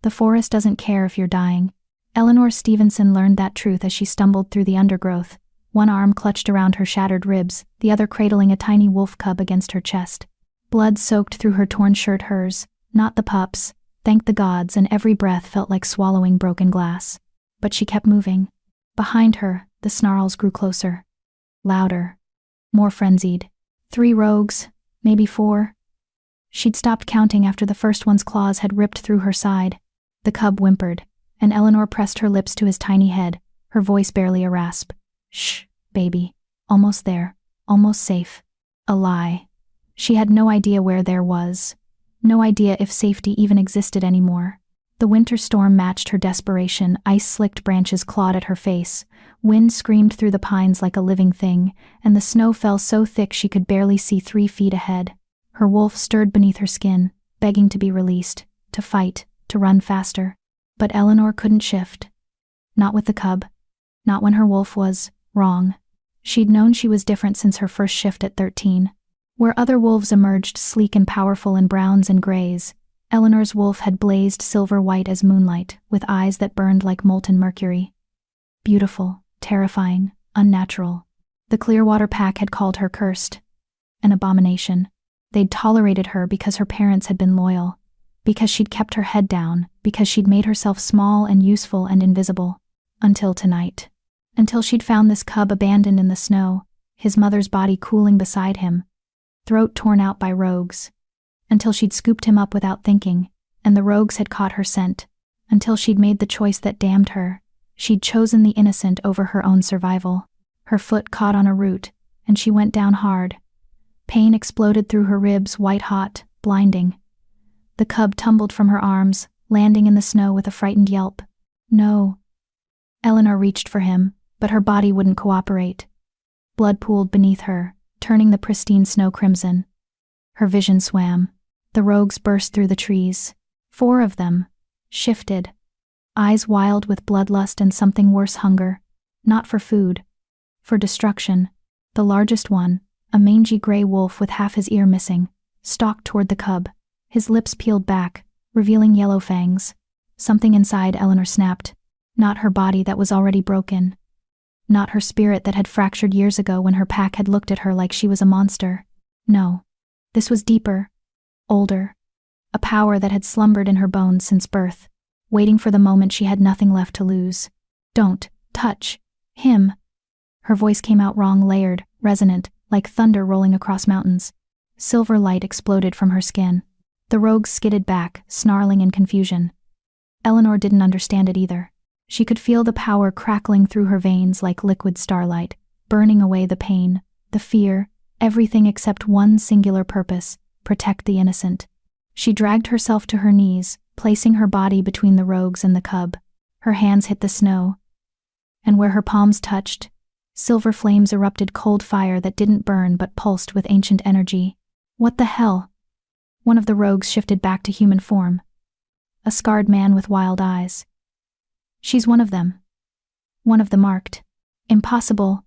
The forest doesn't care if you're dying. Eleanor Stevenson learned that truth as she stumbled through the undergrowth, one arm clutched around her shattered ribs, the other cradling a tiny wolf cub against her chest. Blood soaked through her torn shirt, hers, not the pup's. Thank the gods, and every breath felt like swallowing broken glass. But she kept moving. Behind her, the snarls grew closer. Louder. More frenzied. 3 rogues, maybe 4. She'd stopped counting after the first one's claws had ripped through her side. The cub whimpered, and Eleanor pressed her lips to his tiny head, her voice barely a rasp. Shh, baby. Almost there. Almost safe. A lie. She had no idea where there was. No idea if safety even existed anymore. The winter storm matched her desperation. Ice-slicked branches clawed at her face. Wind screamed through the pines like a living thing, and the snow fell so thick she could barely see 3 feet ahead. Her wolf stirred beneath her skin, begging to be released, to fight, to run faster. But Eleanor couldn't shift. Not with the cub. Not when her wolf was wrong. She'd known she was different since her first shift at 13. Where other wolves emerged sleek and powerful in browns and grays, Eleanor's wolf had blazed silver-white as moonlight, with eyes that burned like molten mercury. Beautiful, terrifying, unnatural. The Clearwater Pack had called her cursed. An abomination. They'd tolerated her because her parents had been loyal, because she'd kept her head down, because she'd made herself small and useful and invisible. Until tonight. Until she'd found this cub abandoned in the snow, his mother's body cooling beside him, throat torn out by rogues. Until she'd scooped him up without thinking, and the rogues had caught her scent. Until she'd made the choice that damned her. She'd chosen the innocent over her own survival. Her foot caught on a root, and she went down hard. Pain exploded through her ribs, white-hot, blinding. The cub tumbled from her arms, landing in the snow with a frightened yelp. No. Eleanor reached for him, but her body wouldn't cooperate. Blood pooled beneath her, turning the pristine snow crimson. Her vision swam. The rogues burst through the trees. 4 of them. Shifted. Eyes wild with bloodlust and something worse, hunger. Not for food. For destruction. The largest one, a mangy gray wolf with half his ear missing, stalked toward the cub, his lips peeled back, revealing yellow fangs. Something inside Eleanor snapped. Not her body that was already broken. Not her spirit that had fractured years ago when her pack had looked at her like she was a monster. No. This was deeper. Older. A power that had slumbered in her bones since birth, waiting for the moment she had nothing left to lose. Don't touch him. Her voice came out wrong, layered, resonant, like thunder rolling across mountains. Silver light exploded from her skin. The rogues skidded back, snarling in confusion. Eleanor didn't understand it either. She could feel the power crackling through her veins like liquid starlight, burning away the pain, the fear, everything except one singular purpose: protect the innocent. She dragged herself to her knees, placing her body between the rogues and the cub. Her hands hit the snow, and where her palms touched, silver flames erupted, cold fire that didn't burn but pulsed with ancient energy. What the hell? One of the rogues shifted back to human form. A scarred man with wild eyes. She's one of them. One of the marked. Impossible.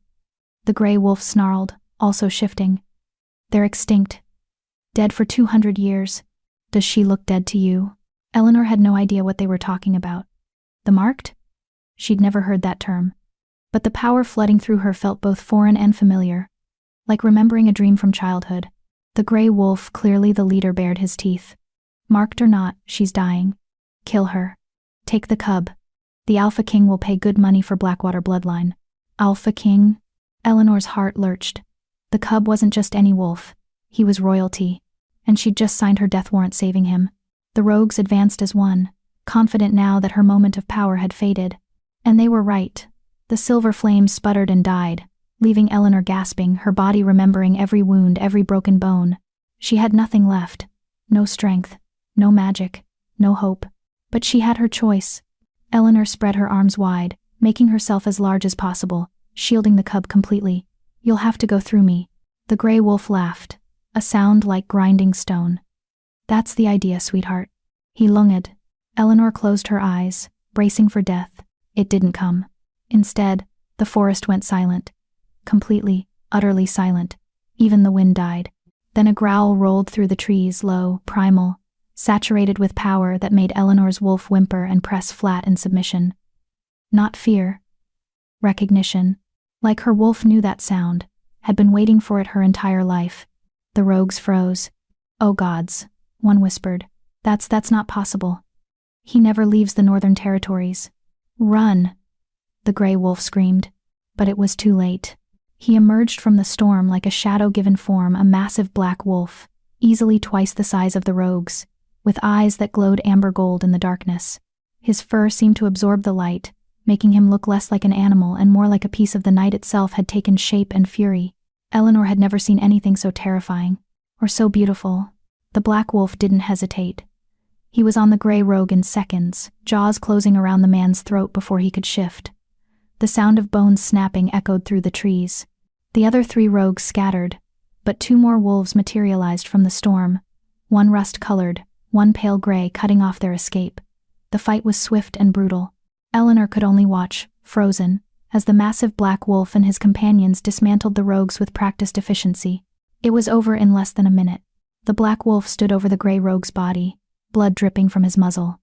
The gray wolf snarled, also shifting. They're extinct. Dead for 200 years. Does she look dead to you? Eleanor had no idea what they were talking about. The marked? She'd never heard that term. But the power flooding through her felt both foreign and familiar, like remembering a dream from childhood. The gray wolf, clearly the leader, bared his teeth. Marked or not, she's dying. Kill her. Take the cub. The Alpha King will pay good money for Blackwater bloodline. Alpha King? Eleanor's heart lurched. The cub wasn't just any wolf. He was royalty. And she'd just signed her death warrant saving him. The rogues advanced as one, confident now that her moment of power had faded. And they were right. The silver flames sputtered and died, leaving Eleanor gasping, her body remembering every wound, every broken bone. She had nothing left. No strength. No magic. No hope. But she had her choice. Eleanor spread her arms wide, making herself as large as possible, shielding the cub completely. You'll have to go through me. The gray wolf laughed, a sound like grinding stone. That's the idea, sweetheart. He lunged. Eleanor closed her eyes, bracing for death. It didn't come. Instead, the forest went silent. Completely, utterly silent. Even the wind died. Then a growl rolled through the trees, low, primal, saturated with power that made Eleanor's wolf whimper and press flat in submission. Not fear. Recognition. Like her wolf knew that sound, had been waiting for it her entire life. The rogues froze. "Oh gods," one whispered. That's not possible. He never leaves the northern territories." "Run!" the gray wolf screamed. But it was too late. He emerged from the storm like a shadow-given form, a massive black wolf, easily twice the size of the rogues, with eyes that glowed amber gold in the darkness. His fur seemed to absorb the light, making him look less like an animal and more like a piece of the night itself had taken shape and fury. Eleanor had never seen anything so terrifying, or so beautiful. The black wolf didn't hesitate. He was on the gray rogue in seconds, jaws closing around the man's throat before he could shift. The sound of bones snapping echoed through the trees. The other 3 rogues scattered, but 2 more wolves materialized from the storm, one rust-colored, one pale gray, cutting off their escape. The fight was swift and brutal. Eleanor could only watch, frozen, as the massive black wolf and his companions dismantled the rogues with practiced efficiency. It was over in less than a minute. The black wolf stood over the gray rogue's body, blood dripping from his muzzle.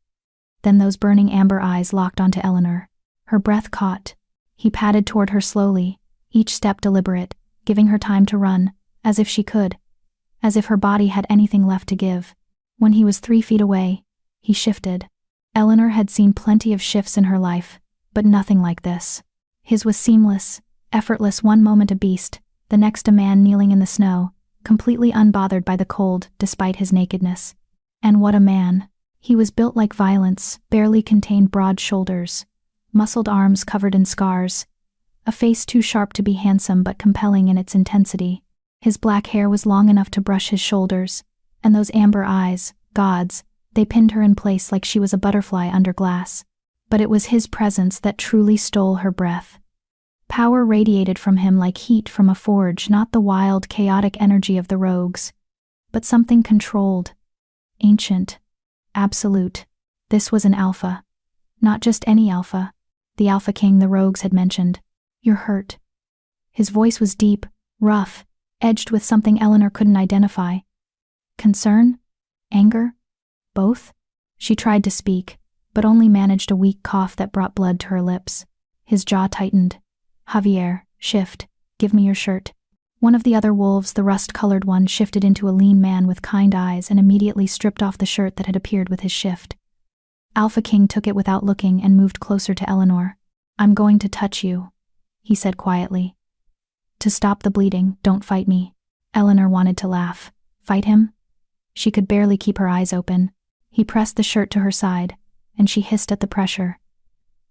Then those burning amber eyes locked onto Eleanor. Her breath caught. He padded toward her slowly, each step deliberate, giving her time to run, as if she could, as if her body had anything left to give. When he was 3 feet away, he shifted. Eleanor had seen plenty of shifts in her life, but nothing like this. His was seamless, effortless, one moment a beast, the next a man kneeling in the snow, completely unbothered by the cold despite his nakedness. And what a man. He was built like violence, barely contained broad shoulders, muscled arms covered in scars, a face too sharp to be handsome but compelling in its intensity. His black hair was long enough to brush his shoulders, and those amber eyes, gods, they pinned her in place like she was a butterfly under glass. But it was his presence that truly stole her breath. Power radiated from him like heat from a forge, not the wild, chaotic energy of the rogues, but something controlled, ancient, absolute. This was an alpha. Not just any alpha. The alpha king the rogues had mentioned. "You're hurt." His voice was deep, rough, edged with something Eleanor couldn't identify. Concern? Anger? Both? She tried to speak, but only managed a weak cough that brought blood to her lips. His jaw tightened. "Javier, shift. Give me your shirt." One of the other wolves, the rust-colored one, shifted into a lean man with kind eyes and immediately stripped off the shirt that had appeared with his shift. Alpha King took it without looking and moved closer to Eleanor. "I'm going to touch you," he said quietly. "To stop the bleeding, don't fight me." Eleanor wanted to laugh. Fight him? She could barely keep her eyes open. He pressed the shirt to her side, and she hissed at the pressure.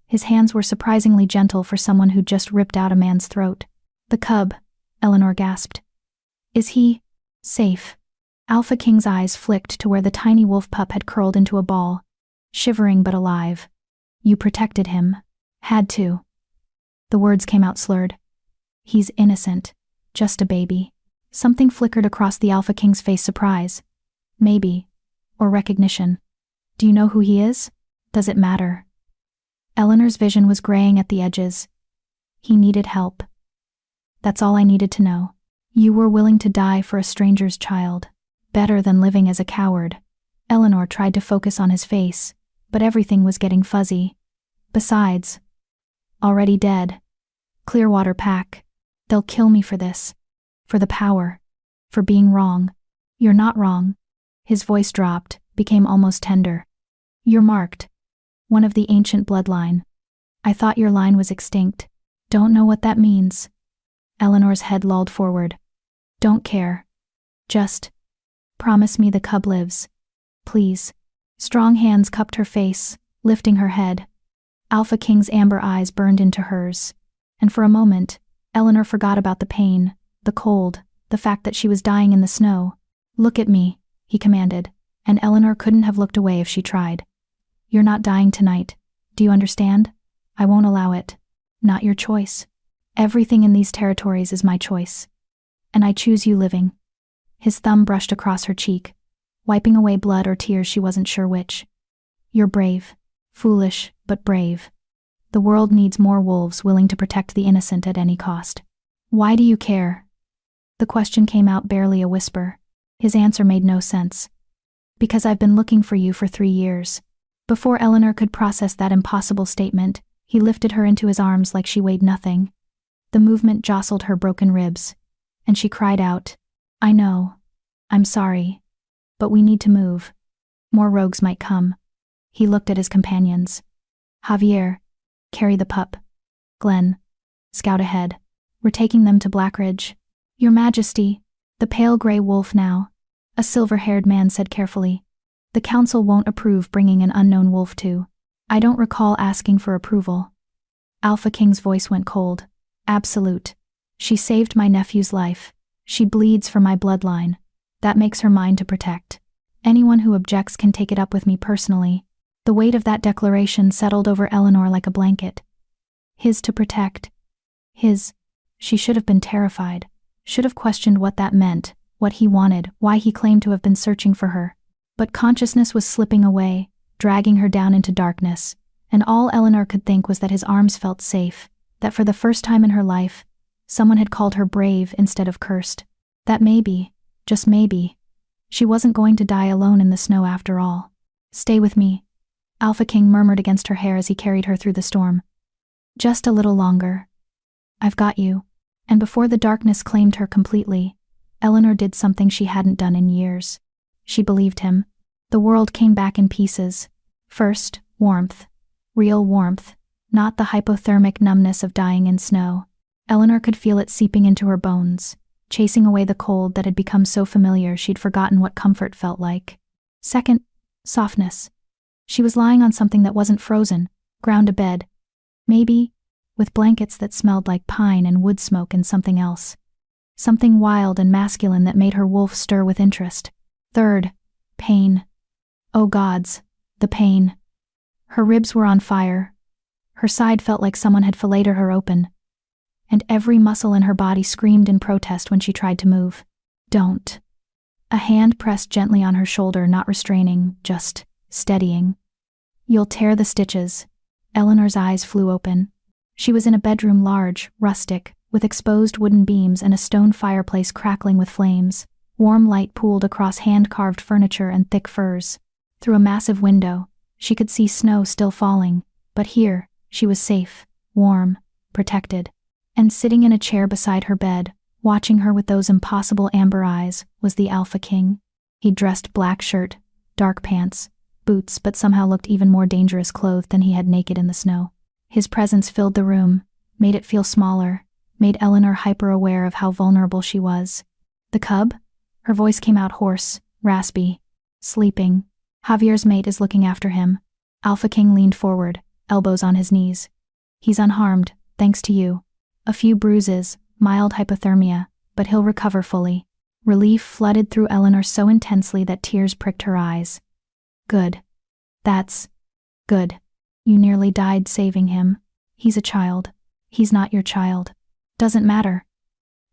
His hands were surprisingly gentle for someone who'd just ripped out a man's throat. "The cub," Eleanor gasped. "Is he safe?" Alpha King's eyes flicked to where the tiny wolf pup had curled into a ball, shivering but alive. "You protected him. Had to." The words came out slurred. "He's innocent. Just a baby." Something flickered across the Alpha King's face, surprise. Maybe. Or recognition. "Do you know who he is? Does it matter?" Eleanor's vision was graying at the edges. "He needed help. That's all I needed to know. You were willing to die for a stranger's child. Better than living as a coward." Eleanor tried to focus on his face, but everything was getting fuzzy. "Besides, already dead. Clearwater Pack. They'll kill me for this. For the power. For being wrong." "You're not wrong." His voice dropped, became almost tender. "You're marked. One of the ancient bloodline. I thought your line was extinct. Don't know what that means." Eleanor's head lolled forward. "Don't care. Just promise me the cub lives. Please." Strong hands cupped her face, lifting her head. Alpha King's amber eyes burned into hers, and for a moment, Eleanor forgot about the pain, the cold, the fact that she was dying in the snow. "Look at me," he commanded, and Eleanor couldn't have looked away if she tried. "You're not dying tonight. Do you understand? I won't allow it. Not your choice. Everything in these territories is my choice. And I choose you living." His thumb brushed across her cheek, wiping away blood or tears, she wasn't sure which. "You're brave. Foolish, but brave. The world needs more wolves willing to protect the innocent at any cost." "Why do you care?" The question came out barely a whisper. His answer made no sense. Because I've been looking for you for 3 years. Before Eleanor could process that impossible statement, he lifted her into his arms like she weighed nothing. The movement jostled her broken ribs, and she cried out, I know. I'm sorry. But we need to move. More rogues might come. He looked at his companions. Javier, carry the pup. Glenn, scout ahead. We're taking them to Blackridge. Your Majesty, the pale gray wolf now, a silver-haired man said carefully. The council won't approve bringing an unknown wolf to. I don't recall asking for approval. Alpha King's voice went cold. Absolute. She saved my nephew's life. She bleeds for my bloodline. That makes her mine to protect. Anyone who objects can take it up with me personally. The weight of that declaration settled over Eleanor like a blanket. His to protect. His. She should have been terrified. Should have questioned what that meant, what he wanted, why he claimed to have been searching for her. But consciousness was slipping away, dragging her down into darkness, and all Eleanor could think was that his arms felt safe, that for the first time in her life, someone had called her brave instead of cursed. That maybe, just maybe, she wasn't going to die alone in the snow after all. Stay with me, Alpha King murmured against her hair as he carried her through the storm. Just a little longer. I've got you. And before the darkness claimed her completely, Eleanor did something she hadn't done in years. She believed him. The world came back in pieces. First, warmth. Real warmth, not the hypothermic numbness of dying in snow. Eleanor could feel it seeping into her bones, chasing away the cold that had become so familiar she'd forgotten what comfort felt like. Second, softness. She was lying on something that wasn't frozen, ground a bed. Maybe, with blankets that smelled like pine and wood smoke and something else. Something wild and masculine that made her wolf stir with interest. Third, pain. Oh gods, the pain. Her ribs were on fire. Her side felt like someone had filleted her open. And every muscle in her body screamed in protest when she tried to move. Don't. A hand pressed gently on her shoulder, not restraining, just steadying. You'll tear the stitches. Eleanor's eyes flew open. She was in a bedroom large, rustic, with exposed wooden beams and a stone fireplace crackling with flames. Warm light pooled across hand-carved furniture and thick furs. Through a massive window, she could see snow still falling, but here, she was safe, warm, protected. And sitting in a chair beside her bed, watching her with those impossible amber eyes, was the Alpha King. He dressed black shirt, dark pants, boots, but somehow looked even more dangerous clothed than he had naked in the snow. His presence filled the room, made it feel smaller, made Eleanor hyper-aware of how vulnerable she was. The cub? Her voice came out hoarse, raspy. Sleeping. Javier's mate is looking after him. Alpha King leaned forward, elbows on his knees. He's unharmed, thanks to you. A few bruises, mild hypothermia, but he'll recover fully. Relief flooded through Eleanor so intensely that tears pricked her eyes. Good. That's good. You nearly died saving him. He's a child. He's not your child. Doesn't matter.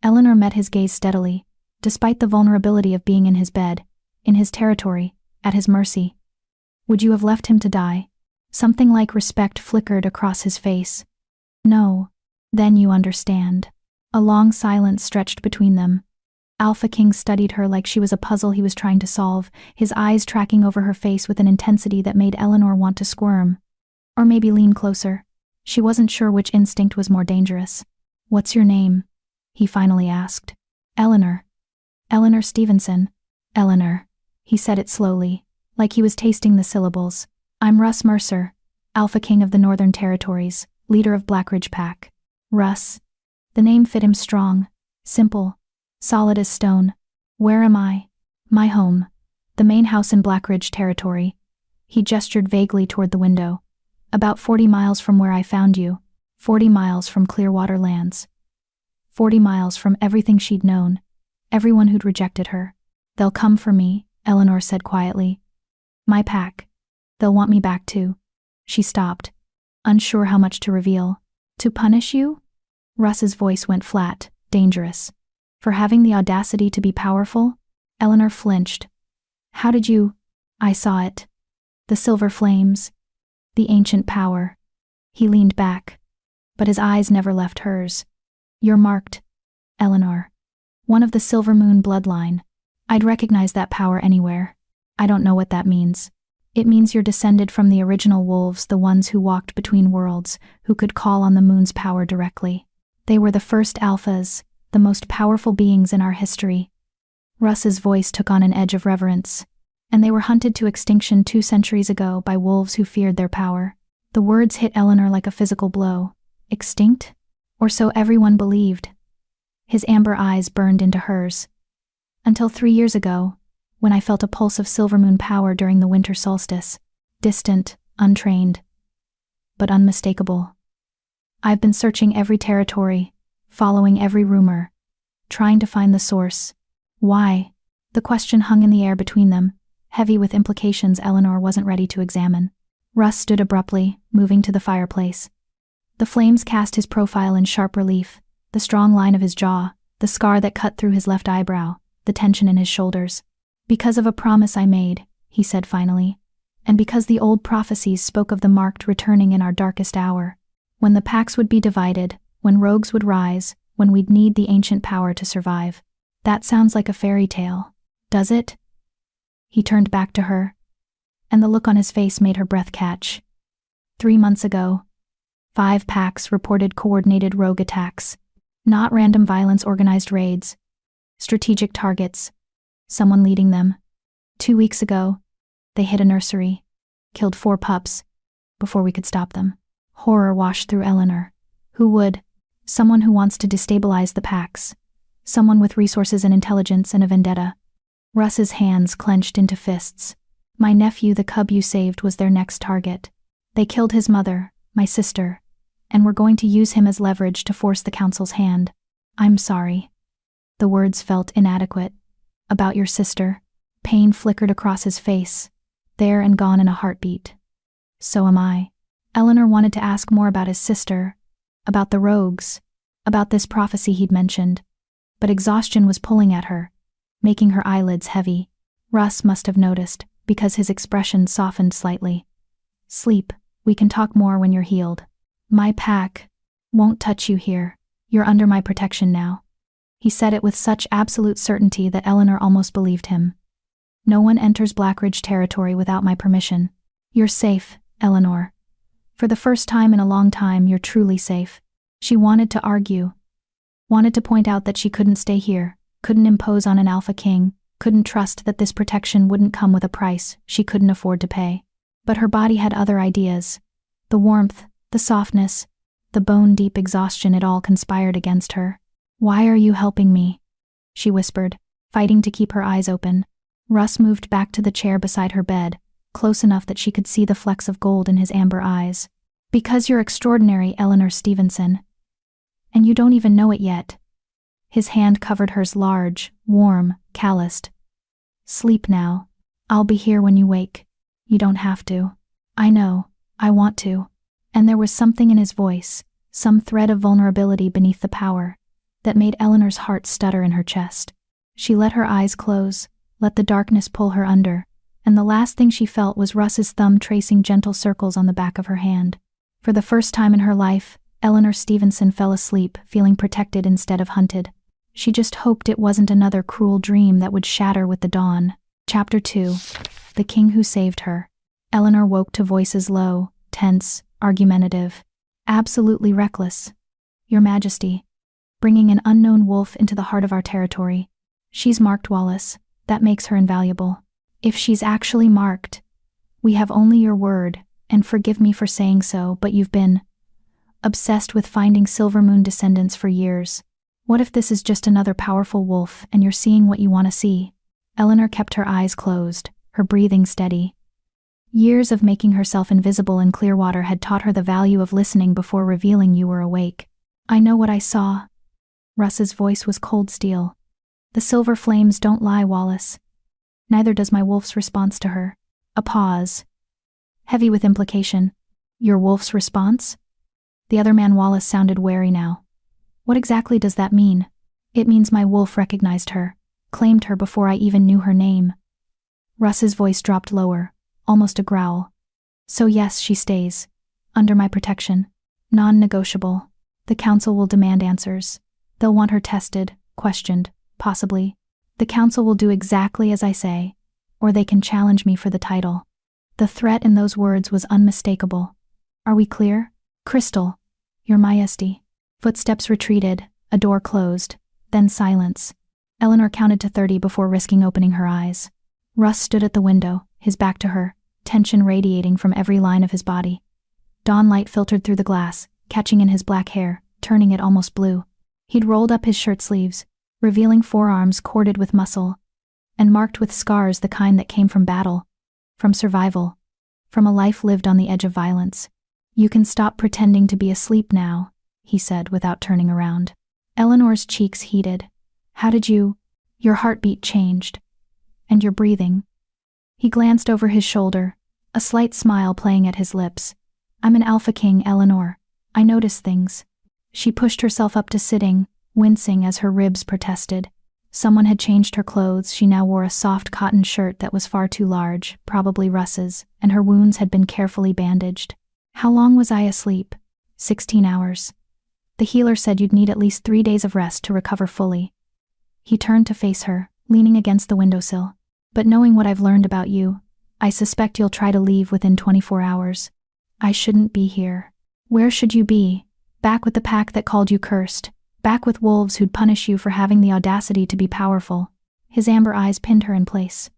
Eleanor met his gaze steadily, despite the vulnerability of being in his bed, in his territory, at his mercy. Would you have left him to die? Something like respect flickered across his face. No. Then you understand. A long silence stretched between them. Alpha King studied her like she was a puzzle he was trying to solve, his eyes tracking over her face with an intensity that made Eleanor want to squirm. Or maybe lean closer. She wasn't sure which instinct was more dangerous. What's your name? He finally asked. Eleanor. Eleanor Stevenson. Eleanor. He said it slowly, like he was tasting the syllables. I'm Russ Mercer, Alpha King of the Northern Territories, leader of Blackridge Pack. Russ. The name fit him strong, simple, solid as stone. Where am I? My home. The main house in Blackridge Territory. He gestured vaguely toward the window. About 40 miles from where I found you. 40 miles from Clearwater Lands. 40 miles from everything she'd known. Everyone who'd rejected her. They'll come for me, Eleanor said quietly. My pack. They'll want me back too. She stopped, unsure how much to reveal. To punish you? Russ's voice went flat, dangerous. For having the audacity to be powerful? Eleanor flinched. How did you? I saw it. The silver flames. The ancient power. He leaned back, but his eyes never left hers. You're marked, Eleanor. One of the Silver Moon bloodline. I'd recognize that power anywhere. I don't know what that means. It means you're descended from the original wolves, the ones who walked between worlds, who could call on the moon's power directly. They were the first alphas, the most powerful beings in our history. Russ's voice took on an edge of reverence. And they were hunted to extinction 2 centuries ago by wolves who feared their power. The words hit Eleanor like a physical blow. Extinct? Or so everyone believed. His amber eyes burned into hers. Until 3 years ago, when I felt a pulse of silvermoon power during the winter solstice. Distant, untrained, but unmistakable. I've been searching every territory, following every rumor, trying to find the source. Why? The question hung in the air between them, heavy with implications Eleanor wasn't ready to examine. Russ stood abruptly, moving to the fireplace. The flames cast his profile in sharp relief, the strong line of his jaw, the scar that cut through his left eyebrow, the tension in his shoulders. Because of a promise I made, he said finally, and because the old prophecies spoke of the marked returning in our darkest hour, when the packs would be divided, when rogues would rise, when we'd need the ancient power to survive. That sounds like a fairy tale, does it? He turned back to her, and the look on his face made her breath catch. 3 months ago, 5 packs reported coordinated rogue attacks, not random violence, organized raids, strategic targets, someone leading them. 2 weeks ago, they hit a nursery, killed 4 pups, before we could stop them. Horror washed through Eleanor. Who would? Someone who wants to destabilize the packs. Someone with resources and intelligence and a vendetta. Russ's hands clenched into fists. My nephew, the cub you saved, was their next target. They killed his mother, my sister, and were going to use him as leverage to force the council's hand. I'm sorry. The words felt inadequate. About your sister. Pain flickered across his face, there and gone in a heartbeat. So am I. Eleanor wanted to ask more about his sister, about the rogues, about this prophecy he'd mentioned, but exhaustion was pulling at her, making her eyelids heavy. Russ must have noticed, because his expression softened slightly. Sleep, we can talk more when you're healed. My pack won't touch you here. You're under my protection now. He said it with such absolute certainty that Eleanor almost believed him. No one enters Blackridge territory without my permission. You're safe, Eleanor. For the first time in a long time, you're truly safe. She wanted to argue. Wanted to point out that she couldn't stay here, couldn't impose on an alpha king, couldn't trust that this protection wouldn't come with a price she couldn't afford to pay. But her body had other ideas. The warmth, the softness, the bone-deep exhaustion, it all conspired against her. Why are you helping me? She whispered, fighting to keep her eyes open. Russ moved back to the chair beside her bed, close enough that she could see the flecks of gold in his amber eyes. Because you're extraordinary, Eleanor Stevenson. And you don't even know it yet. His hand covered hers, large, warm, calloused. Sleep now. I'll be here when you wake. You don't have to. I know. I want to. And there was something in his voice, some thread of vulnerability beneath the power, that made Eleanor's heart stutter in her chest. She let her eyes close, let the darkness pull her under, and the last thing she felt was Russ's thumb tracing gentle circles on the back of her hand. For the first time in her life, Eleanor Stevenson fell asleep, feeling protected instead of hunted. She just hoped it wasn't another cruel dream that would shatter with the dawn. Chapter 2. The King Who Saved Her. Eleanor woke to voices low, tense, argumentative, absolutely reckless. Your Majesty. Bringing an unknown wolf into the heart of our territory. She's marked, Wallace. That makes her invaluable. If she's actually marked, we have only your word, and forgive me for saying so, but you've been obsessed with finding Silvermoon descendants for years. What if this is just another powerful wolf and you're seeing what you want to see? Eleanor kept her eyes closed, her breathing steady. Years of making herself invisible in Clearwater had taught her the value of listening before revealing you were awake. I know what I saw. Russ's voice was cold steel. The silver flames don't lie, Wallace. Neither does my wolf's response to her. A pause. Heavy with implication. Your wolf's response? The other man, Wallace, sounded wary now. What exactly does that mean? It means my wolf recognized her, claimed her before I even knew her name. Russ's voice dropped lower, almost a growl. So yes, she stays. Under my protection. Non-negotiable. The council will demand answers. They'll want her tested, questioned, possibly. The council will do exactly as I say. or they can challenge me for the title. The threat in those words was unmistakable. Are we clear? Crystal, Your Majesty. Footsteps retreated, a door closed, then silence. Eleanor counted to 30 before risking opening her eyes. Russ stood at the window, his back to her, tension radiating from every line of his body. Dawn light filtered through the glass, catching in his black hair, turning it almost blue. He'd rolled up his shirt sleeves, revealing forearms corded with muscle, and marked with scars the kind that came from battle, from survival, from a life lived on the edge of violence. You can stop pretending to be asleep now, he said without turning around. Eleanor's cheeks heated. How did you? Your heartbeat changed. And your breathing. He glanced over his shoulder, a slight smile playing at his lips. I'm an alpha king, Eleanor. I notice things. She pushed herself up to sitting, wincing as her ribs protested. Someone had changed her clothes. She now wore a soft cotton shirt that was far too large, probably Russ's, and her wounds had been carefully bandaged. How long was I asleep? 16 hours. The healer said you'd need at least 3 days of rest to recover fully. He turned to face her, leaning against the windowsill. But knowing what I've learned about you, I suspect you'll try to leave within 24 hours. I shouldn't be here. Where should you be? Back with the pack that called you cursed. Back with wolves who'd punish you for having the audacity to be powerful. His amber eyes pinned her in place.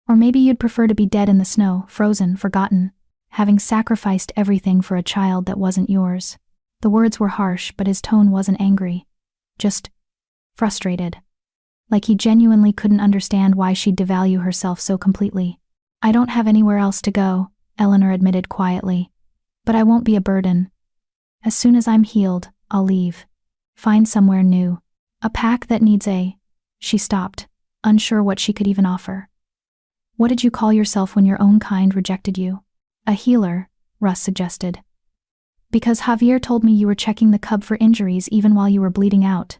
Or maybe you'd prefer to be dead in the snow, frozen, forgotten, having sacrificed everything for a child that wasn't yours. The words were harsh, but his tone wasn't angry. Just frustrated. Like he genuinely couldn't understand why she'd devalue herself so completely. I don't have anywhere else to go, Eleanor admitted quietly. But I won't be a burden. As soon as I'm healed, I'll leave. Find somewhere new. A pack that needs a... She stopped, unsure what she could even offer. What did you call yourself when your own kind rejected you? A healer, Russ suggested. Because Javier told me you were checking the cub for injuries even while you were bleeding out.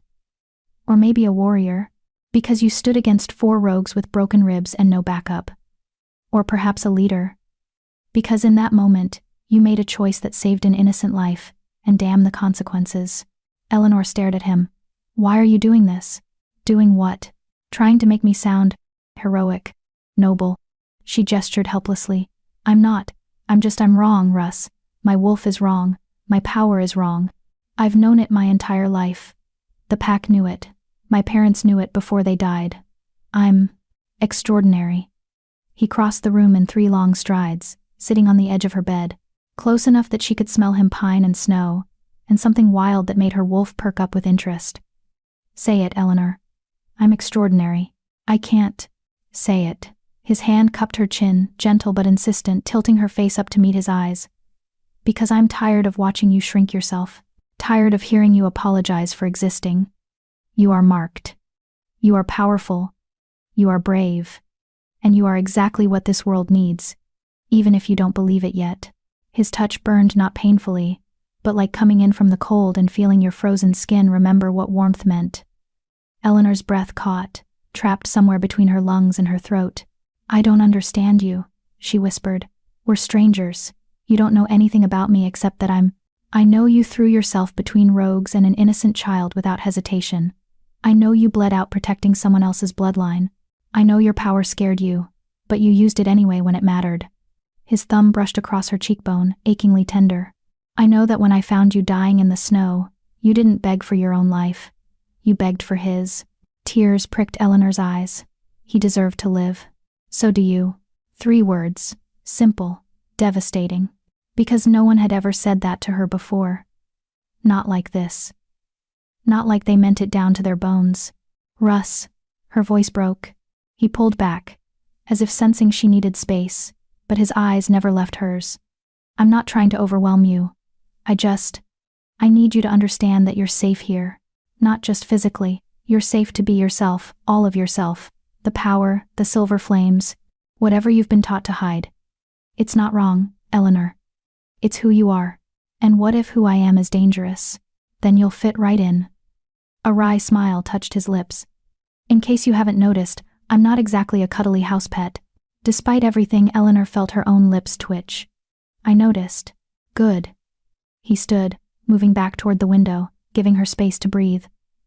Or maybe a warrior. Because you stood against 4 rogues with broken ribs and no backup. Or perhaps a leader. Because in that moment, you made a choice that saved an innocent life, and damn the consequences. Eleanor stared at him. Why are you doing this? Doing what? Trying to make me sound heroic, noble. She gestured helplessly. I'm not. I'm wrong, Russ. My wolf is wrong. My power is wrong. I've known it my entire life. The pack knew it. My parents knew it before they died. I'm extraordinary. He crossed the room in 3 long strides, sitting on the edge of her bed, close enough that she could smell him pine and snow, and something wild that made her wolf perk up with interest. Say it, Eleanor. I'm extraordinary. I can't. Say it. His hand cupped her chin, gentle but insistent, tilting her face up to meet his eyes. Because I'm tired of watching you shrink yourself. Tired of hearing you apologize for existing. You are marked. You are powerful. You are brave. And you are exactly what this world needs, even if you don't believe it yet. His touch burned not painfully, but like coming in from the cold and feeling your frozen skin remember what warmth meant. Eleanor's breath caught, trapped somewhere between her lungs and her throat. I don't understand you, she whispered. We're strangers. You don't know anything about me except that I know you threw yourself between rogues and an innocent child without hesitation. I know you bled out protecting someone else's bloodline. I know your power scared you, but you used it anyway when it mattered. His thumb brushed across her cheekbone, achingly tender. I know that when I found you dying in the snow, you didn't beg for your own life. You begged for his. Tears pricked Eleanor's eyes. He deserved to live. So do you. 3 words. Simple. Devastating. Because no one had ever said that to her before. Not like this. Not like they meant it down to their bones. Russ. Her voice broke. He pulled back, as if sensing she needed space, but his eyes never left hers. I'm not trying to overwhelm you. I need you to understand that you're safe here. Not just physically. You're safe to be yourself, all of yourself. The power, the silver flames, whatever you've been taught to hide. It's not wrong, Eleanor. It's who you are. And what if who I am is dangerous? Then you'll fit right in. A wry smile touched his lips. In case you haven't noticed, I'm not exactly a cuddly house pet. Despite everything, Eleanor felt her own lips twitch. I noticed. Good. He stood, moving back toward the window, giving her space to breathe.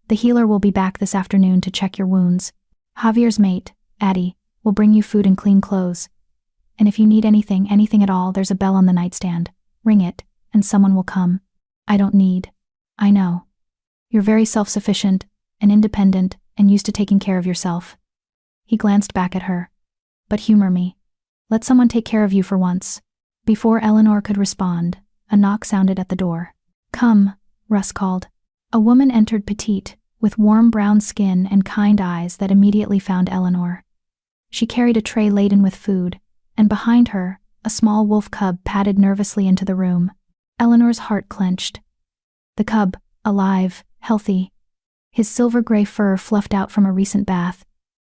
The healer will be back this afternoon to check your wounds. Javier's mate, Addie, will We'll bring you food and clean clothes. And if you need anything at all, there's a bell on the nightstand. Ring it, and someone will come. I don't need. I know. You're very self-sufficient and independent and used to taking care of yourself. He glanced back at her. But humor me. Let someone take care of you for once. Before Eleanor could respond, a knock sounded at the door. Come, Russ called. A woman entered, petite, with warm brown skin and kind eyes that immediately found Eleanor. She carried a tray laden with food, and behind her, a small wolf cub padded nervously into the room. Eleanor's heart clenched. The cub, alive, healthy. His silver-gray fur fluffed out from a recent bath,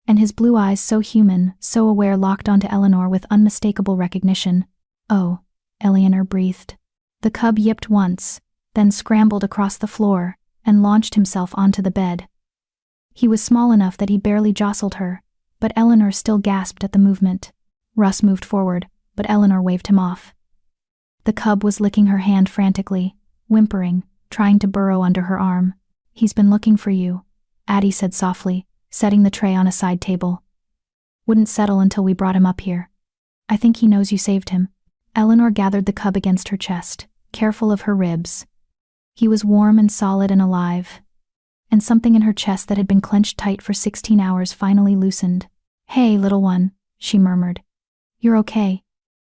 and his blue eyes so human, so aware, locked onto Eleanor with unmistakable recognition. Oh, Eleanor breathed. The cub yipped once, then scrambled across the floor and launched himself onto the bed. He was small enough that he barely jostled her, but Eleanor still gasped at the movement. Russ moved forward, but Eleanor waved him off. The cub was licking her hand frantically, whimpering, trying to burrow under her arm. He's been looking for you, Addie said softly, setting the tray on a side table. Wouldn't settle until we brought him up here. I think he knows you saved him. Eleanor gathered the cub against her chest, careful of her ribs. He was warm and solid and alive, and something in her chest that had been clenched tight for 16 hours finally loosened. Hey, little one, she murmured. You're okay.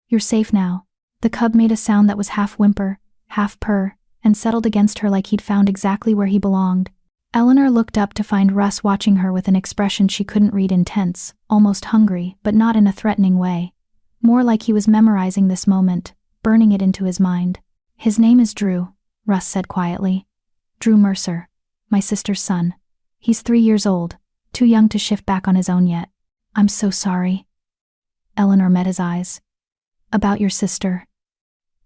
You're safe now. The cub made a sound that was half whimper, half purr, and settled against her like he'd found exactly where he belonged. Eleanor looked up to find Russ watching her with an expression she couldn't read, intense, almost hungry, but not in a threatening way. More like he was memorizing this moment, burning it into his mind. His name is Drew, Russ said quietly. Drew Mercer, my sister's son. He's 3 years old, too young to shift back on his own yet. I'm so sorry. Eleanor met his eyes. About your sister.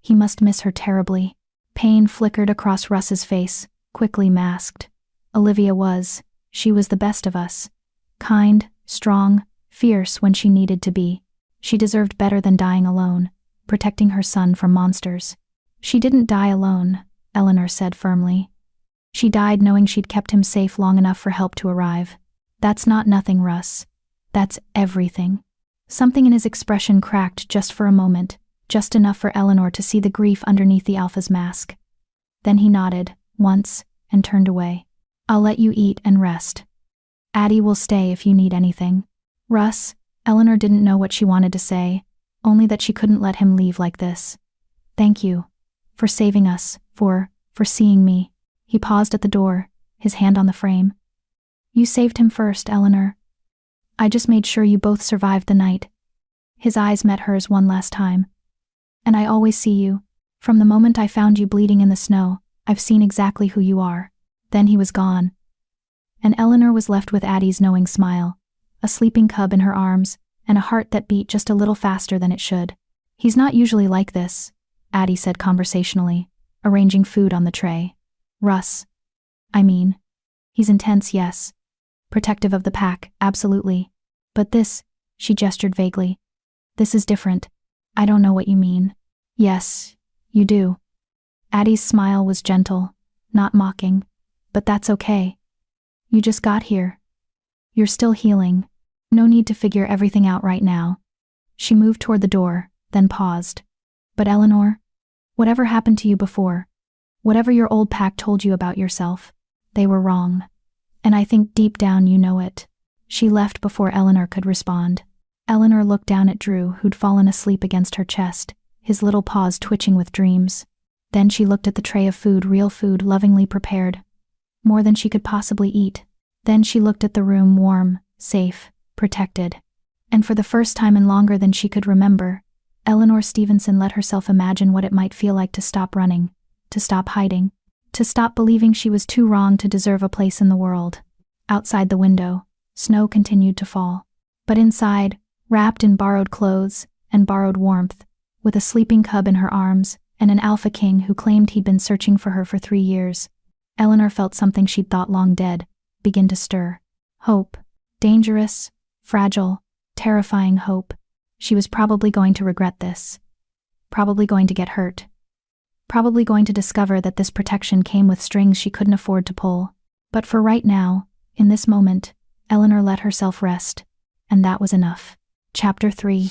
He must miss her terribly. Pain flickered across Russ's face, quickly masked. Olivia was. She was the best of us. Kind, strong, fierce when she needed to be. She deserved better than dying alone, protecting her son from monsters. She didn't die alone, Eleanor said firmly. She died knowing she'd kept him safe long enough for help to arrive. That's not nothing, Russ. That's everything. Something in his expression cracked just for a moment, just enough for Eleanor to see the grief underneath the alpha's mask. Then he nodded, once, and turned away. I'll let you eat and rest. Addie will stay if you need anything. Russ, Eleanor didn't know what she wanted to say, only that she couldn't let him leave like this. Thank you. For saving us, for seeing me. He paused at the door, his hand on the frame. You saved him first, Eleanor. I just made sure you both survived the night. His eyes met hers one last time. And I always see you. From the moment I found you bleeding in the snow, I've seen exactly who you are. Then he was gone. And Eleanor was left with Addie's knowing smile, a sleeping cub in her arms, and a heart that beat just a little faster than it should. He's not usually like this, Addie said conversationally, arranging food on the tray. Russ. I mean, he's intense, yes. Protective of the pack, absolutely. But this, she gestured vaguely. This is different. I don't know what you mean. Yes, you do. Addie's smile was gentle, not mocking. But that's okay. You just got here. You're still healing. No need to figure everything out right now. She moved toward the door, then paused. But Eleanor, whatever happened to you before, whatever your old pack told you about yourself, they were wrong. And I think deep down you know it. She left before Eleanor could respond. Eleanor looked down at Drew, who'd fallen asleep against her chest, his little paws twitching with dreams. Then she looked at the tray of food, real food, lovingly prepared. More than she could possibly eat. Then she looked at the room, warm, safe, protected. And for the first time in longer than she could remember, Eleanor Stevenson let herself imagine what it might feel like to stop running, to stop hiding, to stop believing she was too wrong to deserve a place in the world. Outside the window, snow continued to fall. But inside, wrapped in borrowed clothes and borrowed warmth, with a sleeping cub in her arms and an alpha king who claimed he'd been searching for her for 3 years, Eleanor felt something she'd thought long dead begin to stir. Hope. Dangerous, fragile, terrifying hope. She was probably going to regret this. Probably going to get hurt. Probably going to discover that this protection came with strings she couldn't afford to pull. But for right now, in this moment, Eleanor let herself rest, and that was enough. Chapter 3.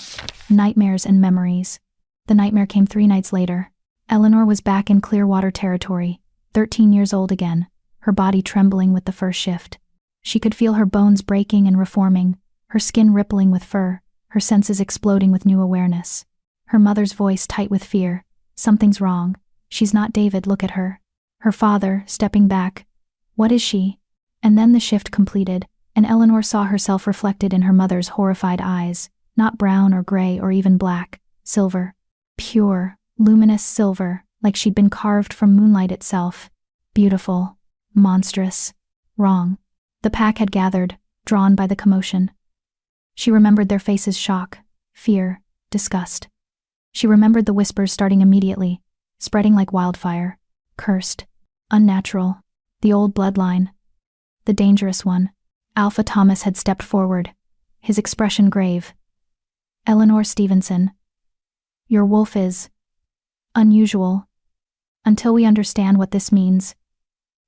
Nightmares and Memories. The nightmare came 3 nights later. Eleanor was back in Clearwater territory, 13 years old again, her body trembling with the first shift. She could feel her bones breaking and reforming, her skin rippling with fur, her senses exploding with new awareness. Her mother's voice tight with fear. "Something's wrong. She's not David, look at her." Her father, stepping back. "What is she?" And then the shift completed, and Eleanor saw herself reflected in her mother's horrified eyes, not brown or gray or even black, silver. Pure, luminous silver, like she'd been carved from moonlight itself. Beautiful. Monstrous. Wrong. The pack had gathered, drawn by the commotion. She remembered their faces' shock, fear, disgust. She remembered the whispers starting immediately, spreading like wildfire. Cursed. Unnatural. The old bloodline. The dangerous one. Alpha Thomas had stepped forward, his expression grave. "Eleanor Stevenson. Your wolf is unusual. Until we understand what this means,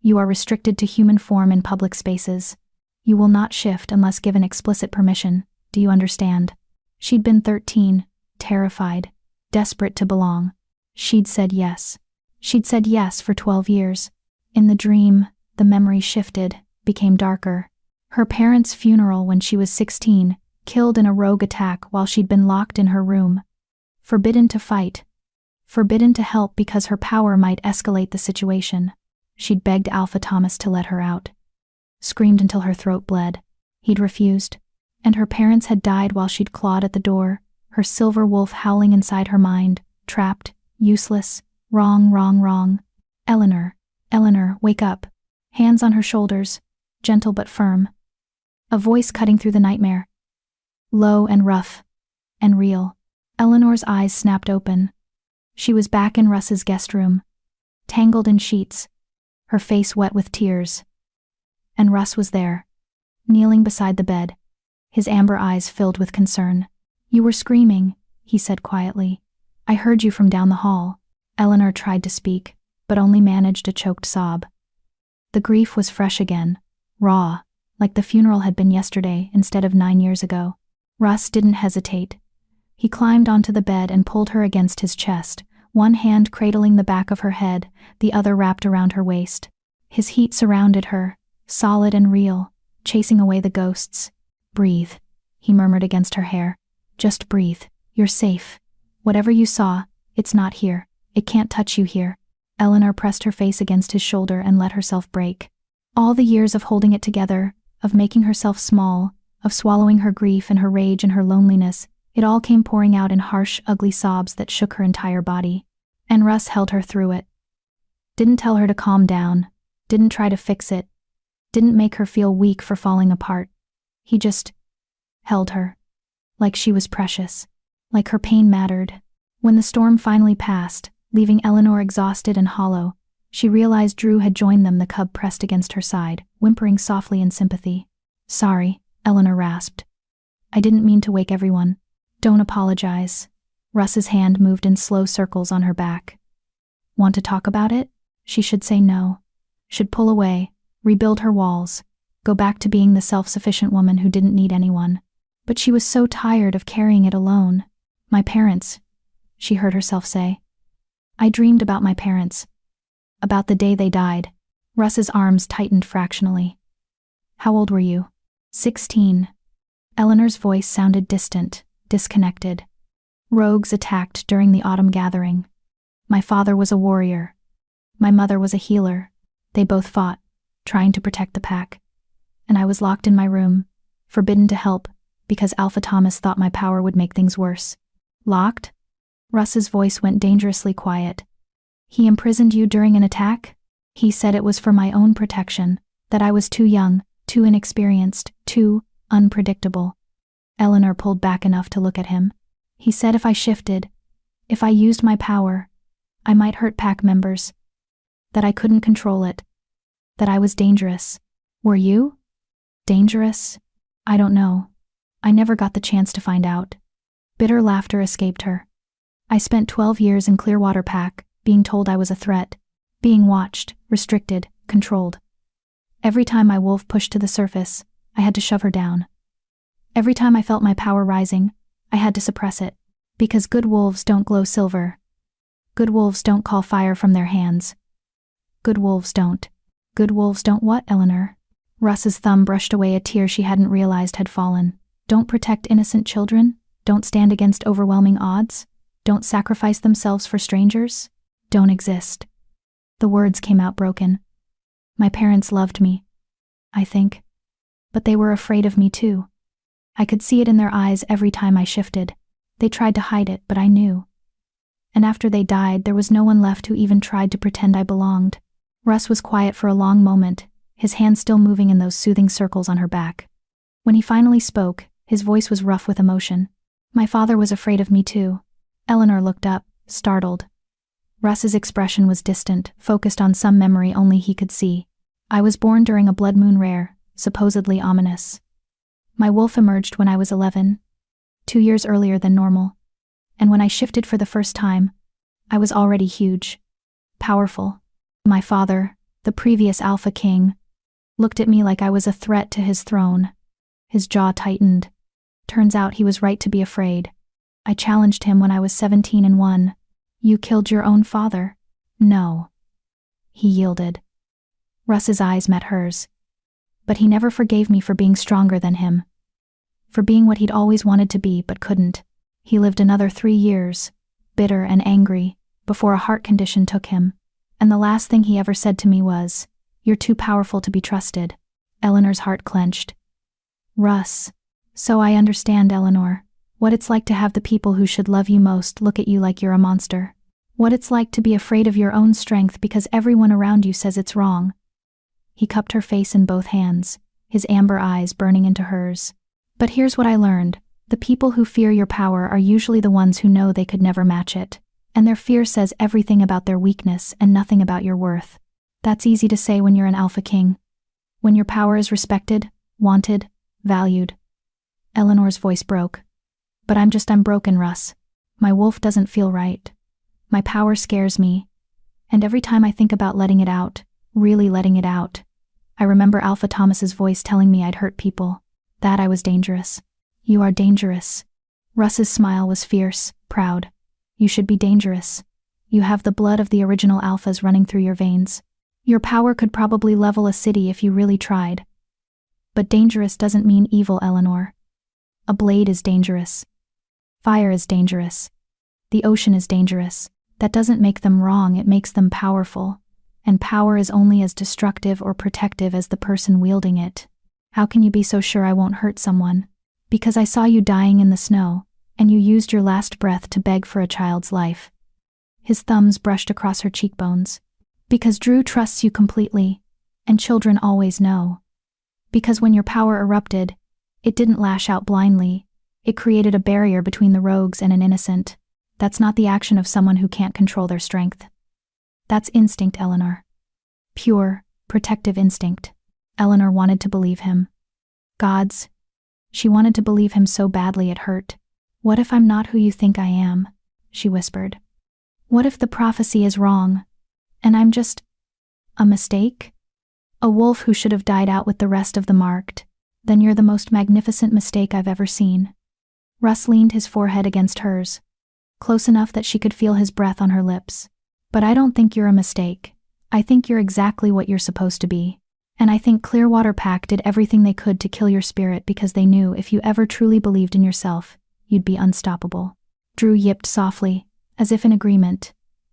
you are restricted to human form in public spaces. You will not shift unless given explicit permission. Do you understand?" She'd been 13, terrified, desperate to belong. She'd said yes. She'd said yes for 12 years. In the dream, the memory shifted, became darker. Her parents' funeral when she was 16, killed in a rogue attack while she'd been locked in her room. Forbidden to fight. Forbidden to help because her power might escalate the situation. She'd begged Alpha Thomas to let her out. Screamed until her throat bled. He'd refused. And her parents had died while she'd clawed at the door, her silver wolf howling inside her mind, trapped, useless, wrong, wrong, wrong. "Eleanor, Eleanor, wake up." Hands on her shoulders, gentle but firm. A voice cutting through the nightmare. Low and rough. And real. Eleanor's eyes snapped open. She was back in Russ's guest room. Tangled in sheets. Her face wet with tears. And Russ was there. Kneeling beside the bed. His amber eyes filled with concern. "You were screaming," he said quietly. "I heard you from down the hall." Eleanor tried to speak, but only managed a choked sob. The grief was fresh again. Raw. Like the funeral had been yesterday instead of 9 years ago. Russ didn't hesitate. He climbed onto the bed and pulled her against his chest, one hand cradling the back of her head, the other wrapped around her waist. His heat surrounded her, solid and real, chasing away the ghosts. "Breathe," he murmured against her hair. "Just breathe. You're safe. Whatever you saw, it's not here. It can't touch you here." Eleanor pressed her face against his shoulder and let herself break. All the years of holding it together, of making herself small, of swallowing her grief and her rage and her loneliness, it all came pouring out in harsh, ugly sobs that shook her entire body. And Russ held her through it. Didn't tell her to calm down, didn't try to fix it, didn't make her feel weak for falling apart. He just held her. Like she was precious. Like her pain mattered. When the storm finally passed, leaving Eleanor exhausted and hollow, she realized Drew had joined them. The cub pressed against her side, whimpering softly in sympathy. "Sorry," Eleanor rasped. "I didn't mean to wake everyone." "Don't apologize." Russ's hand moved in slow circles on her back. "Want to talk about it?" She should say no. Should pull away, rebuild her walls, go back to being the self-sufficient woman who didn't need anyone. But she was so tired of carrying it alone. "My parents," she heard herself say. "I dreamed about my parents. About the day they died." Russ's arms tightened fractionally. "How old were you?" 16. Eleanor's voice sounded distant, disconnected. "Rogues attacked during the autumn gathering. My father was a warrior. My mother was a healer. They both fought, trying to protect the pack. And I was locked in my room, forbidden to help, because Alpha Thomas thought my power would make things worse." "Locked?" Russ's voice went dangerously quiet. "He imprisoned you during an attack?" "He said it was for my own protection, that I was too young, too inexperienced, too unpredictable." Eleanor pulled back enough to look at him. "He said if I shifted, if I used my power, I might hurt pack members. That I couldn't control it. That I was dangerous." "Were you? Dangerous?" "I don't know. I never got the chance to find out." Bitter laughter escaped her. "I spent 12 years in Clearwater Pack, being told I was a threat, being watched, restricted, controlled. Every time my wolf pushed to the surface, I had to shove her down. Every time I felt my power rising, I had to suppress it. Because good wolves don't glow silver. Good wolves don't call fire from their hands. Good wolves don't. Good wolves don't what, Eleanor? Russ's thumb brushed away a tear she hadn't realized had fallen. Don't protect innocent children? Don't stand against overwhelming odds? Don't sacrifice themselves for strangers? Don't exist. The words came out broken. My parents loved me, I think. But they were afraid of me too. I could see it in their eyes every time I shifted. They tried to hide it, but I knew. And after they died, there was no one left who even tried to pretend I belonged. Russ was quiet for a long moment, his hand still moving in those soothing circles on her back. When he finally spoke, his voice was rough with emotion. My father was afraid of me too. Eleanor looked up, startled. Russ's expression was distant, focused on some memory only he could see. I was born during a blood moon rare, supposedly ominous. My wolf emerged when I was 11, 2 years earlier than normal. And when I shifted for the first time, I was already huge, powerful. My father, the previous Alpha King, looked at me like I was a threat to his throne. His jaw tightened. Turns out he was right to be afraid. I challenged him when I was 17 and won. You killed your own father? No. He yielded. Russ's eyes met hers. But he never forgave me for being stronger than him. For being what he'd always wanted to be but couldn't. He lived another 3 years, bitter and angry, before a heart condition took him. And the last thing he ever said to me was, "You're too powerful to be trusted." Eleanor's heart clenched. Russ. So I understand, Eleanor. What it's like to have the people who should love you most look at you like you're a monster. What it's like to be afraid of your own strength because everyone around you says it's wrong. He cupped her face in both hands, his amber eyes burning into hers. But here's what I learned. The people who fear your power are usually the ones who know they could never match it. And their fear says everything about their weakness and nothing about your worth. That's easy to say when you're an Alpha King. When your power is respected, wanted, valued. Eleanor's voice broke. But I'm broken, Russ. My wolf doesn't feel right. My power scares me. And every time I think about letting it out, really letting it out, I remember Alpha Thomas's voice telling me I'd hurt people. That I was dangerous. You are dangerous. Russ's smile was fierce, proud. You should be dangerous. You have the blood of the original Alphas running through your veins. Your power could probably level a city if you really tried. But dangerous doesn't mean evil, Eleanor. A blade is dangerous. Fire is dangerous. The ocean is dangerous. That doesn't make them wrong, it makes them powerful. And power is only as destructive or protective as the person wielding it. How can you be so sure I won't hurt someone? Because I saw you dying in the snow, and you used your last breath to beg for a child's life. His thumbs brushed across her cheekbones. Because Drew trusts you completely, and children always know. Because when your power erupted, it didn't lash out blindly. It created a barrier between the rogues and an innocent. That's not the action of someone who can't control their strength. That's instinct, Eleanor. Pure, protective instinct. Eleanor wanted to believe him. God's. She wanted to believe him so badly it hurt. What if I'm not who you think I am? She whispered. What if the prophecy is wrong, and I'm just a mistake? A wolf who should have died out with the rest of the marked. Then you're the most magnificent mistake I've ever seen. Russ leaned his forehead against hers, close enough that she could feel his breath on her lips. But I don't think you're a mistake. I think you're exactly what you're supposed to be. And I think Clearwater Pack did everything they could to kill your spirit because they knew if you ever truly believed in yourself, you'd be unstoppable. Drew yipped softly, as if in agreement.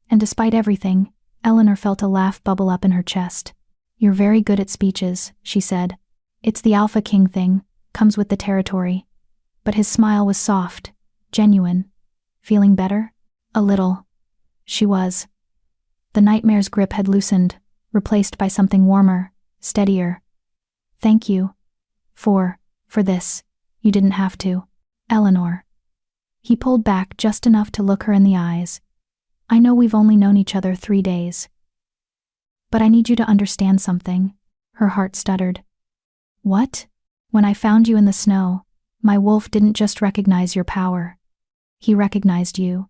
And despite everything, Eleanor felt a laugh bubble up in her chest. You're very good at speeches, she said. It's the Alpha King thing, comes with the territory. But his smile was soft, genuine. Feeling better? A little. She was. The nightmare's grip had loosened, replaced by something warmer, steadier. Thank you. For this. You didn't have to. Eleanor. He pulled back just enough to look her in the eyes. I know we've only known each other 3 days. But I need you to understand something. Her heart stuttered. What? When I found you in the snow, my wolf didn't just recognize your power. He recognized you.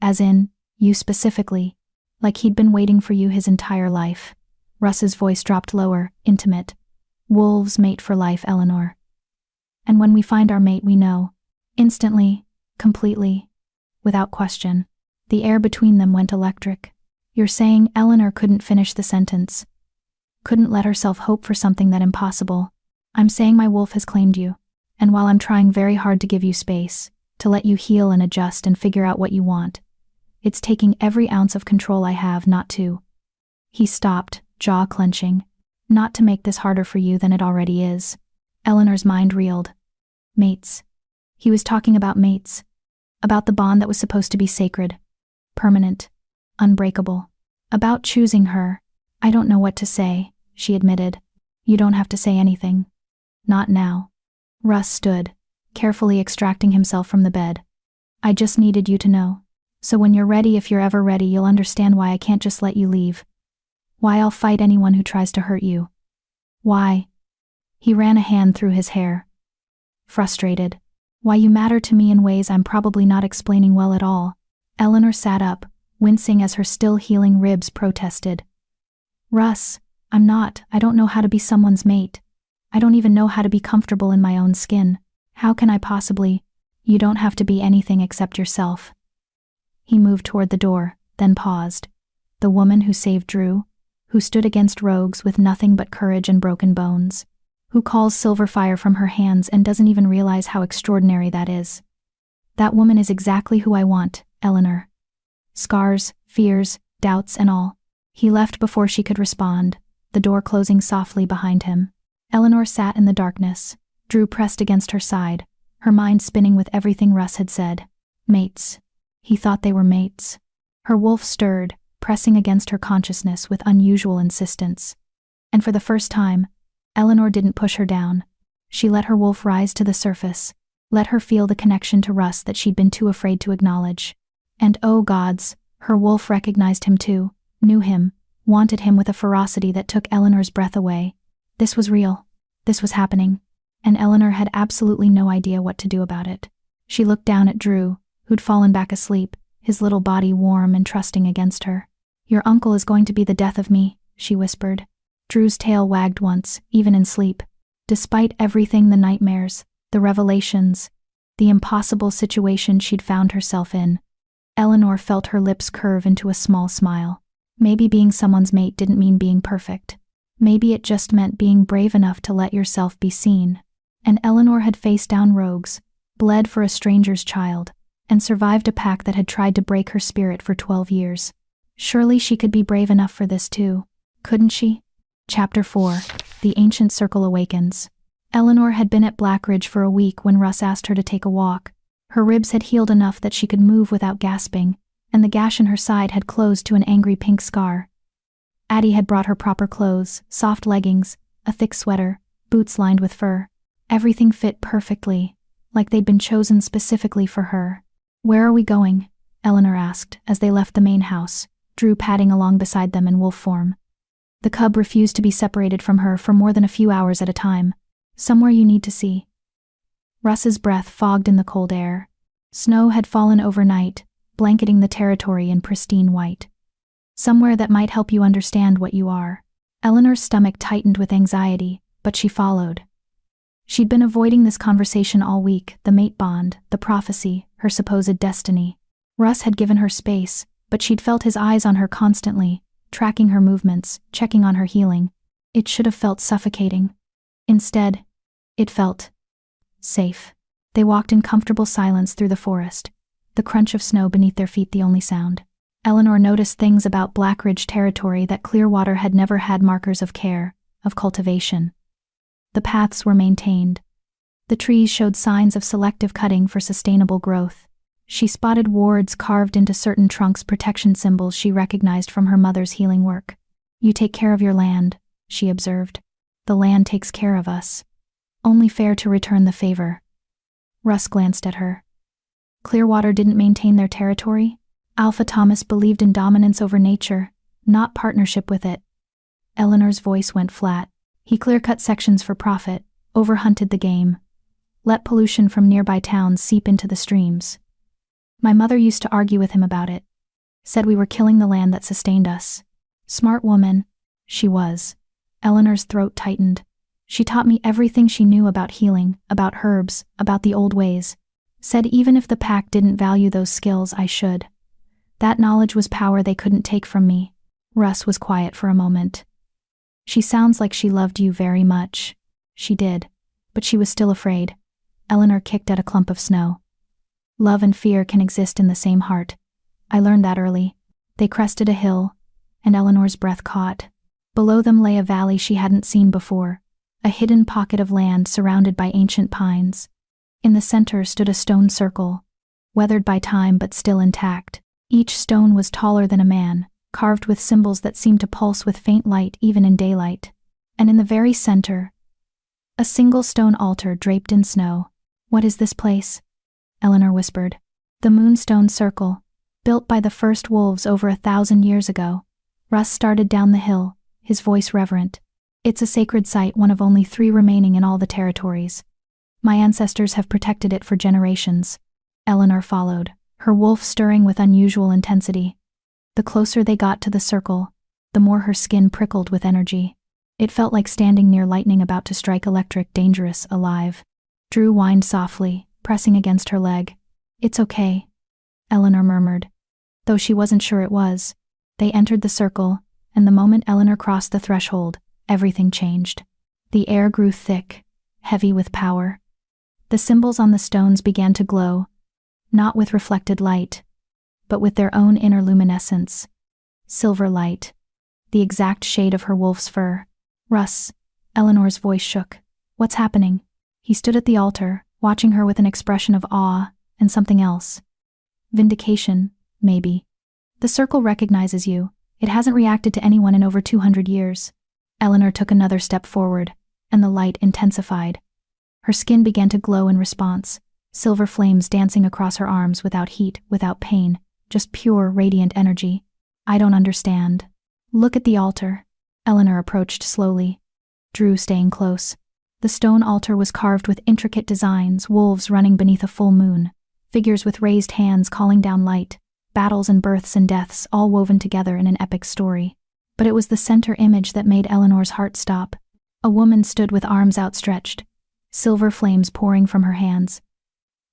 As in, you specifically. Like he'd been waiting for you his entire life. Russ's voice dropped lower, intimate. Wolves mate for life, Eleanor. And when we find our mate we know. Instantly, Completely. Without question. The air between them went electric. You're saying Eleanor couldn't finish the sentence. Couldn't let herself hope for something that impossible. I'm saying my wolf has claimed you. And while I'm trying very hard to give you space, to let you heal and adjust and figure out what you want, it's taking every ounce of control I have not to. He stopped, jaw clenching. Not to make this harder for you than it already is. Eleanor's mind reeled. Mates. He was talking about mates. About the bond that was supposed to be sacred. Permanent. Unbreakable. About choosing her. I don't know what to say, she admitted. You don't have to say anything. Not now. Russ stood, carefully extracting himself from the bed. I just needed you to know. So when you're ready, if you're ever ready, you'll understand why I can't just let you leave. Why I'll fight anyone who tries to hurt you. Why? He ran a hand through his hair. Frustrated. Why you matter to me in ways I'm probably not explaining well at all. Eleanor sat up, wincing as her still healing ribs protested. Russ, I don't know how to be someone's mate. I don't even know how to be comfortable in my own skin. How can I possibly? You don't have to be anything except yourself. He moved toward the door, then paused. The woman who saved Drew, who stood against rogues with nothing but courage and broken bones, who calls silver fire from her hands and doesn't even realize how extraordinary that is. That woman is exactly who I want, Eleanor. Scars, fears, doubts and all. He left before she could respond, the door closing softly behind him. Eleanor sat in the darkness, Drew pressed against her side, her mind spinning with everything Russ had said. Mates. He thought they were mates. Her wolf stirred, pressing against her consciousness with unusual insistence. And for the first time, Eleanor didn't push her down. She let her wolf rise to the surface, let her feel the connection to Russ that she'd been too afraid to acknowledge. And oh gods, her wolf recognized him too, knew him, wanted him with a ferocity that took Eleanor's breath away. This was real. This was happening. And Eleanor had absolutely no idea what to do about it. She looked down at Drew, who'd fallen back asleep, his little body warm and trusting against her. Your uncle is going to be the death of me, she whispered. Drew's tail wagged once, even in sleep. Despite everything, the nightmares, the revelations, the impossible situation she'd found herself in, Eleanor felt her lips curve into a small smile. Maybe being someone's mate didn't mean being perfect. Maybe it just meant being brave enough to let yourself be seen. And Eleanor had faced down rogues, bled for a stranger's child, and survived a pack that had tried to break her spirit for 12 years. Surely she could be brave enough for this too, couldn't she? Chapter 4. The Ancient Circle Awakens. Eleanor had been at Blackridge for a week when Russ asked her to take a walk. Her ribs had healed enough that she could move without gasping, and the gash in her side had closed to an angry pink scar. Addie had brought her proper clothes, soft leggings, a thick sweater, boots lined with fur. Everything fit perfectly, like they'd been chosen specifically for her. Where are we going? Eleanor asked as they left the main house, Drew padding along beside them in wolf form. The cub refused to be separated from her for more than a few hours at a time. Somewhere you need to see. Russ's breath fogged in the cold air. Snow had fallen overnight, blanketing the territory in pristine white. Somewhere that might help you understand what you are. Eleanor's stomach tightened with anxiety, but she followed. She'd been avoiding this conversation all week, the mate bond, the prophecy, her supposed destiny. Russ had given her space, but she'd felt his eyes on her constantly, tracking her movements, checking on her healing. It should have felt suffocating. Instead, it felt safe. They walked in comfortable silence through the forest, the crunch of snow beneath their feet the only sound. Eleanor noticed things about Blackridge territory that Clearwater had never had: markers of care, of cultivation. The paths were maintained. The trees showed signs of selective cutting for sustainable growth. She spotted wards carved into certain trunks, protection symbols she recognized from her mother's healing work. You take care of your land, she observed. The land takes care of us. Only fair to return the favor. Russ glanced at her. Clearwater didn't maintain their territory? Alpha Thomas believed in dominance over nature, not partnership with it. Eleanor's voice went flat. He clear-cut sections for profit, overhunted the game. Let pollution from nearby towns seep into the streams. My mother used to argue with him about it. Said we were killing the land that sustained us. Smart woman. She was. Eleanor's throat tightened. She taught me everything she knew about healing, about herbs, about the old ways. Said even if the pack didn't value those skills, I should. That knowledge was power they couldn't take from me. Russ was quiet for a moment. She sounds like she loved you very much. She did. But she was still afraid. Eleanor kicked at a clump of snow. Love and fear can exist in the same heart. I learned that early. They crested a hill, and Eleanor's breath caught. Below them lay a valley she hadn't seen before, a hidden pocket of land surrounded by ancient pines. In the center stood a stone circle, weathered by time but still intact. Each stone was taller than a man, carved with symbols that seemed to pulse with faint light even in daylight. And in the very center, a single stone altar draped in snow. "What is this place?" Eleanor whispered. "The Moonstone Circle, built by the first wolves over 1,000 years ago." Russ started down the hill, his voice reverent. "It's a sacred site, one of only 3 remaining in all the territories. My ancestors have protected it for generations." Eleanor followed, her wolf stirring with unusual intensity. The closer they got to the circle, the more her skin prickled with energy. It felt like standing near lightning about to strike, electric, dangerous, alive. Drew whined softly, pressing against her leg. "It's okay," Eleanor murmured, though she wasn't sure it was. They entered the circle, and the moment Eleanor crossed the threshold, everything changed. The air grew thick, heavy with power. The symbols on the stones began to glow, not with reflected light, but with their own inner luminescence. Silver light, the exact shade of her wolf's fur. "Russ," Eleanor's voice shook. "What's happening?" He stood at the altar, watching her with an expression of awe and something else. "Vindication, maybe. The circle recognizes you. It hasn't reacted to anyone in over 200 years." Eleanor took another step forward, and the light intensified. Her skin began to glow in response, silver flames dancing across her arms without heat, without pain, just pure, radiant energy. "I don't understand." "Look at the altar." Eleanor approached slowly, Drew staying close. The stone altar was carved with intricate designs, wolves running beneath a full moon, figures with raised hands calling down light, battles and births and deaths all woven together in an epic story. But it was the center image that made Eleanor's heart stop. A woman stood with arms outstretched, silver flames pouring from her hands.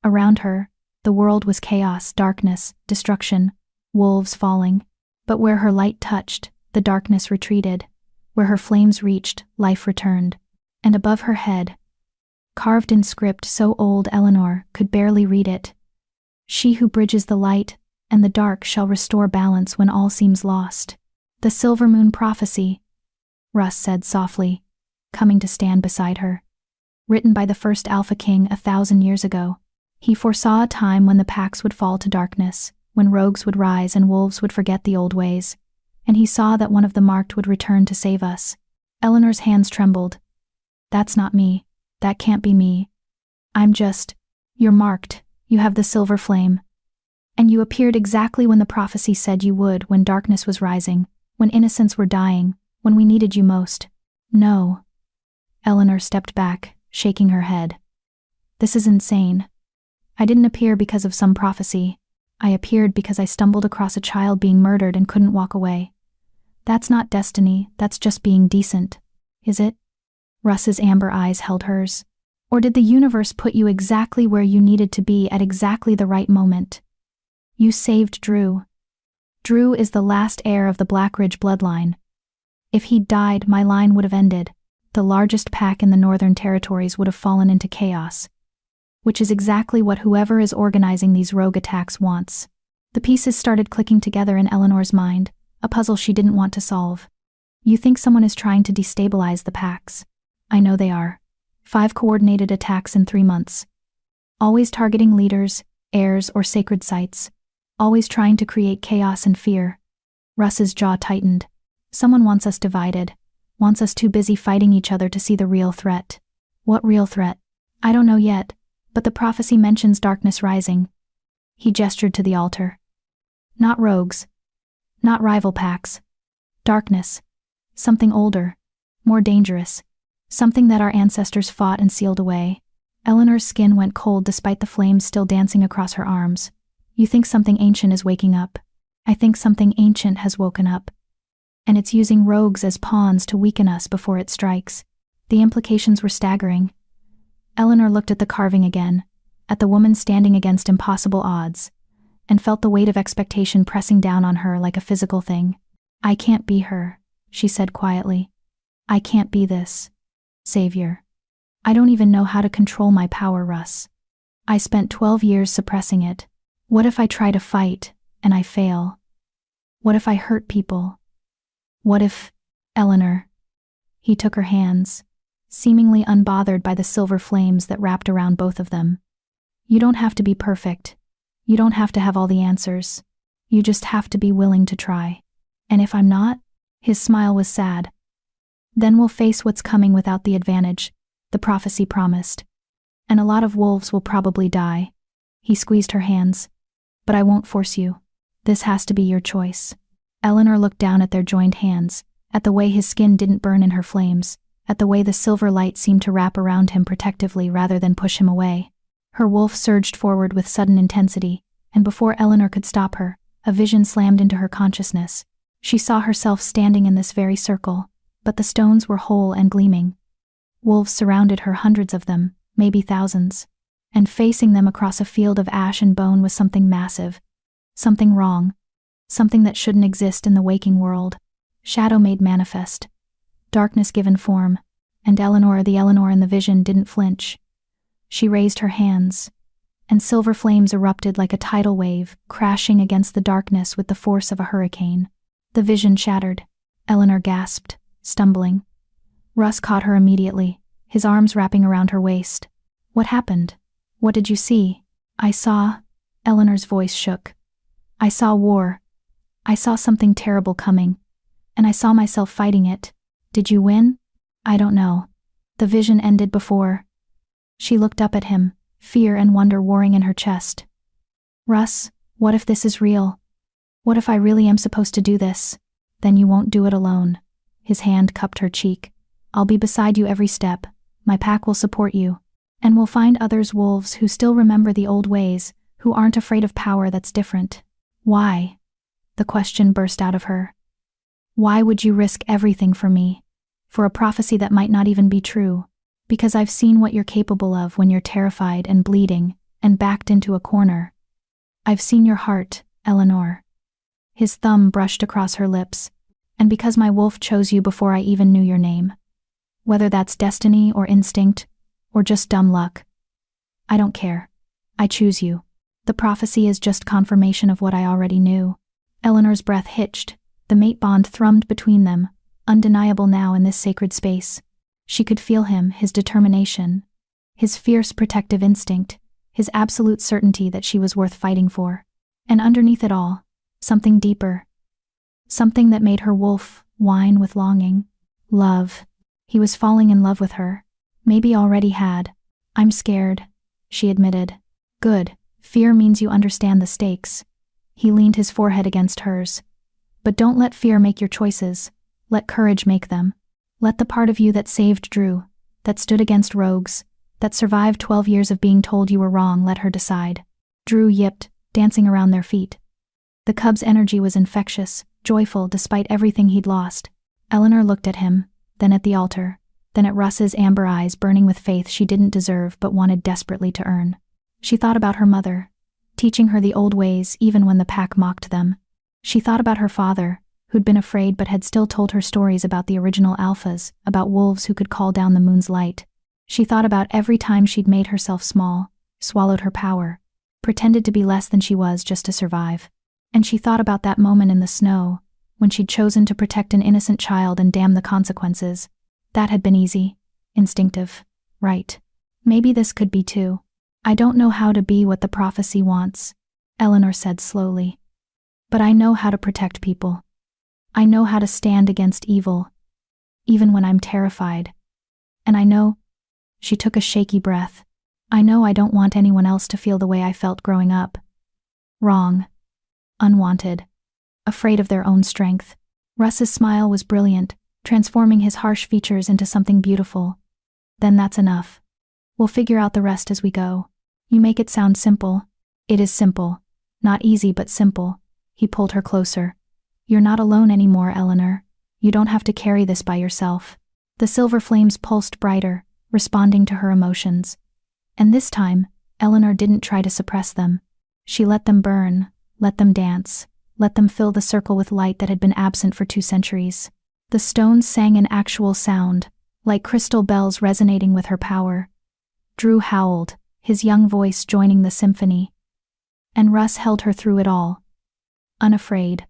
Around her, the world was chaos, darkness, destruction, wolves falling. But where her light touched, the darkness retreated. Where her flames reached, life returned. And above her head, carved in script so old Eleanor could barely read it, "She who bridges the light and the dark shall restore balance when all seems lost." "The Silver Moon Prophecy," Russ said softly, coming to stand beside her. "Written by the first Alpha King 1,000 years ago. He foresaw a time when the packs would fall to darkness, when rogues would rise and wolves would forget the old ways. And he saw that one of the marked would return to save us." Eleanor's hands trembled. "That's not me. That can't be me. I'm just—" "You're marked. You have the silver flame. And you appeared exactly when the prophecy said you would, when darkness was rising, when innocents were dying, when we needed you most." "No." Eleanor stepped back, shaking her head. "This is insane. I didn't appear because of some prophecy. I appeared because I stumbled across a child being murdered and couldn't walk away. That's not destiny, that's just being decent. Is it?" Russ's amber eyes held hers. "Or did the universe put you exactly where you needed to be at exactly the right moment? You saved Drew. Drew is the last heir of the Blackridge bloodline. If he'd died, my line would have ended. The largest pack in the Northern Territories would have fallen into chaos. Which is exactly what whoever is organizing these rogue attacks wants." The pieces started clicking together in Eleanor's mind, a puzzle she didn't want to solve. "You think someone is trying to destabilize the packs?" "I know they are. 5 coordinated attacks in 3 months. Always targeting leaders, heirs, or sacred sites. Always trying to create chaos and fear." Russ's jaw tightened. "Someone wants us divided. Wants us too busy fighting each other to see the real threat." "What real threat?" "I don't know yet, but the prophecy mentions darkness rising." He gestured to the altar. "Not rogues. Not rival packs. Darkness. Something older. More dangerous. Something that our ancestors fought and sealed away." Eleanor's skin went cold despite the flames still dancing across her arms. "You think something ancient is waking up. I think something ancient has woken up. And it's using rogues as pawns to weaken us before it strikes." The implications were staggering. Eleanor looked at the carving again, at the woman standing against impossible odds, and felt the weight of expectation pressing down on her like a physical thing. "I can't be her," she said quietly. "I can't be this savior. I don't even know how to control my power, Russ. I spent 12 years suppressing it. What if I try to fight, and I fail? What if I hurt people? What if, Eleanor?" He took her hands, seemingly unbothered by the silver flames that wrapped around both of them. "You don't have to be perfect. You don't have to have all the answers. You just have to be willing to try. And if I'm not?" His smile was sad. "Then we'll face what's coming without the advantage," the prophecy promised. "And a lot of wolves will probably die." He squeezed her hands. "But I won't force you. This has to be your choice." Eleanor looked down at their joined hands, at the way his skin didn't burn in her flames, at the way the silver light seemed to wrap around him protectively rather than push him away. Her wolf surged forward with sudden intensity, and before Eleanor could stop her, a vision slammed into her consciousness. She saw herself standing in this very circle, but the stones were whole and gleaming. Wolves surrounded her, hundreds of them, maybe thousands. And facing them across a field of ash and bone was something massive. Something wrong. Something that shouldn't exist in the waking world. Shadow made manifest. Darkness given form. And Eleanor, the Eleanor in the vision, didn't flinch. She raised her hands, and silver flames erupted like a tidal wave, crashing against the darkness with the force of a hurricane. The vision shattered. Eleanor gasped, stumbling. Russ caught her immediately, his arms wrapping around her waist. "What happened? What did you see?" "I saw," Eleanor's voice shook. "I saw war. I saw something terrible coming. And I saw myself fighting it. Did you win?" "I don't know." The vision ended before. She looked up at him, fear and wonder warring in her chest. "Russ, what if this is real? What if I really am supposed to do this?" "Then you won't do it alone." His hand cupped her cheek. "I'll be beside you every step. My pack will support you. And we'll find others, wolves who still remember the old ways, who aren't afraid of power that's different." "Why?" The question burst out of her. "Why would you risk everything for me? For a prophecy that might not even be true? Because I've seen what you're capable of when you're terrified and bleeding and backed into a corner. I've seen your heart, Eleanor." His thumb brushed across her lips. "And because my wolf chose you before I even knew your name. Whether that's destiny or instinct, or just dumb luck. I don't care. I choose you. The prophecy is just confirmation of what I already knew." Eleanor's breath hitched. The mate bond thrummed between them, undeniable now in this sacred space. She could feel him, his determination, his fierce protective instinct, his absolute certainty that she was worth fighting for. And underneath it all, something deeper. Something that made her wolf whine with longing. Love. He was falling in love with her. Maybe already had. "I'm scared," she admitted. "Good. Fear means you understand the stakes." He leaned his forehead against hers. "But don't let fear make your choices. Let courage make them. Let the part of you that saved Drew, that stood against rogues, that survived 12 years of being told you were wrong, let her decide." Drew yipped, dancing around their feet. The cub's energy was infectious, joyful despite everything he'd lost. Eleanor looked at him, then at the altar, then at Russ's amber eyes burning with faith she didn't deserve but wanted desperately to earn. She thought about her mother, teaching her the old ways even when the pack mocked them. She thought about her father, who'd been afraid but had still told her stories about the original alphas, about wolves who could call down the moon's light. She thought about every time she'd made herself small, swallowed her power, pretended to be less than she was just to survive. And she thought about that moment in the snow, when she'd chosen to protect an innocent child and damn the consequences. That had been easy, instinctive, right. Maybe this could be too. "I don't know how to be what the prophecy wants," Eleanor said slowly. "But I know how to protect people. I know how to stand against evil, even when I'm terrified. And I know," she took a shaky breath, "I know I don't want anyone else to feel the way I felt growing up. Wrong. Unwanted. Afraid of their own strength." Russ's smile was brilliant, transforming his harsh features into something beautiful. "Then that's enough. We'll figure out the rest as we go. You make it sound simple." "It is simple. Not easy but simple." He pulled her closer. "You're not alone anymore, Eleanor. You don't have to carry this by yourself." The silver flames pulsed brighter, responding to her emotions. And this time, Eleanor didn't try to suppress them. She let them burn, let them dance, let them fill the circle with light that had been absent for 2 centuries. The stones sang an actual sound, like crystal bells resonating with her power. Drew howled, his young voice joining the symphony. And Russ held her through it all. Unafraid.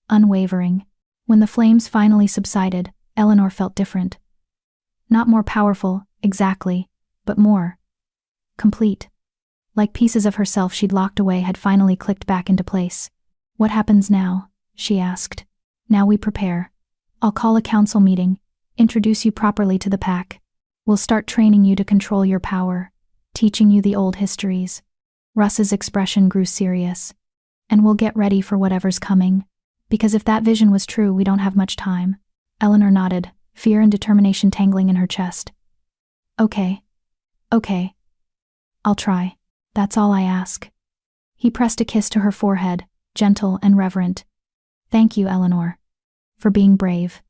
Unwavering. When the flames finally subsided, Eleanor felt different. Not more powerful, exactly, but more complete. Like pieces of herself she'd locked away had finally clicked back into place. "What happens now?" she asked. "Now we prepare. I'll call a council meeting, introduce you properly to the pack. We'll start training you to control your power, teaching you the old histories." Russ's expression grew serious. "And we'll get ready for whatever's coming. Because if that vision was true, we don't have much time." Eleanor nodded, fear and determination tangling in her chest. Okay. I'll try. That's all I ask." He pressed a kiss to her forehead, gentle and reverent. "Thank you, Eleanor. For being brave.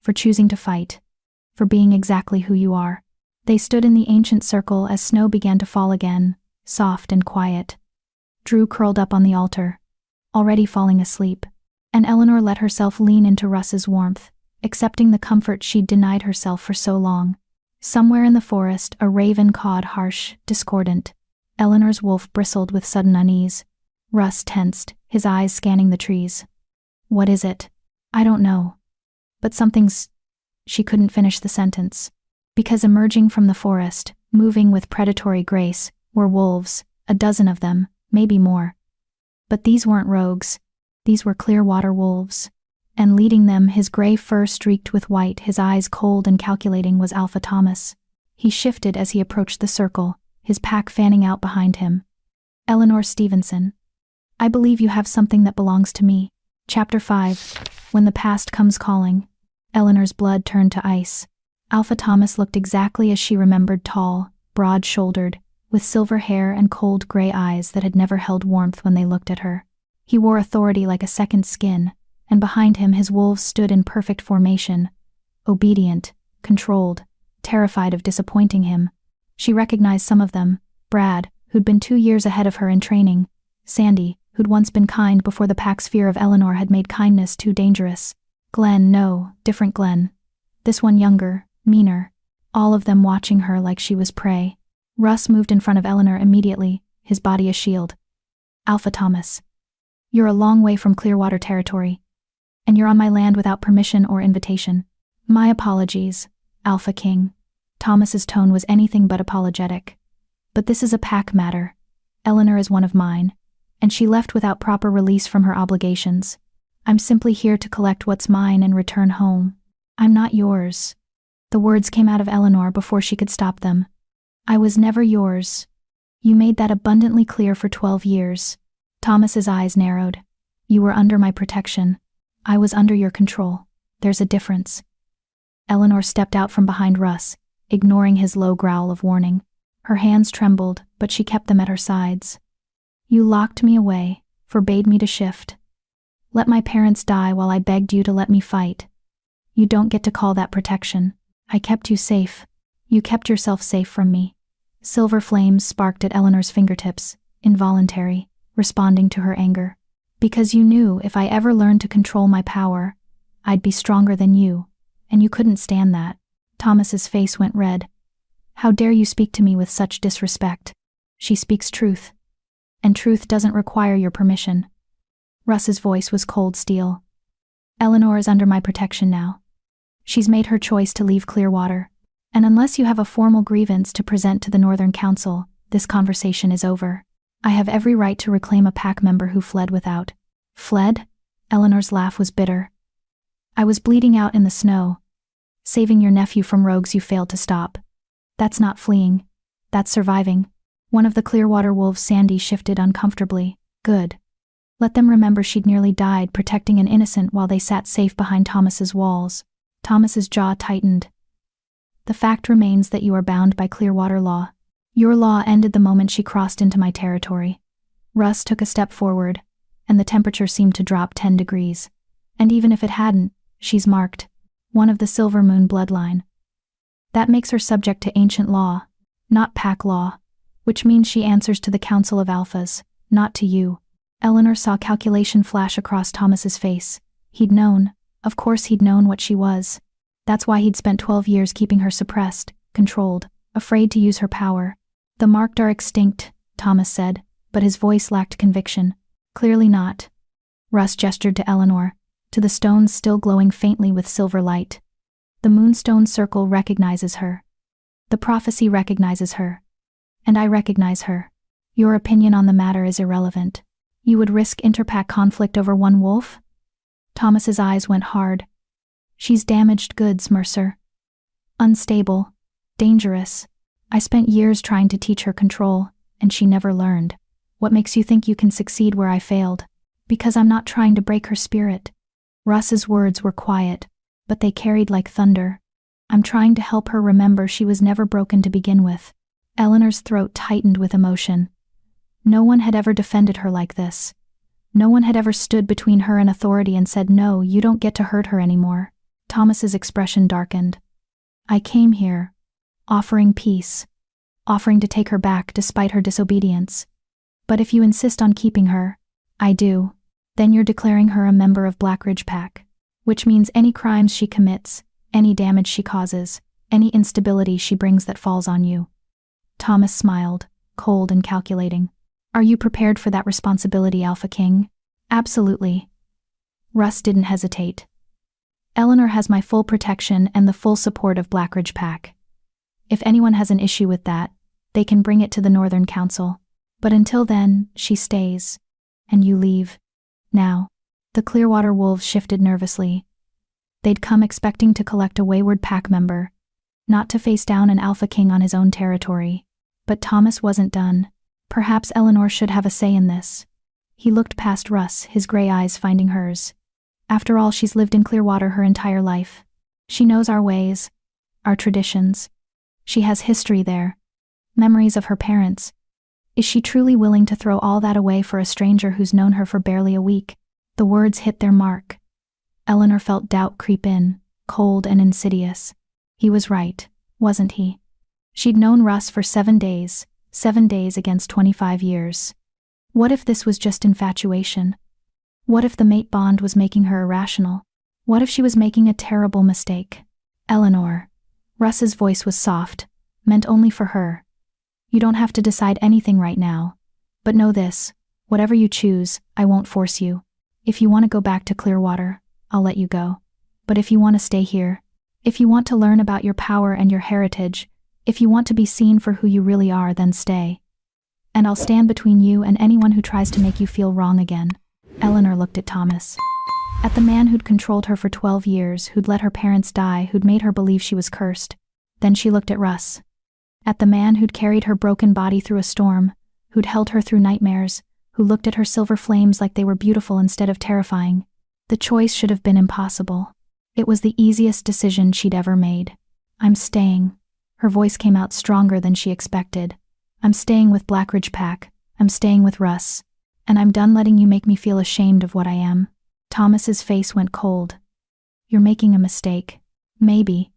For choosing to fight. For being exactly who you are." They stood in the ancient circle as snow began to fall again, soft and quiet. Drew curled up on the altar, already falling asleep, and Eleanor let herself lean into Russ's warmth, accepting the comfort she'd denied herself for so long. Somewhere in the forest, a raven cawed harsh, discordant. Eleanor's wolf bristled with sudden unease. Russ tensed, his eyes scanning the trees. "What is it?" "I don't know. But something's—" She couldn't finish the sentence. Because emerging from the forest, moving with predatory grace, were wolves, a dozen of them, maybe more. But these weren't rogues. These were Clearwater wolves. And leading them, his gray fur streaked with white, his eyes cold and calculating, was Alpha Thomas. He shifted as he approached the circle, his pack fanning out behind him. "Eleanor Stevenson. I believe you have something that belongs to me." Chapter 5. When the past comes calling. Eleanor's blood turned to ice. Alpha Thomas looked exactly as she remembered, tall, broad-shouldered, with silver hair and cold gray eyes that had never held warmth when they looked at her. He wore authority like a second skin, and behind him his wolves stood in perfect formation, obedient, controlled, terrified of disappointing him. She recognized some of them: Brad, who'd been 2 years ahead of her in training; Sandy, who'd once been kind before the pack's fear of Eleanor had made kindness too dangerous; Glenn, no, different Glenn. This one younger, meaner. All of them watching her like she was prey. Russ moved in front of Eleanor immediately, his body a shield. "Alpha Thomas. You're a long way from Clearwater territory. And you're on my land without permission or invitation. My apologies, Alpha King." Thomas's tone was anything but apologetic. "But this is a pack matter. Eleanor is one of mine, and she left without proper release from her obligations. I'm simply here to collect what's mine and return home." "I'm not yours." The words came out of Eleanor before she could stop them. "I was never yours. You made that abundantly clear for 12 years. Thomas's eyes narrowed. "You were under my protection. I was under your control. There's a difference." Eleanor stepped out from behind Russ, ignoring his low growl of warning. Her hands trembled, but she kept them at her sides. "You locked me away, forbade me to shift. Let my parents die while I begged you to let me fight. You don't get to call that protection. I kept you safe. You kept yourself safe from me." Silver flames sparked at Eleanor's fingertips, involuntary, responding to her anger. "Because you knew if I ever learned to control my power, I'd be stronger than you, and you couldn't stand that." Thomas's face went red. "How dare you speak to me with such disrespect? She speaks truth. And truth doesn't require your permission." Russ's voice was cold steel. "Eleanor is under my protection now. She's made her choice to leave Clearwater, and unless you have a formal grievance to present to the Northern Council, this conversation is over. I have every right to reclaim a pack member who fled without." "Fled?" Eleanor's laugh was bitter. "I was bleeding out in the snow, saving your nephew from rogues you failed to stop. That's not fleeing. That's surviving." One of the Clearwater wolves, Sandy, shifted uncomfortably. "Good. Let them remember she'd nearly died protecting an innocent while they sat safe behind Thomas's walls." Thomas's jaw tightened. "The fact remains that you are bound by Clearwater law. Your law ended the moment she crossed into my territory." Russ took a step forward, and the temperature seemed to drop 10 degrees. "And even if it hadn't, she's marked. One of the Silver Moon bloodline. That makes her subject to ancient law, not pack law, which means she answers to the Council of Alphas, not to you. Eleanor saw calculation flash across Thomas's face. He'd known. Of course he'd known what she was. That's why he'd spent 12 years keeping her suppressed, controlled, afraid to use her power. The marked are extinct, Thomas said, but his voice lacked conviction. Clearly not. Russ gestured to Eleanor, to the stones still glowing faintly with silver light. The moonstone circle recognizes her. The prophecy recognizes her. And I recognize her. Your opinion on the matter is irrelevant. You would risk interpack conflict over one wolf? Thomas's eyes went hard. She's damaged goods, Mercer. Unstable. Dangerous. I spent years trying to teach her control, and she never learned. What makes you think you can succeed where I failed? Because I'm not trying to break her spirit. Russ's words were quiet, but they carried like thunder. I'm trying to help her remember she was never broken to begin with. Eleanor's throat tightened with emotion. No one had ever defended her like this. No one had ever stood between her and authority and said, no, you don't get to hurt her anymore. Thomas's expression darkened. I came here, offering peace, offering to take her back despite her disobedience. But if you insist on keeping her, I do, then you're declaring her a member of Blackridge Pack, which means any crimes she commits, any damage she causes, any instability she brings that falls on you. Thomas smiled, cold and calculating. Are you prepared for that responsibility, Alpha King? Absolutely. Russ didn't hesitate. Eleanor has my full protection and the full support of Blackridge Pack. If anyone has an issue with that, they can bring it to the Northern Council. But until then, she stays. And you leave. Now. The Clearwater Wolves shifted nervously. They'd come expecting to collect a wayward pack member, not to face down an Alpha King on his own territory. But Thomas wasn't done. Perhaps Eleanor should have a say in this. He looked past Russ, his gray eyes finding hers. After all, she's lived in Clearwater her entire life. She knows our ways, our traditions. She has history there, memories of her parents. Is she truly willing to throw all that away for a stranger who's known her for barely a week? The words hit their mark. Eleanor felt doubt creep in, cold and insidious. He was right, wasn't he? She'd known Russ for 7 days, 7 days against 25 years. What if this was just infatuation? What if the mate bond was making her irrational? What if she was making a terrible mistake? Eleanor. Russ's voice was soft, meant only for her. You don't have to decide anything right now. But know this, whatever you choose, I won't force you. If you want to go back to Clearwater, I'll let you go. But if you want to stay here, if you want to learn about your power and your heritage, if you want to be seen for who you really are, then stay. And I'll stand between you and anyone who tries to make you feel wrong again. Eleanor looked at Thomas. At the man who'd controlled her for 12 years, who'd let her parents die, who'd made her believe she was cursed. Then she looked at Russ. At the man who'd carried her broken body through a storm, who'd held her through nightmares, who looked at her silver flames like they were beautiful instead of terrifying. The choice should have been impossible. It was the easiest decision she'd ever made. I'm staying. Her voice came out stronger than she expected. I'm staying with Blackridge Pack. I'm staying with Russ. And I'm done letting you make me feel ashamed of what I am. Thomas's face went cold. You're making a mistake. Maybe.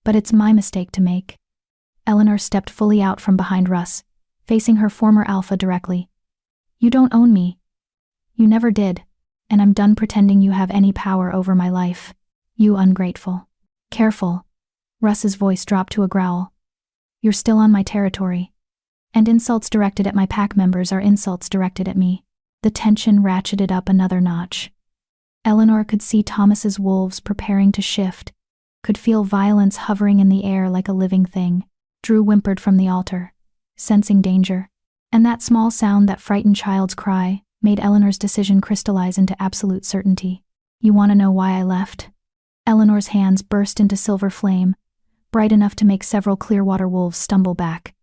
But it's my mistake to make. Eleanor stepped fully out from behind Russ, facing her former alpha directly. You don't own me. You never did. And I'm done pretending you have any power over my life. You ungrateful. Careful. Russ's voice dropped to a growl. You're still on my territory. And insults directed at my pack members are insults directed at me. The tension ratcheted up another notch. Eleanor could see Thomas's wolves preparing to shift, could feel violence hovering in the air like a living thing. Drew whimpered from the altar, sensing danger. And that small sound, that frightened child's cry, made Eleanor's decision crystallize into absolute certainty. You want to know why I left? Eleanor's hands burst into silver flame, bright enough to make several Clearwater wolves stumble back.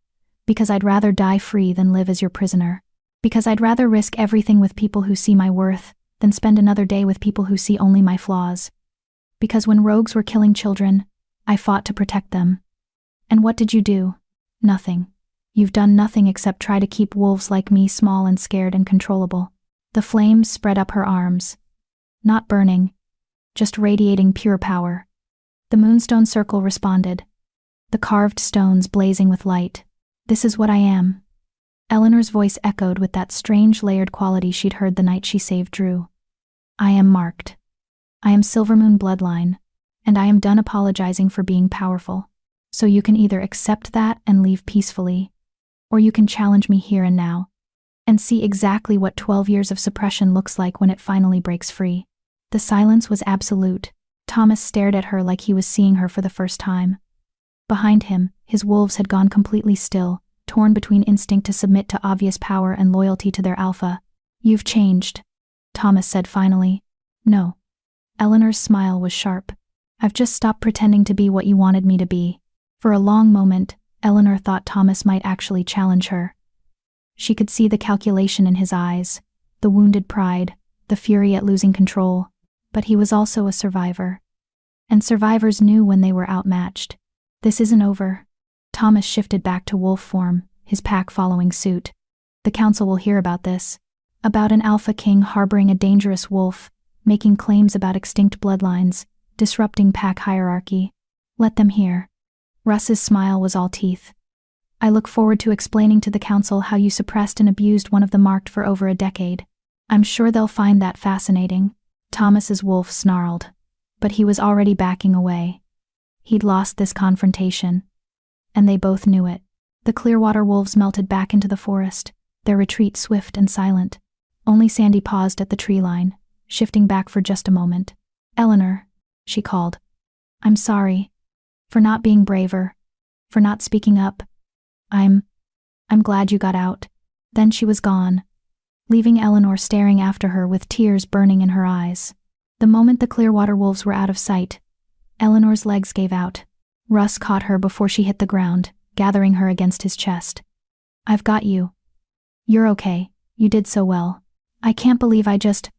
Because I'd rather die free than live as your prisoner. Because I'd rather risk everything with people who see my worth than spend another day with people who see only my flaws. Because when rogues were killing children, I fought to protect them. And what did you do? Nothing. You've done nothing except try to keep wolves like me small and scared and controllable. The flames spread up her arms. Not burning, just radiating pure power. The moonstone circle responded, the carved stones blazing with light. This is what I am. Eleanor's voice echoed with that strange layered quality she'd heard the night she saved Drew. I am marked. I am Silvermoon bloodline, and I am done apologizing for being powerful. So you can either accept that and leave peacefully, or you can challenge me here and now, and see exactly what 12 years of suppression looks like when it finally breaks free. The silence was absolute. Thomas stared at her like he was seeing her for the first time. Behind him, his wolves had gone completely still, torn between instinct to submit to obvious power and loyalty to their alpha. You've changed, Thomas said finally. No. Eleanor's smile was sharp. I've just stopped pretending to be what you wanted me to be. For a long moment, Eleanor thought Thomas might actually challenge her. She could see the calculation in his eyes, the wounded pride, the fury at losing control. But he was also a survivor. And survivors knew when they were outmatched. This isn't over. Thomas shifted back to wolf form, his pack following suit. The council will hear about this. About an alpha king harboring a dangerous wolf, making claims about extinct bloodlines, disrupting pack hierarchy. Let them hear. Russ's smile was all teeth. I look forward to explaining to the council how you suppressed and abused one of the marked for over a decade. I'm sure they'll find that fascinating. Thomas's wolf snarled. But he was already backing away. He'd lost this confrontation. And they both knew it. The Clearwater wolves melted back into the forest, their retreat swift and silent. Only Sandy paused at the tree line, shifting back for just a moment. Eleanor, she called. I'm sorry. For not being braver. For not speaking up. I'm glad you got out. Then she was gone, leaving Eleanor staring after her with tears burning in her eyes. The moment the Clearwater wolves were out of sight, Eleanor's legs gave out. Russ caught her before she hit the ground, gathering her against his chest. I've got you. You're okay, you did so well. I can't believe I just…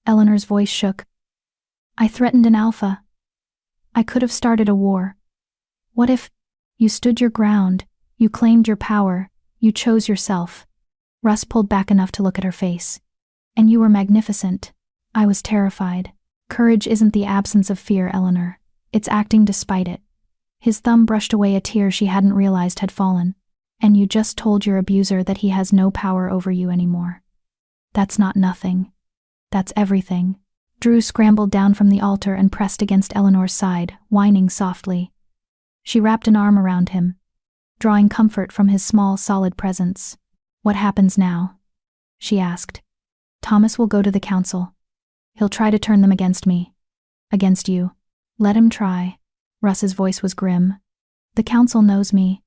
Eleanor's voice shook. I threatened an alpha. I could have started a war. What if… You stood your ground, you claimed your power, you chose yourself. Russ pulled back enough to look at her face. And you were magnificent. I was terrified. Courage isn't the absence of fear, Eleanor. It's acting despite it. His thumb brushed away a tear she hadn't realized had fallen. And you just told your abuser that he has no power over you anymore. That's not nothing. That's everything. Drew scrambled down from the altar and pressed against Eleanor's side, whining softly. She wrapped an arm around him, drawing comfort from his small, solid presence. What happens now? She asked. Thomas will go to the council. He'll try to turn them against me. Against you. Let him try. Russ's voice was grim. The council knows me.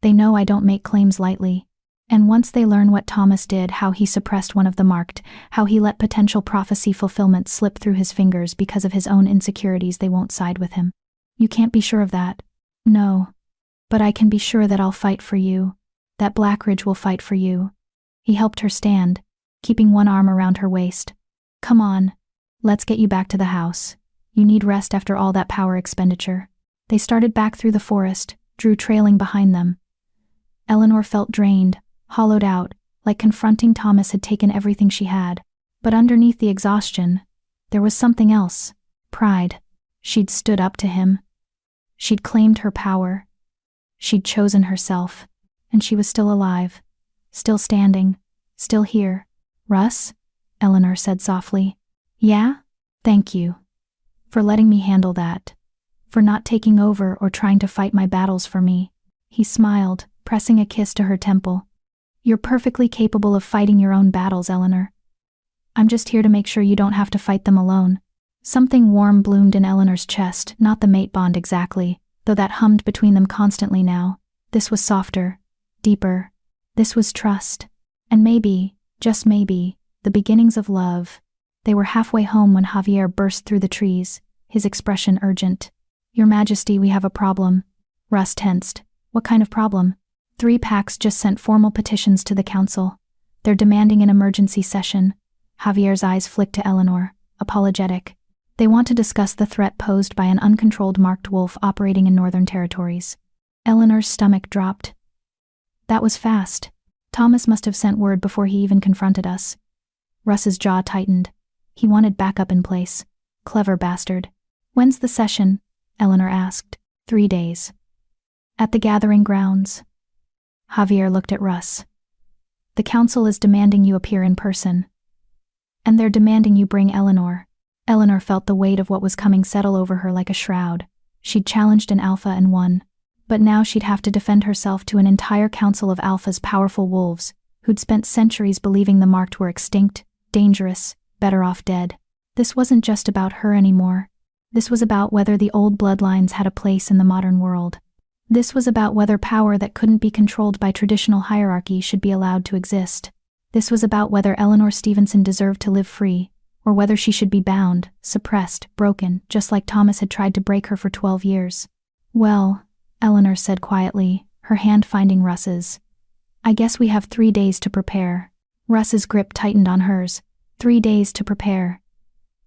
They know I don't make claims lightly. And once they learn what Thomas did, how he suppressed one of the marked, how he let potential prophecy fulfillment slip through his fingers because of his own insecurities, they won't side with him. You can't be sure of that. No. But I can be sure that I'll fight for you. That Blackridge will fight for you. He helped her stand, keeping one arm around her waist. Come on. Let's get you back to the house. You need rest after all that power expenditure. They started back through the forest, Drew trailing behind them. Eleanor felt drained, hollowed out, like confronting Thomas had taken everything she had. But underneath the exhaustion, there was something else. Pride. She'd stood up to him. She'd claimed her power. She'd chosen herself. And she was still alive. Still standing. Still here. Russ? Eleanor said softly. Yeah? Thank you. For letting me handle that. For not taking over or trying to fight my battles for me. He smiled, pressing a kiss to her temple. You're perfectly capable of fighting your own battles, Eleanor. I'm just here to make sure you don't have to fight them alone. Something warm bloomed in Eleanor's chest, not the mate bond exactly, though that hummed between them constantly now. This was softer, deeper. This was trust. And maybe, just maybe, the beginnings of love. They were halfway home when Javier burst through the trees, his expression urgent. Your Majesty, we have a problem. Russ tensed. What kind of problem? 3 packs just sent formal petitions to the council. They're demanding an emergency session. Javier's eyes flicked to Eleanor, apologetic. They want to discuss the threat posed by an uncontrolled marked wolf operating in northern territories. Eleanor's stomach dropped. That was fast. Thomas must have sent word before he even confronted us. Russ's jaw tightened. He wanted backup in place. Clever bastard. When's the session? Eleanor asked. 3 days. At the gathering grounds. Javier looked at Russ. The council is demanding you appear in person. And they're demanding you bring Eleanor. Eleanor felt the weight of what was coming settle over her like a shroud. She'd challenged an alpha and won. But now she'd have to defend herself to an entire council of alphas, powerful wolves, who'd spent centuries believing the marked were extinct, dangerous, better off dead. This wasn't just about her anymore. This was about whether the old bloodlines had a place in the modern world. This was about whether power that couldn't be controlled by traditional hierarchy should be allowed to exist. This was about whether Eleanor Stevenson deserved to live free, or whether she should be bound, suppressed, broken, just like Thomas had tried to break her for 12 years. "Well," Eleanor said quietly, her hand finding Russ's. "I guess we have 3 days to prepare." Russ's grip tightened on hers. 3 days to prepare.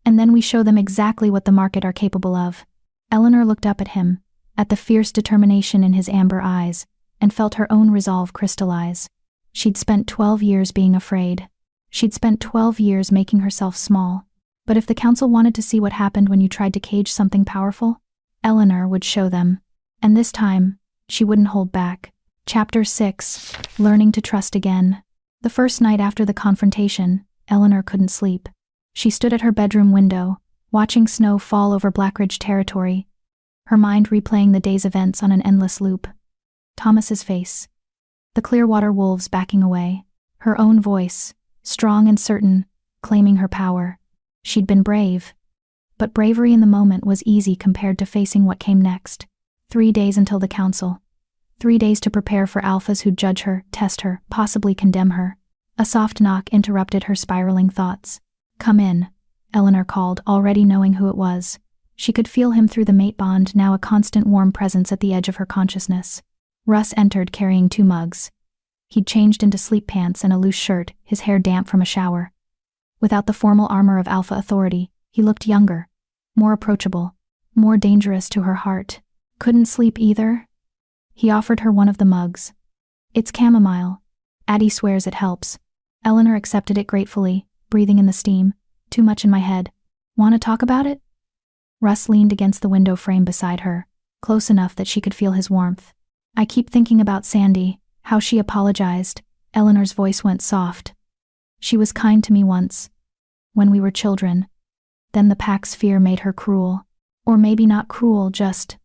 And then we show them exactly what the market are capable of. Eleanor looked up at him, at the fierce determination in his amber eyes, and felt her own resolve crystallize. She'd spent 12 years being afraid. She'd spent 12 years making herself small. But if the council wanted to see what happened when you tried to cage something powerful, Eleanor would show them. And this time, she wouldn't hold back. Chapter 6. Learning to Trust Again. The first night after the confrontation, Eleanor couldn't sleep. She stood at her bedroom window, watching snow fall over Blackridge territory, her mind replaying the day's events on an endless loop. Thomas's face. The Clearwater wolves backing away. Her own voice, strong and certain, claiming her power. She'd been brave. But bravery in the moment was easy compared to facing what came next. 3 days until the council. 3 days to prepare for alphas who'd judge her, test her, possibly condemn her. A soft knock interrupted her spiraling thoughts. "Come in," Eleanor called, already knowing who it was. She could feel him through the mate bond, now a constant warm presence at the edge of her consciousness. Russ entered carrying 2 mugs. He'd changed into sleep pants and a loose shirt, his hair damp from a shower. Without the formal armor of alpha authority, he looked younger, more approachable, more dangerous to her heart. "Couldn't sleep either?" He offered her one of the mugs. "It's chamomile. Addie swears it helps." Eleanor accepted it gratefully, breathing in the steam. "Too much in my head. Want to talk about it?" Russ leaned against the window frame beside her, close enough that she could feel his warmth. "I keep thinking about Sandy, how she apologized." Eleanor's voice went soft. "She was kind to me once. When we were children. Then the pack's fear made her cruel. Or maybe not cruel, just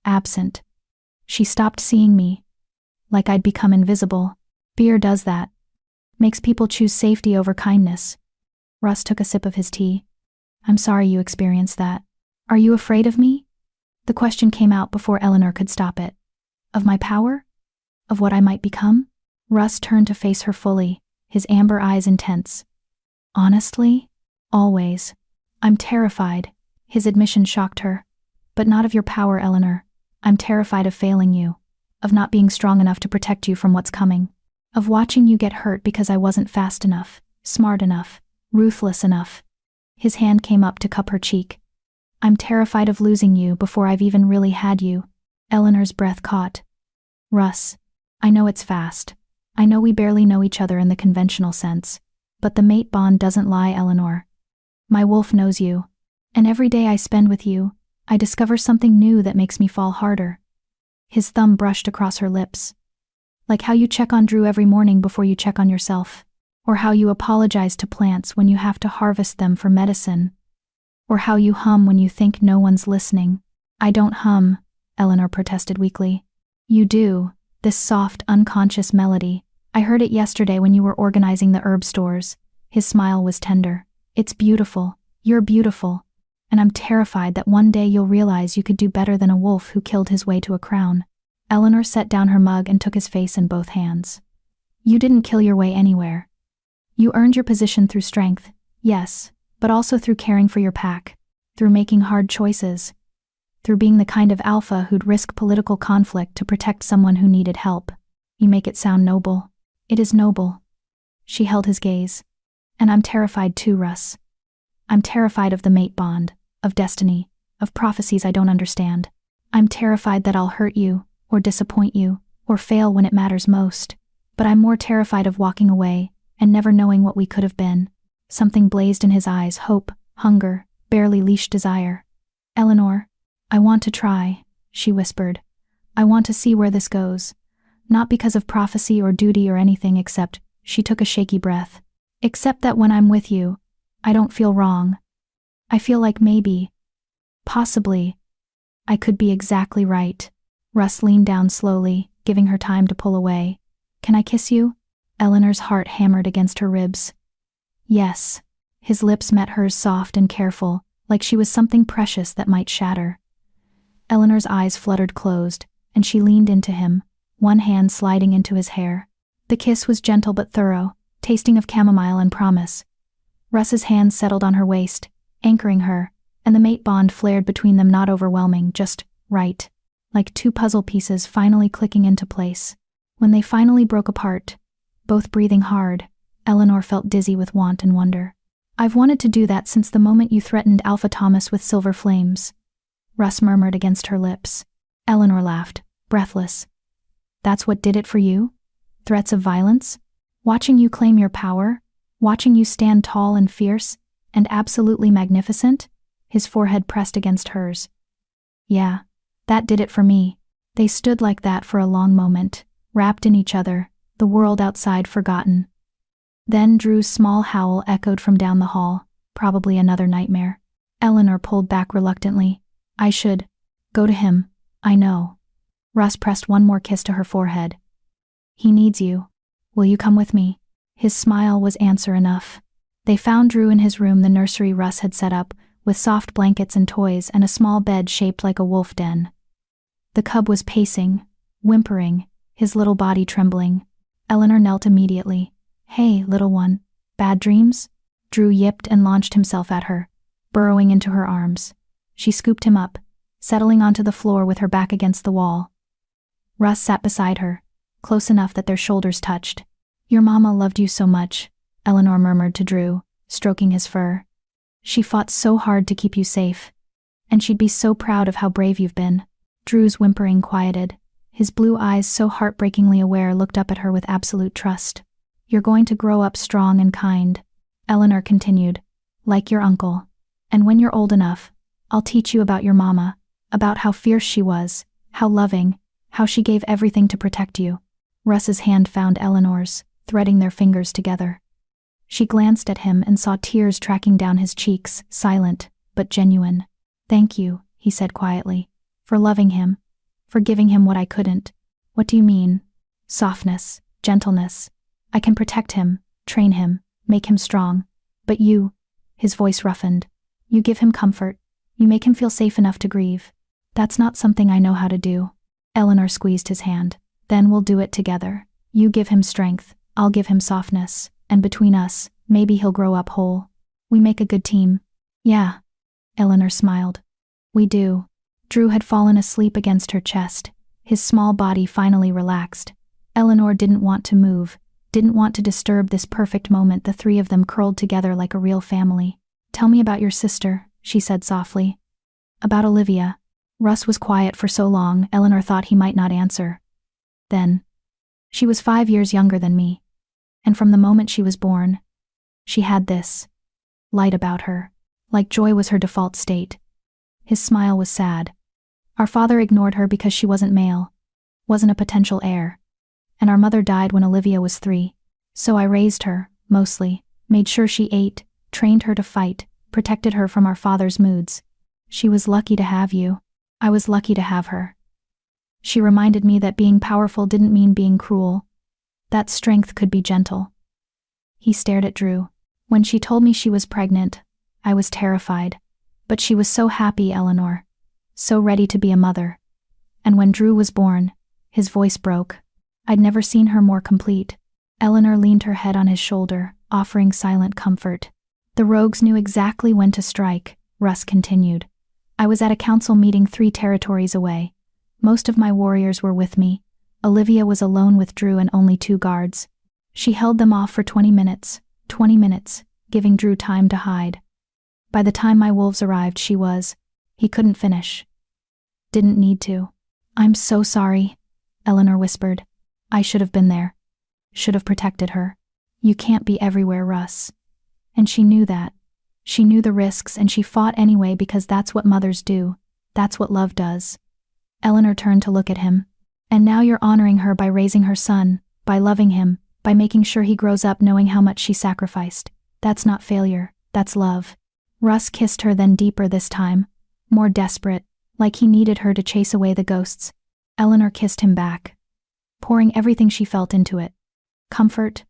absent. She stopped seeing me. Like I'd become invisible. Fear does that. Makes people choose safety over kindness." Russ took a sip of his tea. "I'm sorry you experienced that. Are you afraid of me?" The question came out before Eleanor could stop it. "Of my power? Of what I might become?" Russ turned to face her fully, his amber eyes intense. "Honestly? Always. I'm terrified." His admission shocked her. "But not of your power, Eleanor. I'm terrified of failing you. Of not being strong enough to protect you from what's coming. Of watching you get hurt because I wasn't fast enough, smart enough, ruthless enough." His hand came up to cup her cheek. "I'm terrified of losing you before I've even really had you." Eleanor's breath caught. "Russ, I know it's fast. I know we barely know each other in the conventional sense. But the mate bond doesn't lie, Eleanor. My wolf knows you. And every day I spend with you, I discover something new that makes me fall harder." His thumb brushed across her lips. "Like how you check on Drew every morning before you check on yourself. Or how you apologize to plants when you have to harvest them for medicine. Or how you hum when you think no one's listening." "I don't hum," Eleanor protested weakly. "You do, this soft, unconscious melody. I heard it yesterday when you were organizing the herb stores." His smile was tender. "It's beautiful. You're beautiful. And I'm terrified that one day you'll realize you could do better than a wolf who killed his way to a crown." Eleanor set down her mug and took his face in both hands. "You didn't kill your way anywhere. You earned your position through strength, yes, but also through caring for your pack, through making hard choices, through being the kind of alpha who'd risk political conflict to protect someone who needed help. You make it sound noble. It is noble." She held his gaze. "And I'm terrified too, Russ. I'm terrified of the mate bond, of destiny, of prophecies I don't understand. I'm terrified that I'll hurt you, or disappoint you, or fail when it matters most. But I'm more terrified of walking away, and never knowing what we could have been." Something blazed in his eyes, hope, hunger, barely leashed desire. "Eleanor, I want to try," she whispered. "I want to see where this goes. Not because of prophecy or duty or anything except She took a shaky breath. Except that when I'm with you, I don't feel wrong. I feel like maybe, possibly, I could be exactly right. Russ leaned down slowly, giving her time to pull away. Can I kiss you? Eleanor's heart hammered against her ribs. Yes. His lips met hers soft and careful, like she was something precious that might shatter. Eleanor's eyes fluttered closed, and she leaned into him, one hand sliding into his hair. The kiss was gentle but thorough, tasting of chamomile and promise. Russ's hand settled on her waist, anchoring her, and the mate bond flared between them, not overwhelming, just right, like two puzzle pieces finally clicking into place. When they finally broke apart, both breathing hard, Eleanor felt dizzy with want and wonder. I've wanted to do that since the moment you threatened Alpha Thomas with silver flames, Russ murmured against her lips. Eleanor laughed, breathless. That's what did it for you? Threats of violence? Watching you claim your power? Watching you stand tall and fierce, and absolutely magnificent? His forehead pressed against hers. Yeah, that did it for me. They stood like that for a long moment, wrapped in each other, the world outside forgotten. Then Drew's small howl echoed from down the hall, probably another nightmare. Eleanor pulled back reluctantly. I should go to him, I know. Russ pressed one more kiss to her forehead. He needs you. Will you come with me? His smile was answer enough. They found Drew in his room, the nursery Russ had set up, with soft blankets and toys and a small bed shaped like a wolf den. The cub was pacing, whimpering, his little body trembling. Eleanor knelt immediately. Hey, little one, bad dreams? Drew yipped and launched himself at her, burrowing into her arms. She scooped him up, settling onto the floor with her back against the wall. Russ sat beside her, close enough that their shoulders touched. Your mama loved you so much, Eleanor murmured to Drew, stroking his fur. She fought so hard to keep you safe, and she'd be so proud of how brave you've been. Drew's whimpering quieted. His blue eyes, so heartbreakingly aware, looked up at her with absolute trust. You're going to grow up strong and kind, Eleanor continued, like your uncle. And when you're old enough, I'll teach you about your mama, about how fierce she was, how loving, how she gave everything to protect you. Russ's hand found Eleanor's, threading their fingers together. She glanced at him and saw tears tracking down his cheeks, silent, but genuine. Thank you, he said quietly, for loving him, for giving him what I couldn't. What do you mean? Softness, gentleness. I can protect him, train him, make him strong. But you, his voice roughened, you give him comfort, you make him feel safe enough to grieve. That's not something I know how to do. Eleanor squeezed his hand. Then we'll do it together. You give him strength, I'll give him softness, and between us, maybe he'll grow up whole. We make a good team. Yeah. Eleanor smiled. We do. Drew had fallen asleep against her chest, his small body finally relaxed. Eleanor didn't want to move, didn't want to disturb this perfect moment, the three of them curled together like a real family. Tell me about your sister, she said softly. About Olivia. Russ was quiet for so long, Eleanor thought he might not answer. Then, she was 5 years younger than me, and from the moment she was born, she had this light about her, like joy was her default state. His smile was sad. Our father ignored her because she wasn't male, wasn't a potential heir, and our mother died when Olivia was 3. So I raised her, mostly, made sure she ate, trained her to fight, protected her from our father's moods. She was lucky to have you. I was lucky to have her. She reminded me that being powerful didn't mean being cruel, that strength could be gentle. He stared at Drew. When she told me she was pregnant, I was terrified, but she was so happy, Eleanor, so ready to be a mother. And when Drew was born, his voice broke. I'd never seen her more complete. Eleanor leaned her head on his shoulder, offering silent comfort. The rogues knew exactly when to strike, Russ continued. I was at a council meeting 3 territories away. Most of my warriors were with me. Olivia was alone with Drew and only 2 guards. She held them off for 20 minutes, giving Drew time to hide. By the time my wolves arrived, he couldn't finish. Didn't need to. I'm so sorry, Eleanor whispered. I should have been there. Should have protected her. You can't be everywhere, Russ. And she knew that. She knew the risks and she fought anyway because that's what mothers do. That's what love does. Eleanor turned to look at him. And now you're honoring her by raising her son, by loving him, by making sure he grows up knowing how much she sacrificed. That's not failure, that's love. Russ kissed her, then deeper this time, more desperate, like he needed her to chase away the ghosts. Eleanor kissed him back, pouring everything she felt into it. Comfort,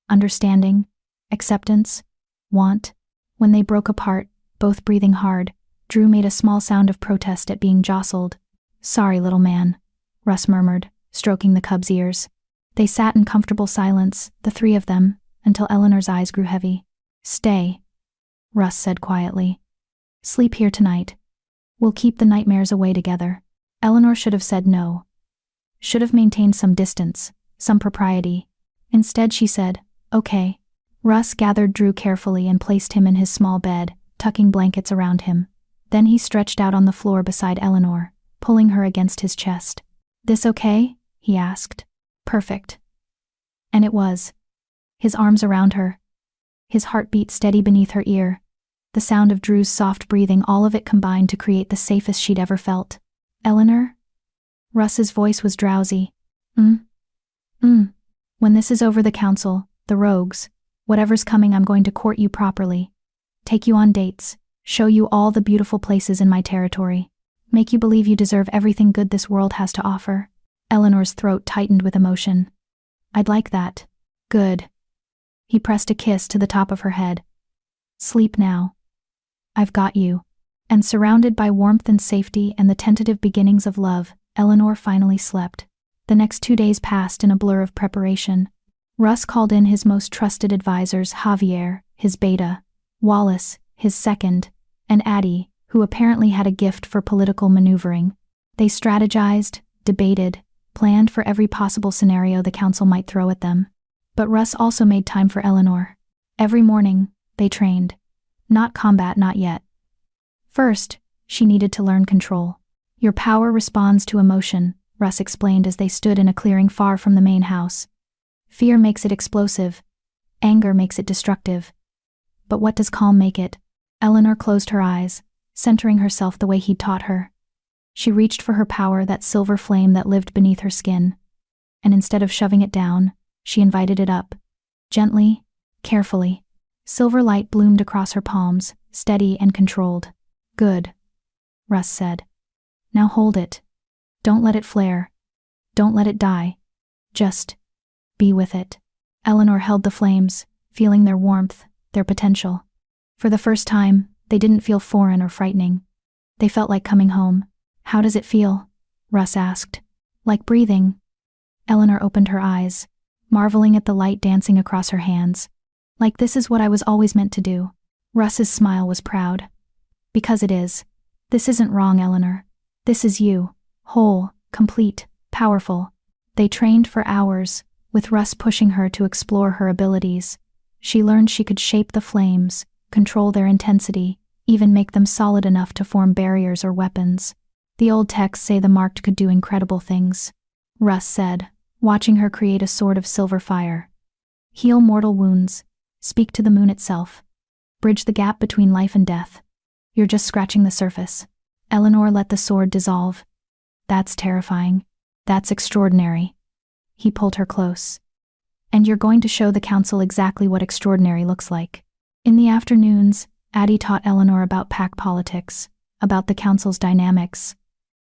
understanding, acceptance, want. When they broke apart, both breathing hard, Drew made a small sound of protest at being jostled. "Sorry, little man," Russ murmured, stroking the cub's ears. They sat in comfortable silence, the three of them, until Eleanor's eyes grew heavy. "Stay," Russ said quietly. "Sleep here tonight. We'll keep the nightmares away together." Eleanor should have said no. Should have maintained some distance, some propriety. Instead she said, "Okay." Russ gathered Drew carefully and placed him in his small bed, tucking blankets around him. Then he stretched out on the floor beside Eleanor, pulling her against his chest. "This okay?" he asked. "Perfect." And it was. His arms around her, his heartbeat steady beneath her ear, the sound of Drew's soft breathing, all of it combined to create the safest she'd ever felt. "Eleanor?" Russ's voice was drowsy. When this is over, the council, the rogues, whatever's coming, I'm going to court you properly. Take you on dates, show you all the beautiful places in my territory, make you believe you deserve everything good this world has to offer." Eleanor's throat tightened with emotion. "I'd like that." "Good." He pressed a kiss to the top of her head. "Sleep now. I've got you." And surrounded by warmth and safety and the tentative beginnings of love, Eleanor finally slept. The next 2 days passed in a blur of preparation. Russ called in his most trusted advisors, Javier, his beta, Wallace, his second, and Addie, who apparently had a gift for political maneuvering. They strategized, debated, planned for every possible scenario the council might throw at them. But Russ also made time for Eleanor. Every morning, they trained. Not combat, not yet. First, she needed to learn control. "Your power responds to emotion," Russ explained as they stood in a clearing far from the main house. "Fear makes it explosive. Anger makes it destructive. But what does calm make it?" Eleanor closed her eyes, centering herself the way he'd taught her. She reached for her power, that silver flame that lived beneath her skin. And instead of shoving it down, she invited it up. Gently, carefully. Silver light bloomed across her palms, steady and controlled. "Good," Russ said. "Now hold it. Don't let it flare. Don't let it die. Just be with it." Eleanor held the flames, feeling their warmth, their potential. For the first time, they didn't feel foreign or frightening. They felt like coming home. "How does it feel?" Russ asked. "Like breathing." Eleanor opened her eyes, marveling at the light dancing across her hands. "Like this is what I was always meant to do." Russ's smile was proud. "Because it is. This isn't wrong, Eleanor. This is you. Whole, complete, powerful." They trained for hours, with Russ pushing her to explore her abilities. She learned she could shape the flames, control their intensity, even make them solid enough to form barriers or weapons. "The old texts say the marked could do incredible things," Russ said, watching her create a sword of silver fire. "Heal mortal wounds, speak to the moon itself, bridge the gap between life and death. You're just scratching the surface." Eleanor let the sword dissolve. "That's terrifying. That's extraordinary." He pulled her close. "And you're going to show the council exactly what extraordinary looks like." In the afternoons, Addie taught Eleanor about pack politics, about the council's dynamics,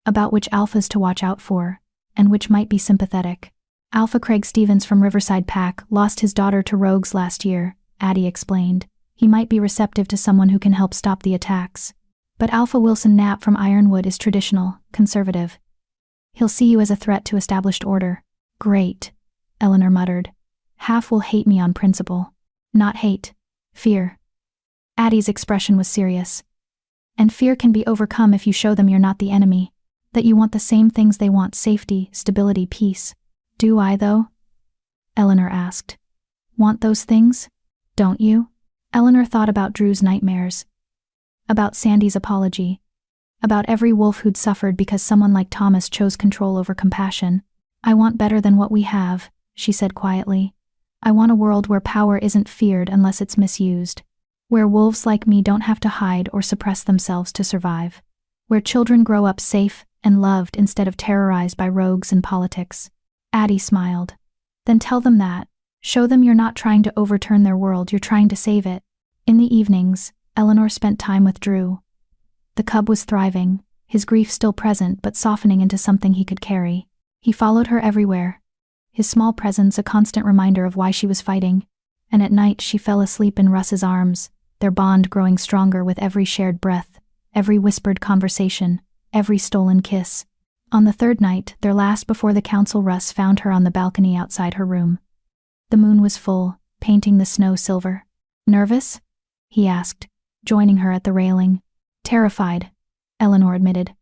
about which alphas to watch out for, and which might be sympathetic. "Alpha Craig Stevens from Riverside Pack lost his daughter to rogues last year," Addie explained. "He might be receptive to someone who can help stop the attacks. But Alpha Wilson Knapp from Ironwood is traditional, conservative. He'll see you as a threat to established order." "Great," Eleanor muttered. "Half will hate me on principle." "Not hate. Fear." Addie's expression was serious. "And fear can be overcome if you show them you're not the enemy, that you want the same things they want: safety, stability, peace." "Do I, though?" Eleanor asked. "Want those things? Don't you?" Eleanor thought about Drew's nightmares, about Sandy's apology, about every wolf who'd suffered because someone like Thomas chose control over compassion. "I want better than what we have," she said quietly. "I want a world where power isn't feared unless it's misused, where wolves like me don't have to hide or suppress themselves to survive, where children grow up safe and loved instead of terrorized by rogues and politics." Addie smiled. "Then tell them that," Show them you're not trying to overturn their world, you're trying to save it. In the evenings, Eleanor spent time with Drew. The cub was thriving, his grief still present but softening into something he could carry. He followed her everywhere, his small presence a constant reminder of why she was fighting, and at night she fell asleep in Russ's arms, their bond growing stronger with every shared breath, every whispered conversation, every stolen kiss. On the third night, their last before the council, Russ found her on the balcony outside her room. The moon was full, painting the snow silver. "Nervous?" he asked, joining her at the railing. "Terrified," Eleanor admitted.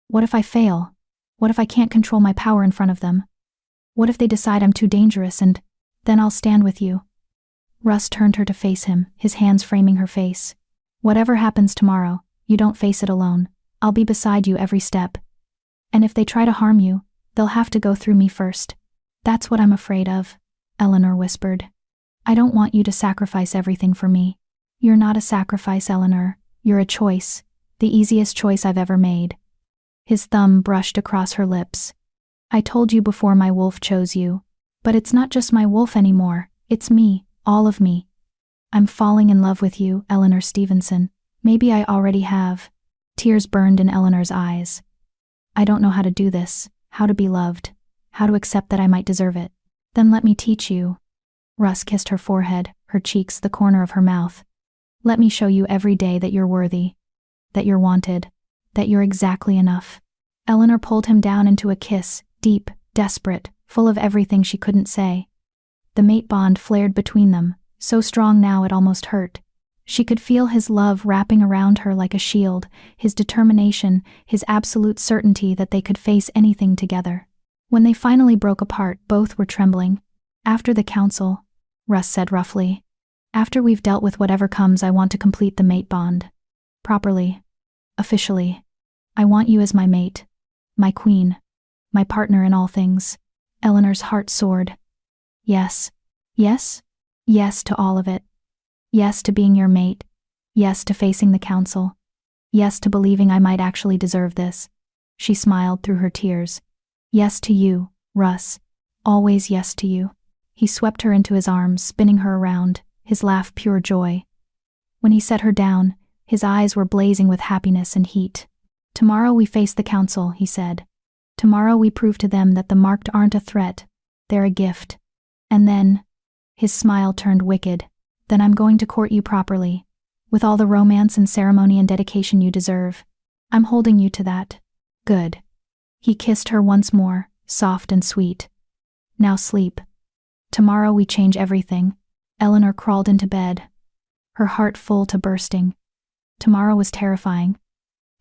"What if I fail? What if I can't control my power in front of them? What if they decide I'm too dangerous and then I'll stand with you?" Russ turned her to face him, his hands framing her face. "Whatever happens tomorrow, you don't face it alone. I'll be beside you every step. And if they try to harm you, they'll have to go through me first. That's what I'm afraid of," Eleanor whispered. "I don't want you to sacrifice everything for me." "You're not a sacrifice, Eleanor. You're a choice. The easiest choice I've ever made." His thumb brushed across her lips. "I told you before my wolf chose you. But it's not just my wolf anymore. It's me, all of me. I'm falling in love with you, Eleanor Stevenson. Maybe I already have." Tears burned in Eleanor's eyes. "I don't know how to do this, how to be loved, how to accept that I might deserve it." "Then let me teach you." Russ kissed her forehead, her cheeks, the corner of her mouth. "Let me show you every day that you're worthy, that you're wanted, that you're exactly enough." Eleanor pulled him down into a kiss, deep, desperate, full of everything she couldn't say. The mate bond flared between them, so strong now it almost hurt. She could feel his love wrapping around her like a shield, his determination, his absolute certainty that they could face anything together. When they finally broke apart, both were trembling. "After the council," Russ said roughly. "After we've dealt with whatever comes, I want to complete the mate bond. Properly. Officially. I want you as my mate. My queen. My partner in all things." Eleanor's heart soared. "Yes. Yes? Yes to all of it. Yes to being your mate. Yes to facing the council. Yes to believing I might actually deserve this." She smiled through her tears. "Yes to you, Russ. Always yes to you." He swept her into his arms, spinning her around, his laugh pure joy. When he set her down, his eyes were blazing with happiness and heat. "Tomorrow we face the council," he said. "Tomorrow we prove to them that the marked aren't a threat, they're a gift. And then," his smile turned wicked, "then I'm going to court you properly, with all the romance and ceremony and dedication you deserve. I'm holding you to that." "Good." He kissed her once more, soft and sweet. "Now sleep. Tomorrow we change everything." Eleanor crawled into bed, her heart full to bursting. Tomorrow was terrifying.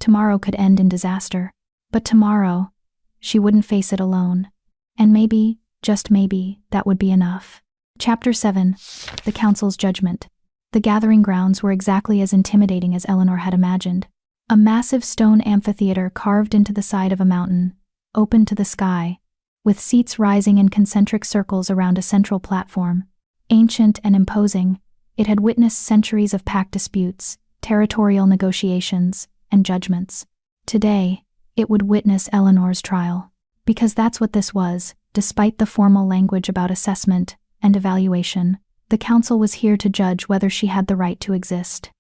Tomorrow could end in disaster. But tomorrow, she wouldn't face it alone. And maybe, just maybe, that would be enough. Chapter 7. The Council's Judgment. The gathering grounds were exactly as intimidating as Eleanor had imagined. A massive stone amphitheater carved into the side of a mountain, open to the sky, with seats rising in concentric circles around a central platform. Ancient and imposing, it had witnessed centuries of pact disputes, territorial negotiations, and judgments. Today, it would witness Eleanor's trial. Because that's what this was, despite the formal language about assessment and evaluation. The council was here to judge whether she had the right to exist.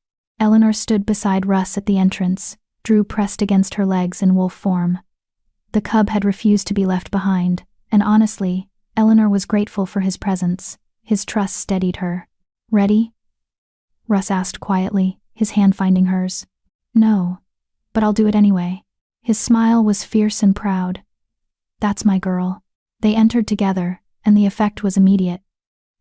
Eleanor stood beside Russ at the entrance, Drew pressed against her legs in wolf form. The cub had refused to be left behind, and honestly, Eleanor was grateful for his presence. His trust steadied her. "Ready?" Russ asked quietly, his hand finding hers. "No, but I'll do it anyway." His smile was fierce and proud. "That's my girl." They entered together, and the effect was immediate.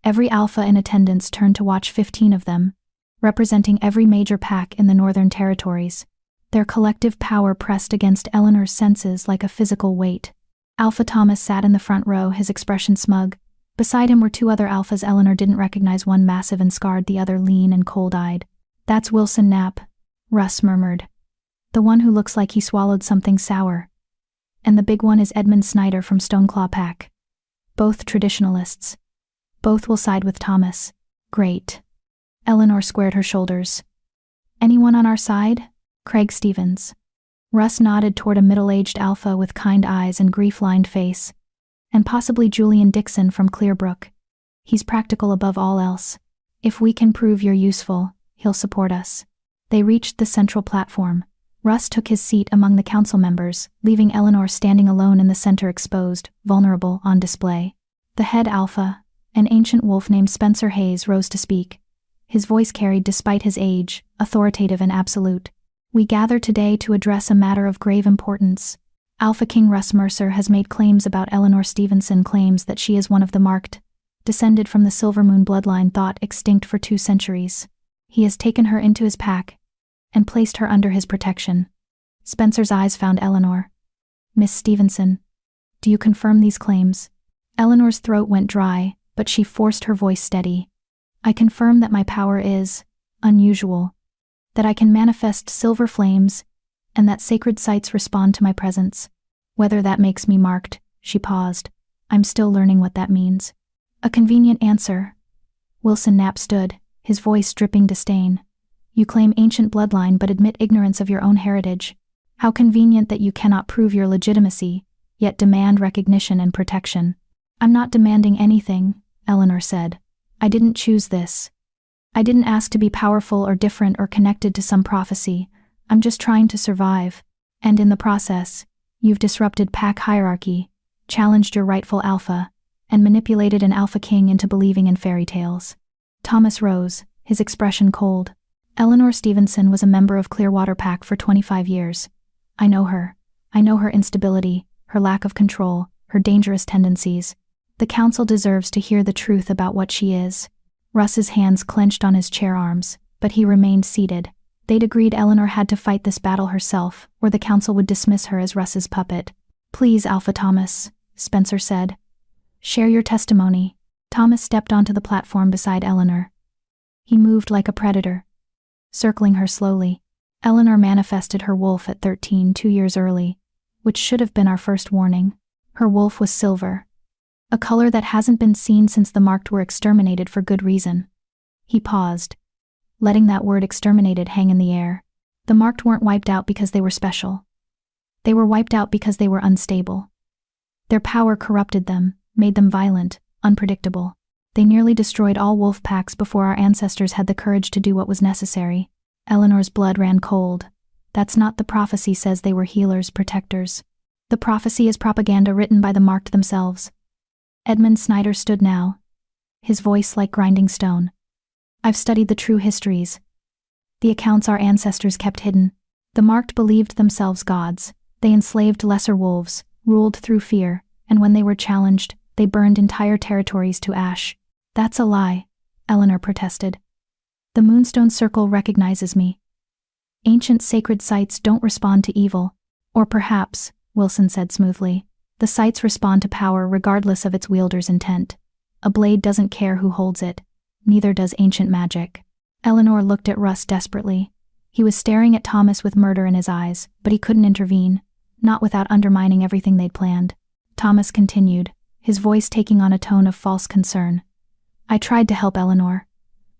Every alpha in attendance turned to watch 15 of them, representing every major pack in the Northern Territories. Their collective power pressed against Eleanor's senses like a physical weight. Alpha Thomas sat in the front row, his expression smug. Beside him were two other alphas Eleanor didn't recognize, one massive and scarred, the other lean and cold-eyed. "That's Wilson Knapp," Russ murmured. "The one who looks like he swallowed something sour. And the big one is Edmund Snyder from Stoneclaw Pack. Both traditionalists. Both will side with Thomas." "Great." Eleanor squared her shoulders. "Anyone on our side?" "Craig Stevens." Russ nodded toward a middle-aged alpha with kind eyes and grief-lined face. "And possibly Julian Dixon from Clearbrook. He's practical above all else. If we can prove you're useful, he'll support us. They reached the central platform. Russ took his seat among the council members, leaving Eleanor standing alone in the center, exposed, vulnerable, on display. The head alpha, an ancient wolf named Spencer Hayes, rose to speak. His voice carried, despite his age, authoritative and absolute. We gather today to address a matter of grave importance. Alpha King Russ Mercer has made claims about Eleanor Stevenson, claims that she is one of the marked, descended from the Silvermoon bloodline thought extinct for 2 centuries. He has taken her into his pack and placed her under his protection. Spencer's eyes found Eleanor. Miss Stevenson, do you confirm these claims? Eleanor's throat went dry, but she forced her voice steady. I confirm that my power is unusual, that I can manifest silver flames, and that sacred sites respond to my presence. Whether that makes me marked, she paused. I'm still learning what that means. A convenient answer. Wilson Knapp stood, his voice dripping disdain. You claim ancient bloodline but admit ignorance of your own heritage. How convenient that you cannot prove your legitimacy, yet demand recognition and protection. I'm not demanding anything, Eleanor said. I didn't choose this. I didn't ask to be powerful or different or connected to some prophecy. I'm just trying to survive. And in the process, you've disrupted pack hierarchy, challenged your rightful alpha, and manipulated an alpha king into believing in fairy tales. Thomas rose, his expression cold. Eleanor Stevenson was a member of Clearwater Pack for 25 years. I know her. I know her instability, her lack of control, her dangerous tendencies. The council deserves to hear the truth about what she is. Russ's hands clenched on his chair arms, but he remained seated. They'd agreed Eleanor had to fight this battle herself, or the council would dismiss her as Russ's puppet. Please, Alpha Thomas, Spencer said. Share your testimony. Thomas stepped onto the platform beside Eleanor. He moved like a predator, circling her slowly. Eleanor manifested her wolf at 13, 2 years early, which should have been our first warning. Her wolf was silver, a color that hasn't been seen since the marked were exterminated for good reason. He paused, letting that word exterminated hang in the air. The marked weren't wiped out because they were special. They were wiped out because they were unstable. Their power corrupted them, made them violent, unpredictable. They nearly destroyed all wolf packs before our ancestors had the courage to do what was necessary. Eleanor's blood ran cold. That's not the prophecy says they were healers, protectors. The prophecy is propaganda written by the marked themselves. Edmund Snyder stood now, his voice like grinding stone. I've studied the true histories, the accounts our ancestors kept hidden. The marked believed themselves gods. They enslaved lesser wolves, ruled through fear, and when they were challenged, they burned entire territories to ash. That's a lie, Eleanor protested. The Moonstone Circle recognizes me. Ancient sacred sites don't respond to evil. Or perhaps, Wilson said smoothly, the sites respond to power regardless of its wielder's intent. A blade doesn't care who holds it. Neither does ancient magic. Eleanor looked at Russ desperately. He was staring at Thomas with murder in his eyes, but he couldn't intervene, not without undermining everything they'd planned. Thomas continued, his voice taking on a tone of false concern. I tried to help Eleanor.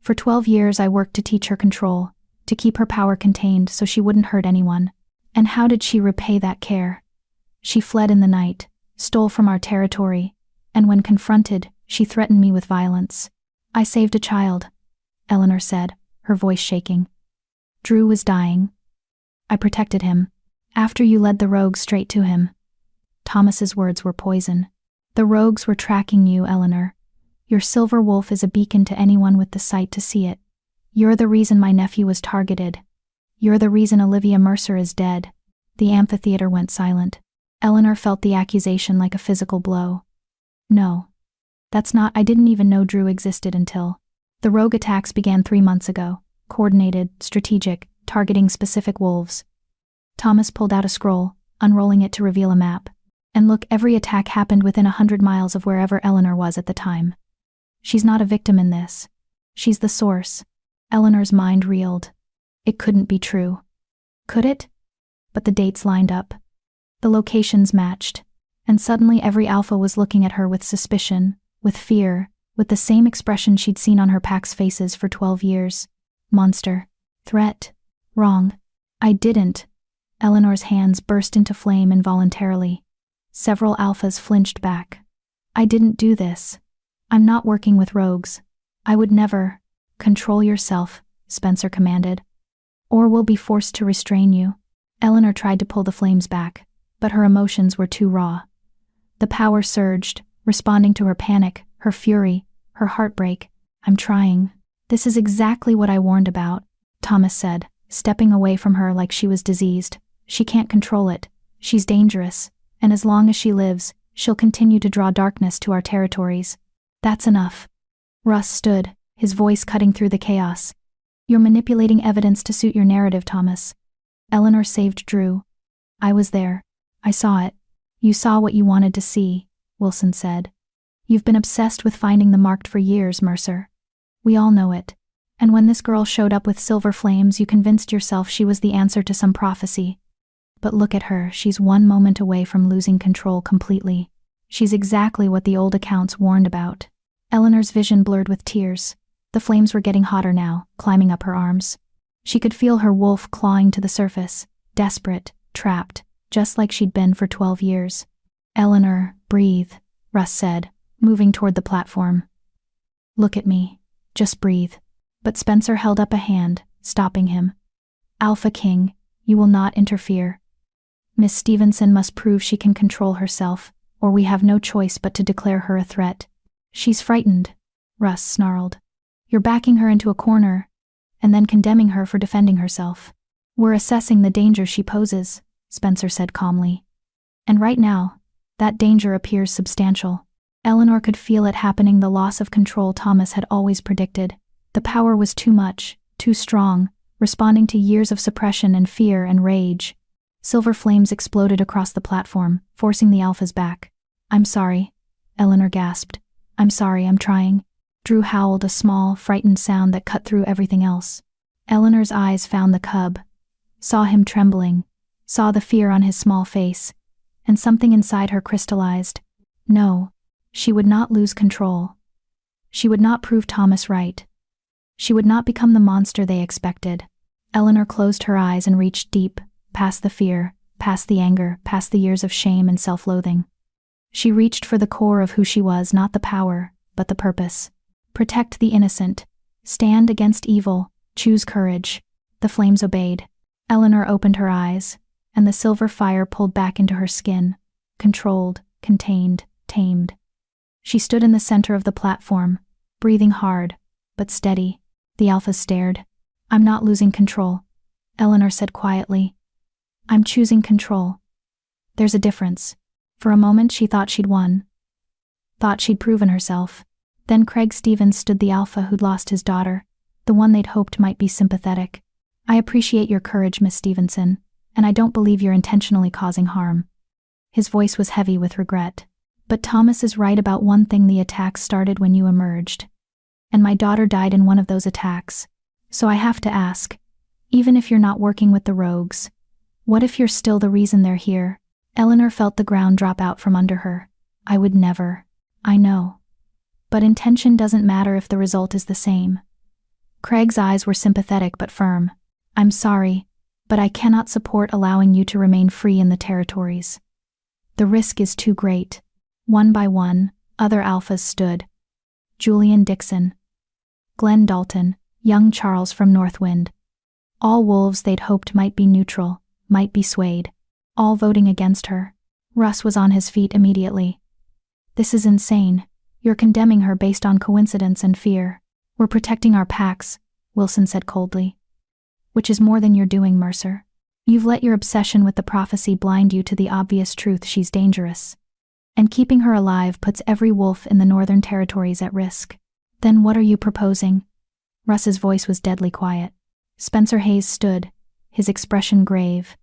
For 12 years I worked to teach her control, to keep her power contained so she wouldn't hurt anyone. And how did she repay that care? She fled in the night, stole from our territory, and when confronted, she threatened me with violence. I saved a child, Eleanor said, her voice shaking. Drew was dying. I protected him. After you led the rogues straight to him. Thomas's words were poison. The rogues were tracking you, Eleanor. Your silver wolf is a beacon to anyone with the sight to see it. You're the reason my nephew was targeted. You're the reason Olivia Mercer is dead. The amphitheater went silent. Eleanor felt the accusation like a physical blow. No. That's not. I didn't even know Drew existed until. The rogue attacks began 3 months ago. Coordinated, strategic, targeting specific wolves. Thomas pulled out a scroll, unrolling it to reveal a map. And look, every attack happened within 100 miles of wherever Eleanor was at the time. She's not a victim in this. She's the source. Eleanor's mind reeled. It couldn't be true. Could it? But the dates lined up. The locations matched. And suddenly every alpha was looking at her with suspicion, with fear, with the same expression she'd seen on her pack's faces for 12 years. Monster. Threat. Wrong. I didn't. Eleanor's hands burst into flame involuntarily. Several alphas flinched back. I didn't do this. I'm not working with rogues. I would never. Control yourself, Spencer commanded. Or we'll be forced to restrain you. Eleanor tried to pull the flames back, but her emotions were too raw. The power surged, responding to her panic, her fury, her heartbreak. I'm trying. This is exactly what I warned about, Thomas said, stepping away from her like she was diseased. She can't control it. She's dangerous, and as long as she lives, she'll continue to draw darkness to our territories. That's enough. Russ stood, his voice cutting through the chaos. You're manipulating evidence to suit your narrative, Thomas. Eleanor saved Drew. I was there. I saw it. You saw what you wanted to see, Wilson said. You've been obsessed with finding the marked for years, Mercer. We all know it. And when this girl showed up with silver flames, you convinced yourself she was the answer to some prophecy. But look at her, she's one moment away from losing control completely. She's exactly what the old accounts warned about. Eleanor's vision blurred with tears. The flames were getting hotter now, climbing up her arms. She could feel her wolf clawing to the surface, desperate, trapped, just like she'd been for 12 years. Eleanor, breathe, Russ said, moving toward the platform. Look at me. Just breathe. But Spencer held up a hand, stopping him. Alpha King, you will not interfere. Miss Stevenson must prove she can control herself, or we have no choice but to declare her a threat. She's frightened, Russ snarled. You're backing her into a corner, and then condemning her for defending herself. We're assessing the danger she poses, Spencer said calmly. And right now, that danger appears substantial. Eleanor could feel it happening, the loss of control Thomas had always predicted. The power was too much, too strong, responding to years of suppression and fear and rage. Silver flames exploded across the platform, forcing the alphas back. I'm sorry, Eleanor gasped. I'm sorry, I'm trying. Drew howled, a small, frightened sound that cut through everything else. Eleanor's eyes found the cub, saw him trembling, saw the fear on his small face, and something inside her crystallized. No, she would not lose control. She would not prove Thomas right. She would not become the monster they expected. Eleanor closed her eyes and reached deep, past the fear, past the anger, past the years of shame and self-loathing. She reached for the core of who she was, not the power, but the purpose. Protect the innocent. Stand against evil. Choose courage. The flames obeyed. Eleanor opened her eyes, and the silver fire pulled back into her skin, controlled, contained, tamed. She stood in the center of the platform, breathing hard, but steady. The alphas stared. I'm not losing control, Eleanor said quietly. I'm choosing control. There's a difference. For a moment she thought she'd won. Thought she'd proven herself. Then Craig Stevens stood, the alpha who'd lost his daughter, the one they'd hoped might be sympathetic. I appreciate your courage, Miss Stevenson, and I don't believe you're intentionally causing harm. His voice was heavy with regret. But Thomas is right about one thing, the attacks started when you emerged. And my daughter died in one of those attacks. So I have to ask, even if you're not working with the rogues, what if you're still the reason they're here? Eleanor felt the ground drop out from under her. I would never. I know. But intention doesn't matter if the result is the same. Craig's eyes were sympathetic but firm. I'm sorry, but I cannot support allowing you to remain free in the territories. The risk is too great. One by one, other alphas stood. Julian Dixon, Glenn Dalton, young Charles from Northwind. All wolves they'd hoped might be neutral, might be swayed. All voting against her. Russ was on his feet immediately. This is insane. You're condemning her based on coincidence and fear. We're protecting our packs, Wilson said coldly. Which is more than you're doing, Mercer. You've let your obsession with the prophecy blind you to the obvious truth: she's dangerous. And keeping her alive puts every wolf in the Northern Territories at risk. Then what are you proposing? Russ's voice was deadly quiet. Spencer Hayes stood, his expression grave.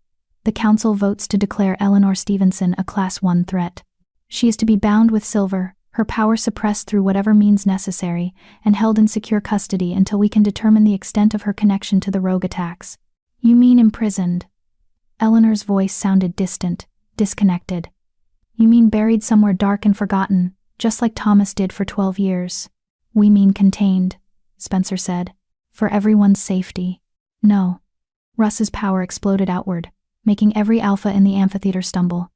The council votes to declare Eleanor Stevenson a Class 1 threat. She is to be bound with silver, her power suppressed through whatever means necessary, and held in secure custody until we can determine the extent of her connection to the rogue attacks. You mean imprisoned? Eleanor's voice sounded distant, disconnected. You mean buried somewhere dark and forgotten, just like Thomas did for 12 years. We mean contained, Spencer said. For everyone's safety. No. Russ's power exploded outward, making every alpha in the amphitheater stumble.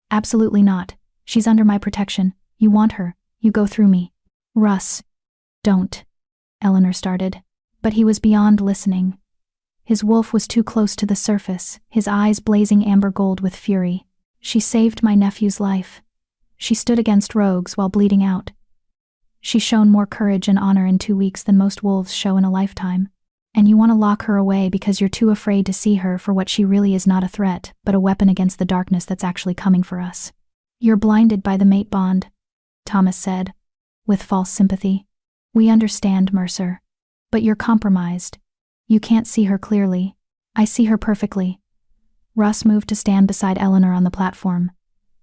Absolutely not. She's under my protection. You want her. You go through me. Russ, don't, Eleanor started. But he was beyond listening. His wolf was too close to the surface, his eyes blazing amber gold with fury. She saved my nephew's life. She stood against rogues while bleeding out. She's shown more courage and honor in 2 weeks than most wolves show in a lifetime. And you want to lock her away because you're too afraid to see her for what she really is, not a threat, but a weapon against the darkness that's actually coming for us. You're blinded by the mate bond, Thomas said, with false sympathy. We understand, Mercer. But you're compromised. You can't see her clearly. I see her perfectly. Russ moved to stand beside Eleanor on the platform.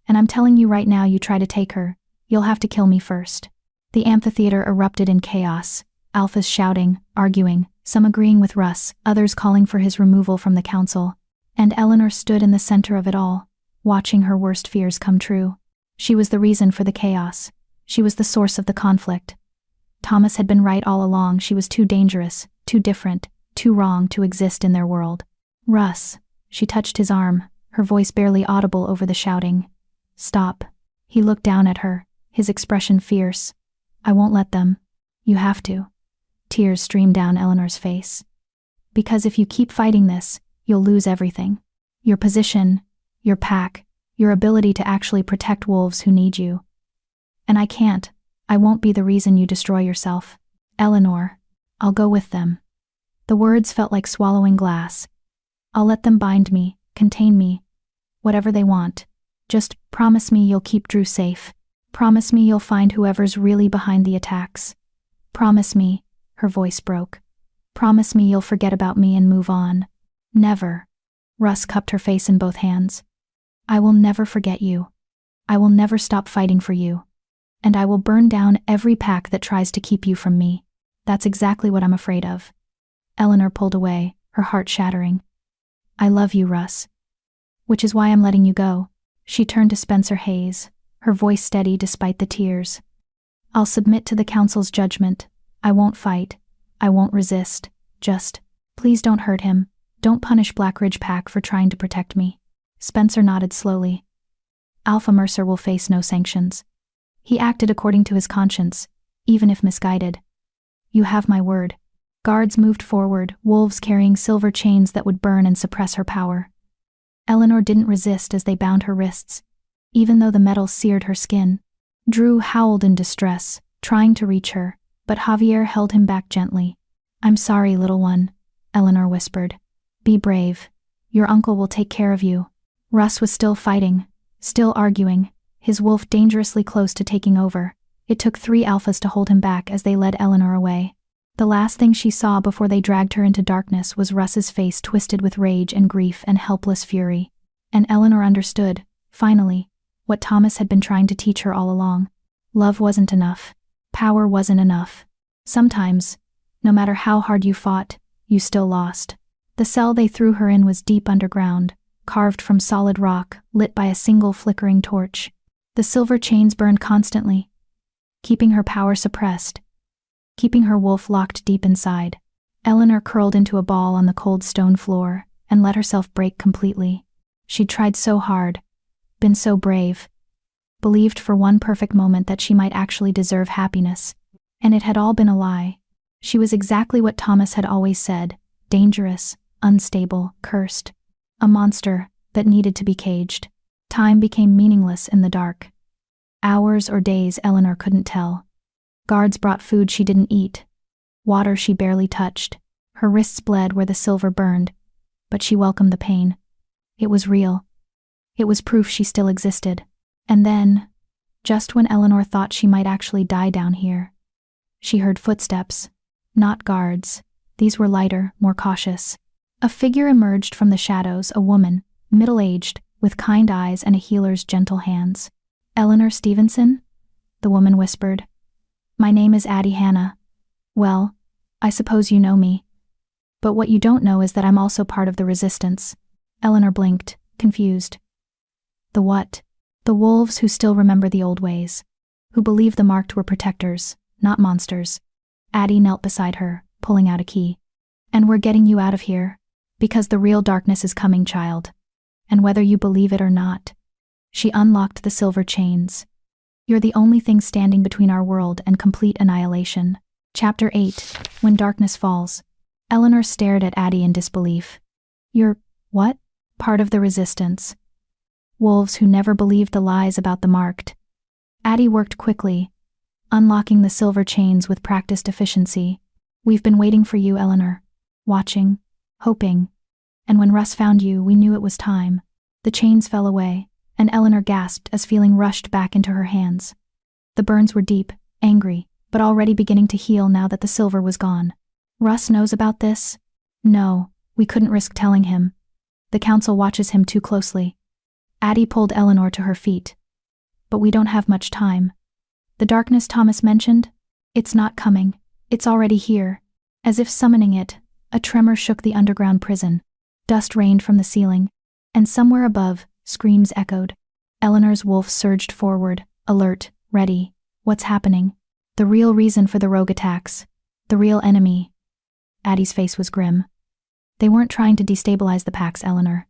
And I'm telling you right now, you try to take her, you'll have to kill me first. The amphitheater erupted in chaos, alphas shouting, arguing, some agreeing with Russ, others calling for his removal from the council. And Eleanor stood in the center of it all, watching her worst fears come true. She was the reason for the chaos. She was the source of the conflict. Thomas had been right all along. She was too dangerous, too different, too wrong to exist in their world. Russ, she touched his arm, her voice barely audible over the shouting. Stop. He looked down at her, his expression fierce. I won't let them. You have to. Tears streamed down Eleanor's face. Because if you keep fighting this, you'll lose everything. Your position, your pack, your ability to actually protect wolves who need you. And I can't. I won't be the reason you destroy yourself. Eleanor, I'll go with them. The words felt like swallowing glass. I'll let them bind me, contain me, whatever they want. Just promise me you'll keep Drew safe. Promise me you'll find whoever's really behind the attacks. Promise me, her voice broke. Promise me you'll forget about me and move on. Never. Russ cupped her face in both hands. I will never forget you. I will never stop fighting for you. And I will burn down every pack that tries to keep you from me. That's exactly what I'm afraid of. Eleanor pulled away, her heart shattering. I love you, Russ. Which is why I'm letting you go. She turned to Spencer Hayes, her voice steady despite the tears. I'll submit to the council's judgment. I won't fight. I won't resist. Just, please don't hurt him. Don't punish Blackridge Pack for trying to protect me. Spencer nodded slowly. Alpha Mercer will face no sanctions. He acted according to his conscience, even if misguided. You have my word. Guards moved forward, wolves carrying silver chains that would burn and suppress her power. Eleanor didn't resist as they bound her wrists, even though the metal seared her skin. Drew howled in distress, trying to reach her, but Javier held him back gently. I'm sorry, little one, Eleanor whispered. Be brave. Your uncle will take care of you. Russ was still fighting, still arguing, his wolf dangerously close to taking over. It took 3 alphas to hold him back as they led Eleanor away. The last thing she saw before they dragged her into darkness was Russ's face twisted with rage and grief and helpless fury. And Eleanor understood, finally, what Thomas had been trying to teach her all along. Love wasn't enough. Power wasn't enough. Sometimes, no matter how hard you fought, you still lost. The cell they threw her in was deep underground, carved from solid rock, lit by a single flickering torch. The silver chains burned constantly, keeping her power suppressed, keeping her wolf locked deep inside. Eleanor curled into a ball on the cold stone floor and let herself break completely. She'd tried so hard, been so brave, believed for one perfect moment that she might actually deserve happiness. And it had all been a lie. She was exactly what Thomas had always said, dangerous, unstable, cursed. A monster that needed to be caged. Time became meaningless in the dark. Hours or days Eleanor couldn't tell. Guards brought food she didn't eat, water she barely touched. Her wrists bled where the silver burned, but she welcomed the pain. It was real. It was proof she still existed. And then, just when Eleanor thought she might actually die down here, she heard footsteps. Not guards. These were lighter, more cautious. A figure emerged from the shadows, a woman, middle-aged, with kind eyes and a healer's gentle hands. Eleanor Stevenson? The woman whispered. My name is Addie Hannah. Well, I suppose you know me. But what you don't know is that I'm also part of the resistance. Eleanor blinked, confused. The what? The wolves who still remember the old ways. Who believe the marked were protectors, not monsters. Addie knelt beside her, pulling out a key. And we're getting you out of here. Because the real darkness is coming, child. And whether you believe it or not. She unlocked the silver chains. You're the only thing standing between our world and complete annihilation. Chapter 8. When Darkness Falls. Eleanor stared at Addie in disbelief. You're, what? Part of the resistance. Wolves who never believed the lies about the marked. Addie worked quickly, unlocking the silver chains with practiced efficiency. We've been waiting for you, Eleanor. Watching, hoping. And when Russ found you, we knew it was time. The chains fell away, and Eleanor gasped as feeling rushed back into her hands. The burns were deep, angry, but already beginning to heal now that the silver was gone. Russ knows about this? No, we couldn't risk telling him. The council watches him too closely. Addie pulled Eleanor to her feet. But we don't have much time. The darkness Thomas mentioned? It's not coming. It's already here. As if summoning it, a tremor shook the underground prison. Dust rained from the ceiling, and somewhere above, screams echoed. Eleanor's wolf surged forward, alert, ready. What's happening? The real reason for the rogue attacks. The real enemy. Addie's face was grim. They weren't trying to destabilize the packs, Eleanor.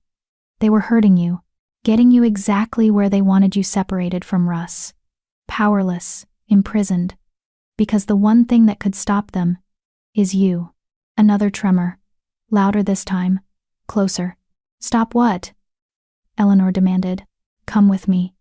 They were hurting you, getting you exactly where they wanted you, separated from Russ. Powerless, imprisoned. Because the one thing that could stop them is you. Another tremor. Louder this time. Closer. Stop what? Eleanor demanded. Come with me.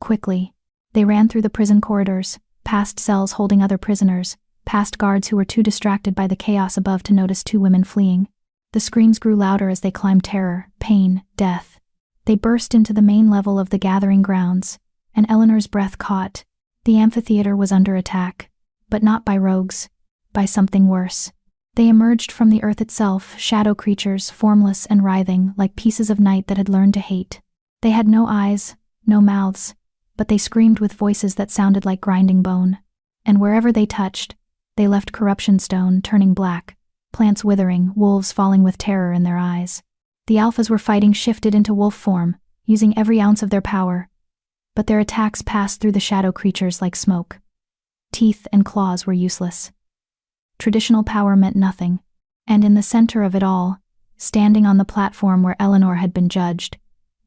Quickly. They ran through the prison corridors, past cells holding other prisoners, past guards who were too distracted by the chaos above to notice two women fleeing. The screams grew louder as they climbed terror, pain, death. They burst into the main level of the gathering grounds, and Eleanor's breath caught. The amphitheater was under attack, but not by rogues, by something worse. They emerged from the earth itself, shadow creatures, formless and writhing, like pieces of night that had learned to hate. They had no eyes, no mouths, but they screamed with voices that sounded like grinding bone. And wherever they touched, they left corruption stone turning black, plants withering, wolves falling with terror in their eyes. The alphas were fighting shifted into wolf form, using every ounce of their power. But their attacks passed through the shadow creatures like smoke. Teeth and claws were useless. Traditional power meant nothing, and in the center of it all, standing on the platform where Eleanor had been judged,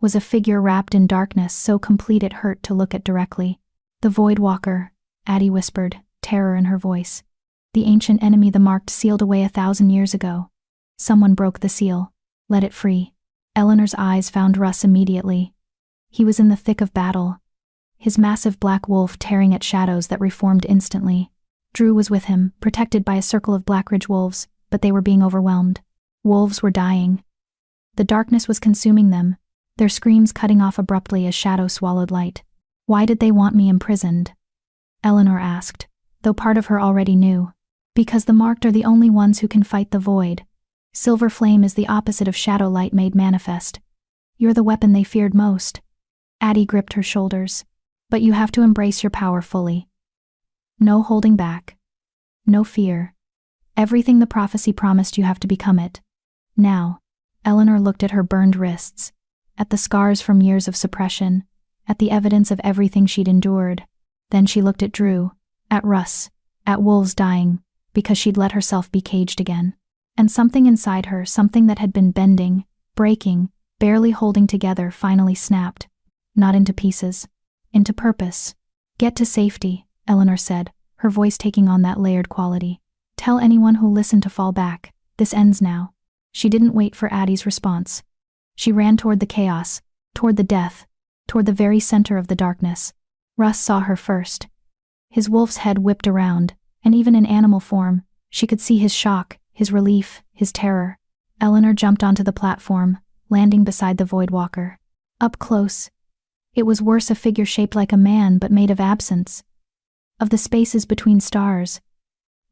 was a figure wrapped in darkness so complete it hurt to look at directly. The Void Walker, Addie whispered, terror in her voice. The ancient enemy the marked sealed away 1,000 years ago. Someone broke the seal. Let it free. Eleanor's eyes found Russ immediately. He was in the thick of battle, his massive black wolf tearing at shadows that reformed instantly. Drew was with him, protected by a circle of Blackridge wolves, but they were being overwhelmed. Wolves were dying. The darkness was consuming them, their screams cutting off abruptly as shadow swallowed light. Why did they want me imprisoned? Eleanor asked, though part of her already knew. Because the marked are the only ones who can fight the void. Silver flame is the opposite of shadow light made manifest. You're the weapon they feared most. Addie gripped her shoulders. But you have to embrace your power fully. No holding back. No fear. Everything the prophecy promised, you have to become it. Now, Eleanor looked at her burned wrists, at the scars from years of suppression, at the evidence of everything she'd endured. Then she looked at Drew, at Russ, at wolves dying, because she'd let herself be caged again. And something inside her, something that had been bending, breaking, barely holding together, finally snapped. Not into pieces. Into purpose. Get to safety, Eleanor said, her voice taking on that layered quality. Tell anyone who'll listen to fall back. This ends now. She didn't wait for Addie's response. She ran toward the chaos, toward the death, toward the very center of the darkness. Russ saw her first. His wolf's head whipped around, and even in animal form, she could see his shock, his relief, his terror. Eleanor jumped onto the platform, landing beside the Void Walker. Up close, it was worse, a figure shaped like a man but made of absence. Of the spaces between stars.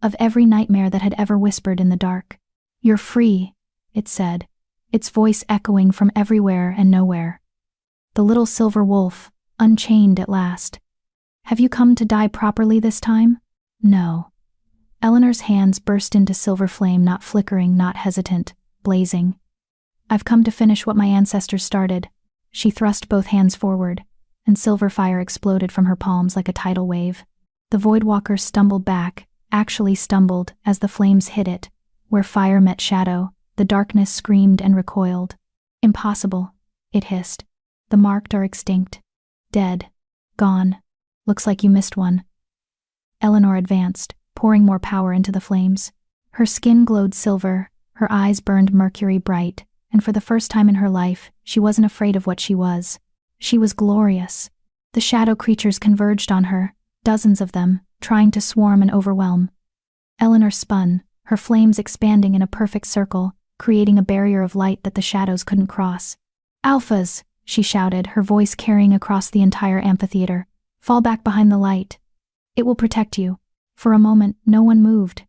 Of every nightmare that had ever whispered in the dark. You're free, it said, its voice echoing from everywhere and nowhere. The little silver wolf, unchained at last. Have you come to die properly this time? No. Eleanor's hands burst into silver flame, not flickering, not hesitant, blazing. I've come to finish what my ancestors started. She thrust both hands forward, and silver fire exploded from her palms like a tidal wave. The Void Walker stumbled back, actually stumbled, as the flames hit it. Where fire met shadow, the darkness screamed and recoiled. Impossible, it hissed. The marked are extinct. Dead. Gone. Looks like you missed one. Eleanor advanced, pouring more power into the flames. Her skin glowed silver, her eyes burned mercury bright, and for the first time in her life, she wasn't afraid of what she was. She was glorious. The shadow creatures converged on her, dozens of them, trying to swarm and overwhelm. Eleanor spun, her flames expanding in a perfect circle, creating a barrier of light that the shadows couldn't cross. "Alphas!" she shouted, her voice carrying across the entire amphitheater. "Fall back behind the light. It will protect you." For a moment, no one moved.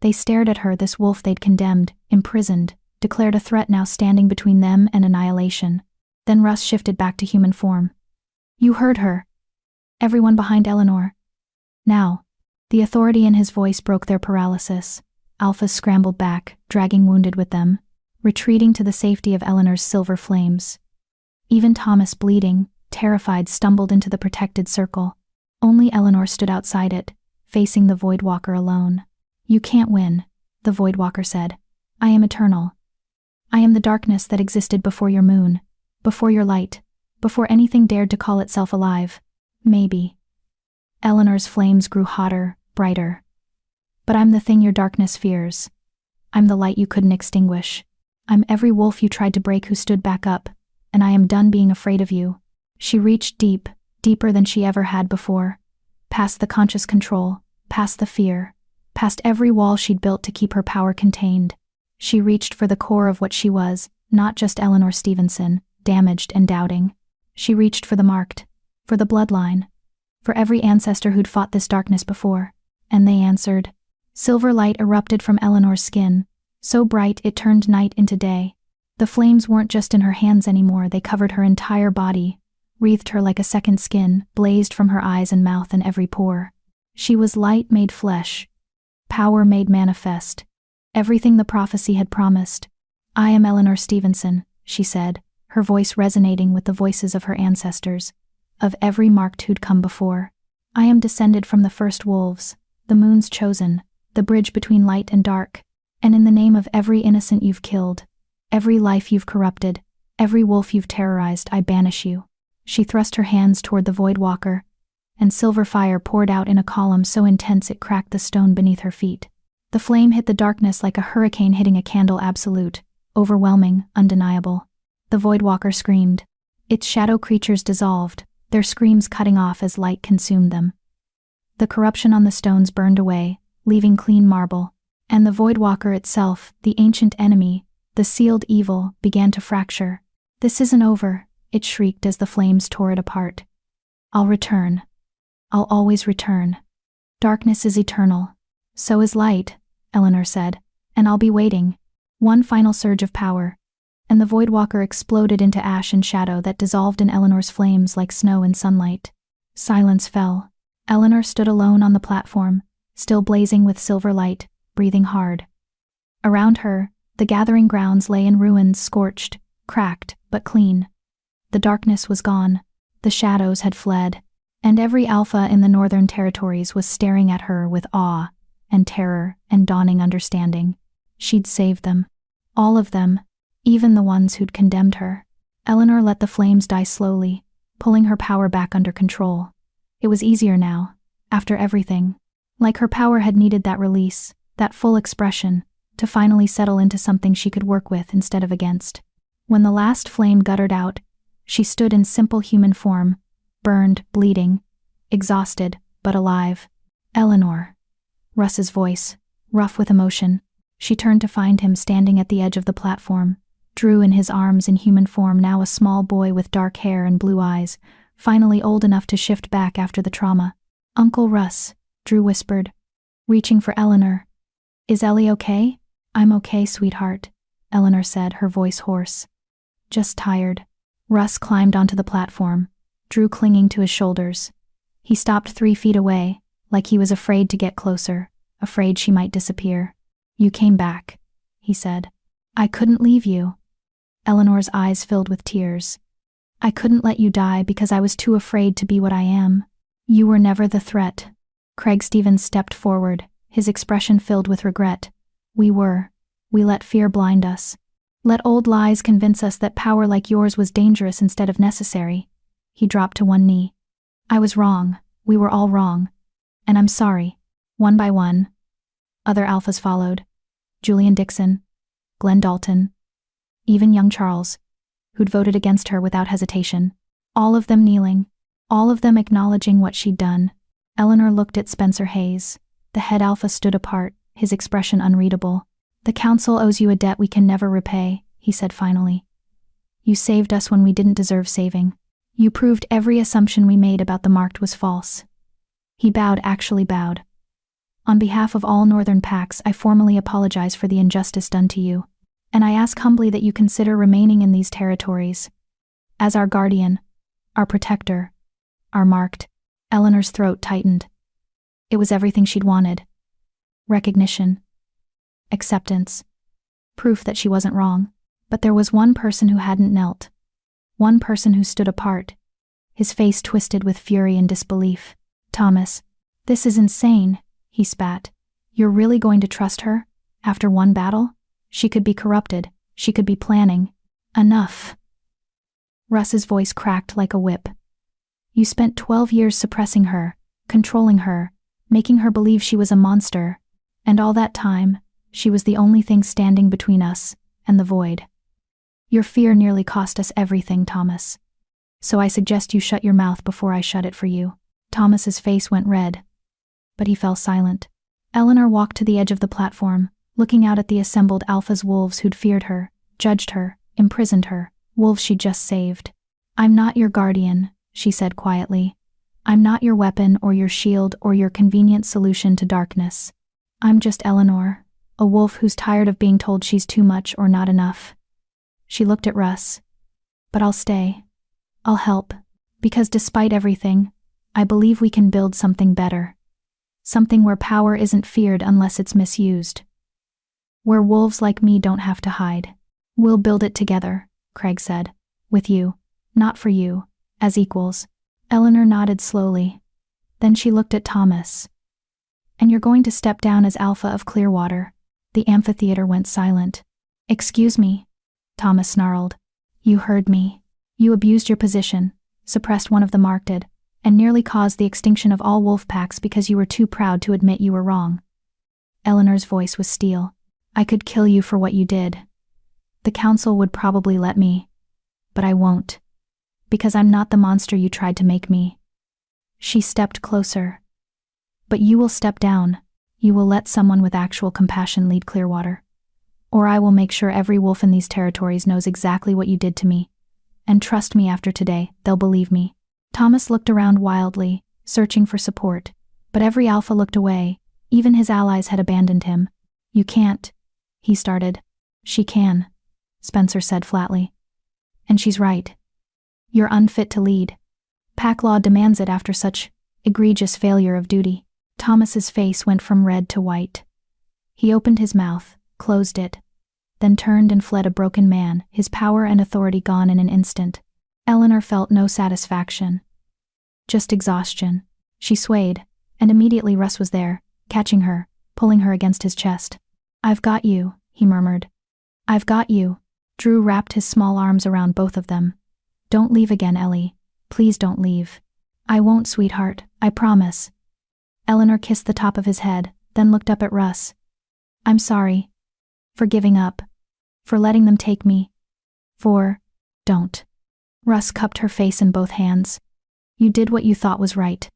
They stared at her, this wolf they'd condemned, imprisoned, declared a threat now standing between them and annihilation. Then Russ shifted back to human form. "You heard her." Everyone behind Eleanor. "Now." The authority in his voice broke their paralysis. Alphas scrambled back, dragging wounded with them, retreating to the safety of Eleanor's silver flames. Even Thomas, bleeding, terrified, stumbled into the protected circle. Only Eleanor stood outside it, facing the Voidwalker alone. "You can't win," the Voidwalker said. "I am eternal. I am the darkness that existed before your moon, before your light, before anything dared to call itself alive. Maybe." Eleanor's flames grew hotter, brighter. "But I'm the thing your darkness fears. I'm the light you couldn't extinguish. I'm every wolf you tried to break who stood back up, and I am done being afraid of you." She reached deep, deeper than she ever had before, past the conscious control, past the fear, past every wall she'd built to keep her power contained. She reached for the core of what she was, not just Eleanor Stevenson, damaged and doubting. She reached for the marked, for the bloodline, for every ancestor who'd fought this darkness before. And they answered. Silver light erupted from Eleanor's skin, so bright it turned night into day. The flames weren't just in her hands anymore, they covered her entire body, wreathed her like a second skin, blazed from her eyes and mouth and every pore. She was light made flesh, power made manifest, everything the prophecy had promised. "I am Eleanor Stevenson," she said, her voice resonating with the voices of her ancestors, of every marked who'd come before. "I am descended from the first wolves, the moon's chosen, the bridge between light and dark, and in the name of every innocent you've killed, every life you've corrupted, every wolf you've terrorized, I banish you." She thrust her hands toward the Voidwalker, and silver fire poured out in a column so intense it cracked the stone beneath her feet. The flame hit the darkness like a hurricane hitting a candle, absolute, overwhelming, undeniable. The Voidwalker screamed. Its shadow creatures dissolved, their screams cutting off as light consumed them. The corruption on the stones burned away, leaving clean marble, and the Voidwalker itself, the ancient enemy, the sealed evil, began to fracture. "This isn't over," it shrieked as the flames tore it apart. "I'll return. I'll always return. Darkness is eternal. So is light," Eleanor said, "and I'll be waiting." One final surge of power, and the Voidwalker exploded into ash and shadow that dissolved in Eleanor's flames like snow in sunlight. Silence fell. Eleanor stood alone on the platform, still blazing with silver light, breathing hard. Around her, the gathering grounds lay in ruins, scorched, cracked, but clean. The darkness was gone, the shadows had fled, and every alpha in the Northern Territories was staring at her with awe and terror and dawning understanding. She'd saved them. All of them, even the ones who'd condemned her. Eleanor let the flames die slowly, pulling her power back under control. It was easier now, after everything. Like her power had needed that release, that full expression, to finally settle into something she could work with instead of against. When the last flame guttered out, she stood in simple human form, burned, bleeding, exhausted, but alive. "Eleanor." Russ's voice, rough with emotion. She turned to find him standing at the edge of the platform, Drew in his arms in human form, now a small boy with dark hair and blue eyes, finally old enough to shift back after the trauma. "Uncle Russ," Drew whispered, reaching for Eleanor. "Is Ellie okay?" "I'm okay, sweetheart," Eleanor said, her voice hoarse. "Just tired." Russ climbed onto the platform, Drew clinging to his shoulders. He stopped 3 feet away, like he was afraid to get closer, afraid she might disappear. "You came back," he said. "I couldn't leave you." Eleanor's eyes filled with tears. "I couldn't let you die because I was too afraid to be what I am. You were never the threat." Craig Stevens stepped forward, his expression filled with regret. We let fear blind us. Let old lies convince us that power like yours was dangerous instead of necessary." He dropped to one knee. "I was wrong. We were all wrong. And I'm sorry. One by one. Other alphas followed. Julian Dixon, Glenn Dalton, even young Charles, who'd voted against her without hesitation. All of them kneeling. All of them acknowledging what she'd done. Eleanor looked at Spencer Hayes. The head alpha stood apart, his expression unreadable. The council owes you a debt we can never repay, he said finally. You saved us when we didn't deserve saving. You proved every assumption we made about the marked was false. He bowed, actually bowed. On behalf of all Northern Packs, I formally apologize for the injustice done to you, and I ask humbly that you consider remaining in these territories. As our guardian, our protector, our marked. Eleanor's throat tightened. It was everything she'd wanted. Recognition. Acceptance. Proof that she wasn't wrong. But there was one person who hadn't knelt. One person who stood apart. His face twisted with fury and disbelief. Thomas. This is insane, he spat. You're really going to trust her? After one battle? She could be corrupted. She could be planning. Enough. Russ's voice cracked like a whip. You spent 12 years suppressing her, controlling her, making her believe she was a monster. And all that time, she was the only thing standing between us and the void. Your fear nearly cost us everything, Thomas. So I suggest you shut your mouth before I shut it for you. Thomas's face went red, but he fell silent. Eleanor walked to the edge of the platform, looking out at the assembled alphas, wolves who'd feared her, judged her, imprisoned her, wolves she'd just saved. I'm not your guardian, she said quietly. I'm not your weapon or your shield or your convenient solution to darkness. I'm just Eleanor, a wolf who's tired of being told she's too much or not enough. She looked at Russ. But I'll stay. I'll help. Because despite everything, I believe we can build something better. Something where power isn't feared unless it's misused. Where wolves like me don't have to hide. We'll build it together, Craig said. With you. Not for you. As equals. Eleanor nodded slowly. Then she looked at Thomas. And you're going to step down as Alpha of Clearwater. The amphitheater went silent. Excuse me, Thomas snarled. You heard me. You abused your position, suppressed one of the marked, and nearly caused the extinction of all wolf packs because you were too proud to admit you were wrong. Eleanor's voice was steel. I could kill you for what you did. The council would probably let me. But I won't. Because I'm not the monster you tried to make me. She stepped closer. But you will step down. You will let someone with actual compassion lead Clearwater. Or I will make sure every wolf in these territories knows exactly what you did to me. And trust me, after today, they'll believe me. Thomas looked around wildly, searching for support. But every alpha looked away. Even his allies had abandoned him. You can't, he started. She can, Spencer said flatly. And she's right. You're unfit to lead. Pack law demands it after such egregious failure of duty. Thomas's face went from red to white. He opened his mouth, closed it, then turned and fled a broken man, his power and authority gone in an instant. Eleanor felt no satisfaction. Just exhaustion. She swayed, and immediately Russ was there, catching her, pulling her against his chest. I've got you, he murmured. I've got you. Drew wrapped his small arms around both of them. Don't leave again, Ellie. Please don't leave. I won't, sweetheart, I promise. Eleanor kissed the top of his head, then looked up at Russ. I'm sorry. For giving up. For letting them take me. Don't. Russ cupped her face in both hands. You did what you thought was right.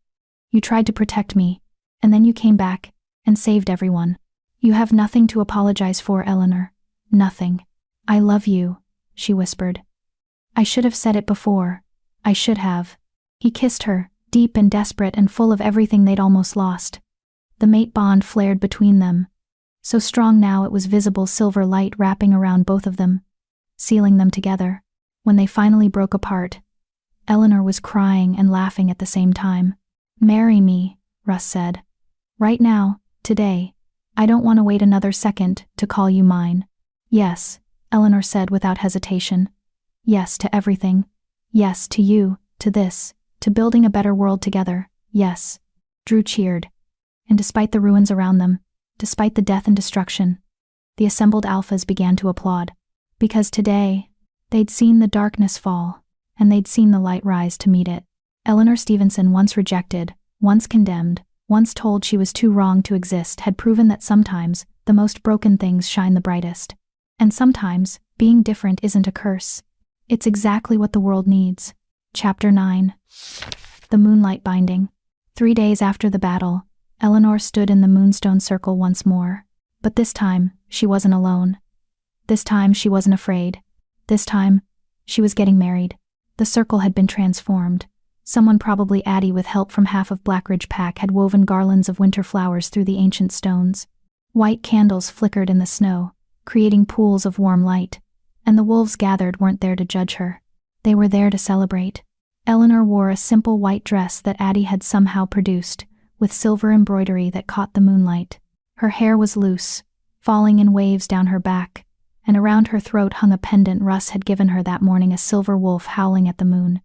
You tried to protect me, and then you came back, and saved everyone. You have nothing to apologize for, Eleanor. Nothing. I love you, she whispered. I should have said it before. I should have. He kissed her, deep and desperate and full of everything they'd almost lost. The mate bond flared between them. So strong now it was visible silver light wrapping around both of them, sealing them together. When they finally broke apart, Eleanor was crying and laughing at the same time. Marry me, Russ said. Right now, today. I don't want to wait another second to call you mine. Yes, Eleanor said without hesitation. Yes to everything. Yes to you, to this, to building a better world together. Yes. Drew cheered. And despite the ruins around them, despite the death and destruction, the assembled alphas began to applaud. Because today, they'd seen the darkness fall, and they'd seen the light rise to meet it. Eleanor Stevenson, once rejected, once condemned, once told she was too wrong to exist, had proven that sometimes the most broken things shine the brightest. And sometimes, being different isn't a curse. It's exactly what the world needs. Chapter 9. The Moonlight Binding. 3 days after the battle, Eleanor stood in the Moonstone Circle once more. But this time, she wasn't alone. This time, she wasn't afraid. This time, she was getting married. The circle had been transformed. Someone, probably Addie with help from half of Blackridge Pack, had woven garlands of winter flowers through the ancient stones. White candles flickered in the snow, creating pools of warm light, and the wolves gathered weren't there to judge her. They were there to celebrate. Eleanor wore a simple white dress that Addie had somehow produced, with silver embroidery that caught the moonlight. Her hair was loose, falling in waves down her back, and around her throat hung a pendant Russ had given her that morning, a silver wolf howling at the moon.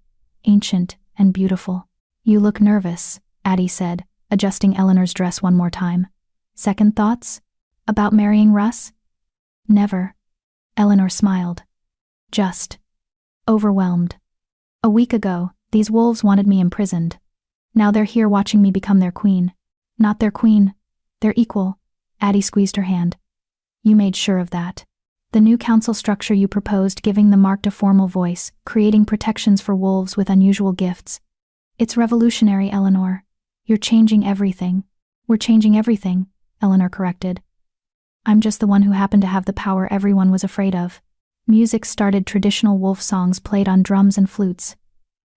Ancient and beautiful. "You look nervous," Addie said, adjusting Eleanor's dress one more time. "Second thoughts? About marrying Russ?" "Never." Eleanor smiled. "Just overwhelmed. A week ago, these wolves wanted me imprisoned. Now they're here watching me become their queen. Not their queen, their equal." Addie squeezed her hand. "You made sure of that. The new council structure you proposed, giving the marked a formal voice, creating protections for wolves with unusual gifts. It's revolutionary, Eleanor. You're changing everything." "We're changing everything," Eleanor corrected. "I'm just the one who happened to have the power everyone was afraid of." Music started. Traditional wolf songs played on drums and flutes.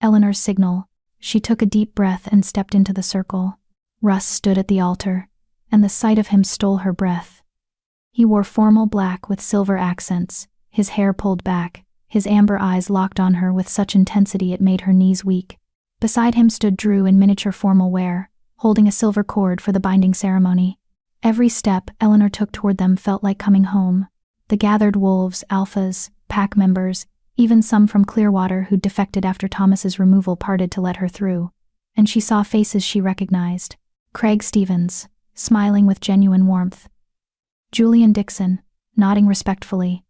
Eleanor's signal. She took a deep breath and stepped into the circle. Russ stood at the altar, and the sight of him stole her breath. He wore formal black with silver accents, his hair pulled back, his amber eyes locked on her with such intensity it made her knees weak. Beside him stood Drew in miniature formal wear, holding a silver cord for the binding ceremony. Every step Eleanor took toward them felt like coming home. The gathered wolves, alphas, pack members, even some from Clearwater who'd defected after Thomas's removal, parted to let her through. And she saw faces she recognized. Craig Stevens, smiling with genuine warmth. Julian Dixon, nodding respectfully.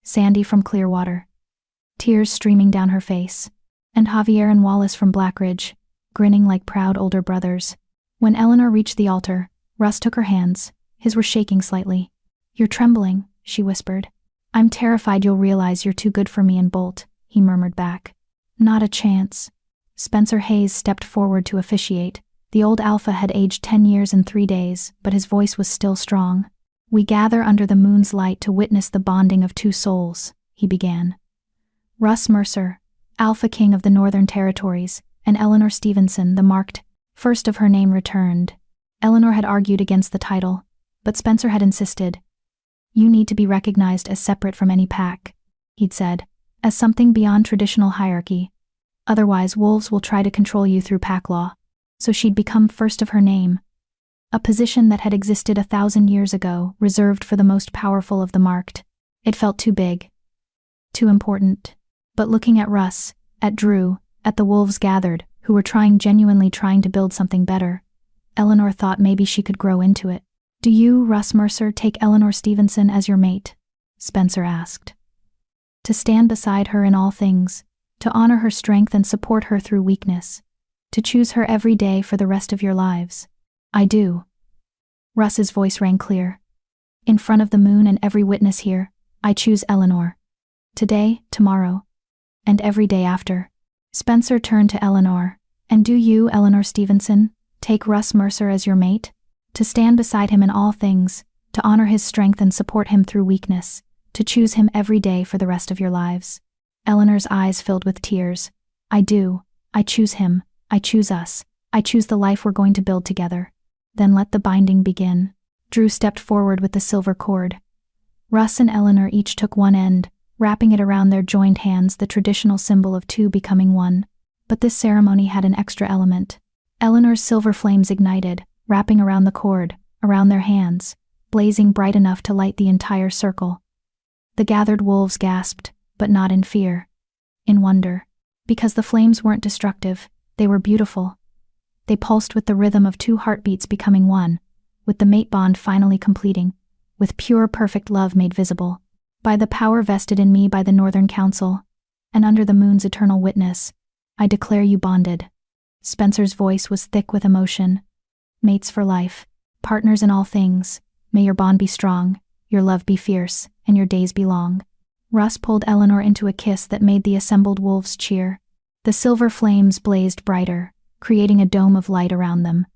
Sandy from Clearwater, tears streaming down her face. And Javier and Wallace from Blackridge, grinning like proud older brothers. When Eleanor reached the altar, Russ took her hands. His were shaking slightly. "You're trembling," she whispered. "I'm terrified you'll realize you're too good for me and bolt," he murmured back. "Not a chance." Spencer Hayes stepped forward to officiate. The old alpha had aged 10 years and 3 days, but his voice was still strong. "We gather under the moon's light to witness the bonding of two souls," he began. Russ Mercer, Alpha King of the Northern Territories, and Eleanor Stevenson, the marked first of her name, returned. Eleanor had argued against the title, but Spencer had insisted. "You need to be recognized as separate from any pack," he'd said, "as something beyond traditional hierarchy. Otherwise, wolves will try to control you through pack law." So she'd become first of her name. A position that had existed 1,000 years ago, reserved for the most powerful of the marked. It felt too big. Too important. But looking at Russ, at Drew, at the wolves gathered, who were genuinely trying to build something better, Eleanor thought maybe she could grow into it. "Do you, Russ Mercer, take Eleanor Stevenson as your mate?" Spencer asked. "To stand beside her in all things, to honor her strength and support her through weakness, to choose her every day for the rest of your lives?" "I do." Russ's voice rang clear. "In front of the moon and every witness here, I choose Eleanor. Today, tomorrow, and every day after." Spencer turned to Eleanor. "And do you, Eleanor Stevenson, take Russ Mercer as your mate? To stand beside him in all things, to honor his strength and support him through weakness, to choose him every day for the rest of your lives?" Eleanor's eyes filled with tears. "I do. I choose him. I choose us. I choose the life we're going to build together." "Then let the binding begin." Drew stepped forward with the silver cord. Russ and Eleanor each took one end, wrapping it around their joined hands, the traditional symbol of two becoming one. But this ceremony had an extra element. Eleanor's silver flames ignited, wrapping around the cord, around their hands, blazing bright enough to light the entire circle. The gathered wolves gasped, but not in fear. In wonder. Because the flames weren't destructive, they were beautiful. They pulsed with the rhythm of two heartbeats becoming one, with the mate bond finally completing, with pure perfect love made visible. "By the power vested in me by the Northern Council, and under the moon's eternal witness, I declare you bonded." Spencer's voice was thick with emotion. Mates for life. Partners in all things. May your bond be strong, your love be fierce, and your days be long. Russ pulled Eleanor into a kiss that made the assembled wolves cheer. The silver flames blazed brighter, creating a dome of light around them,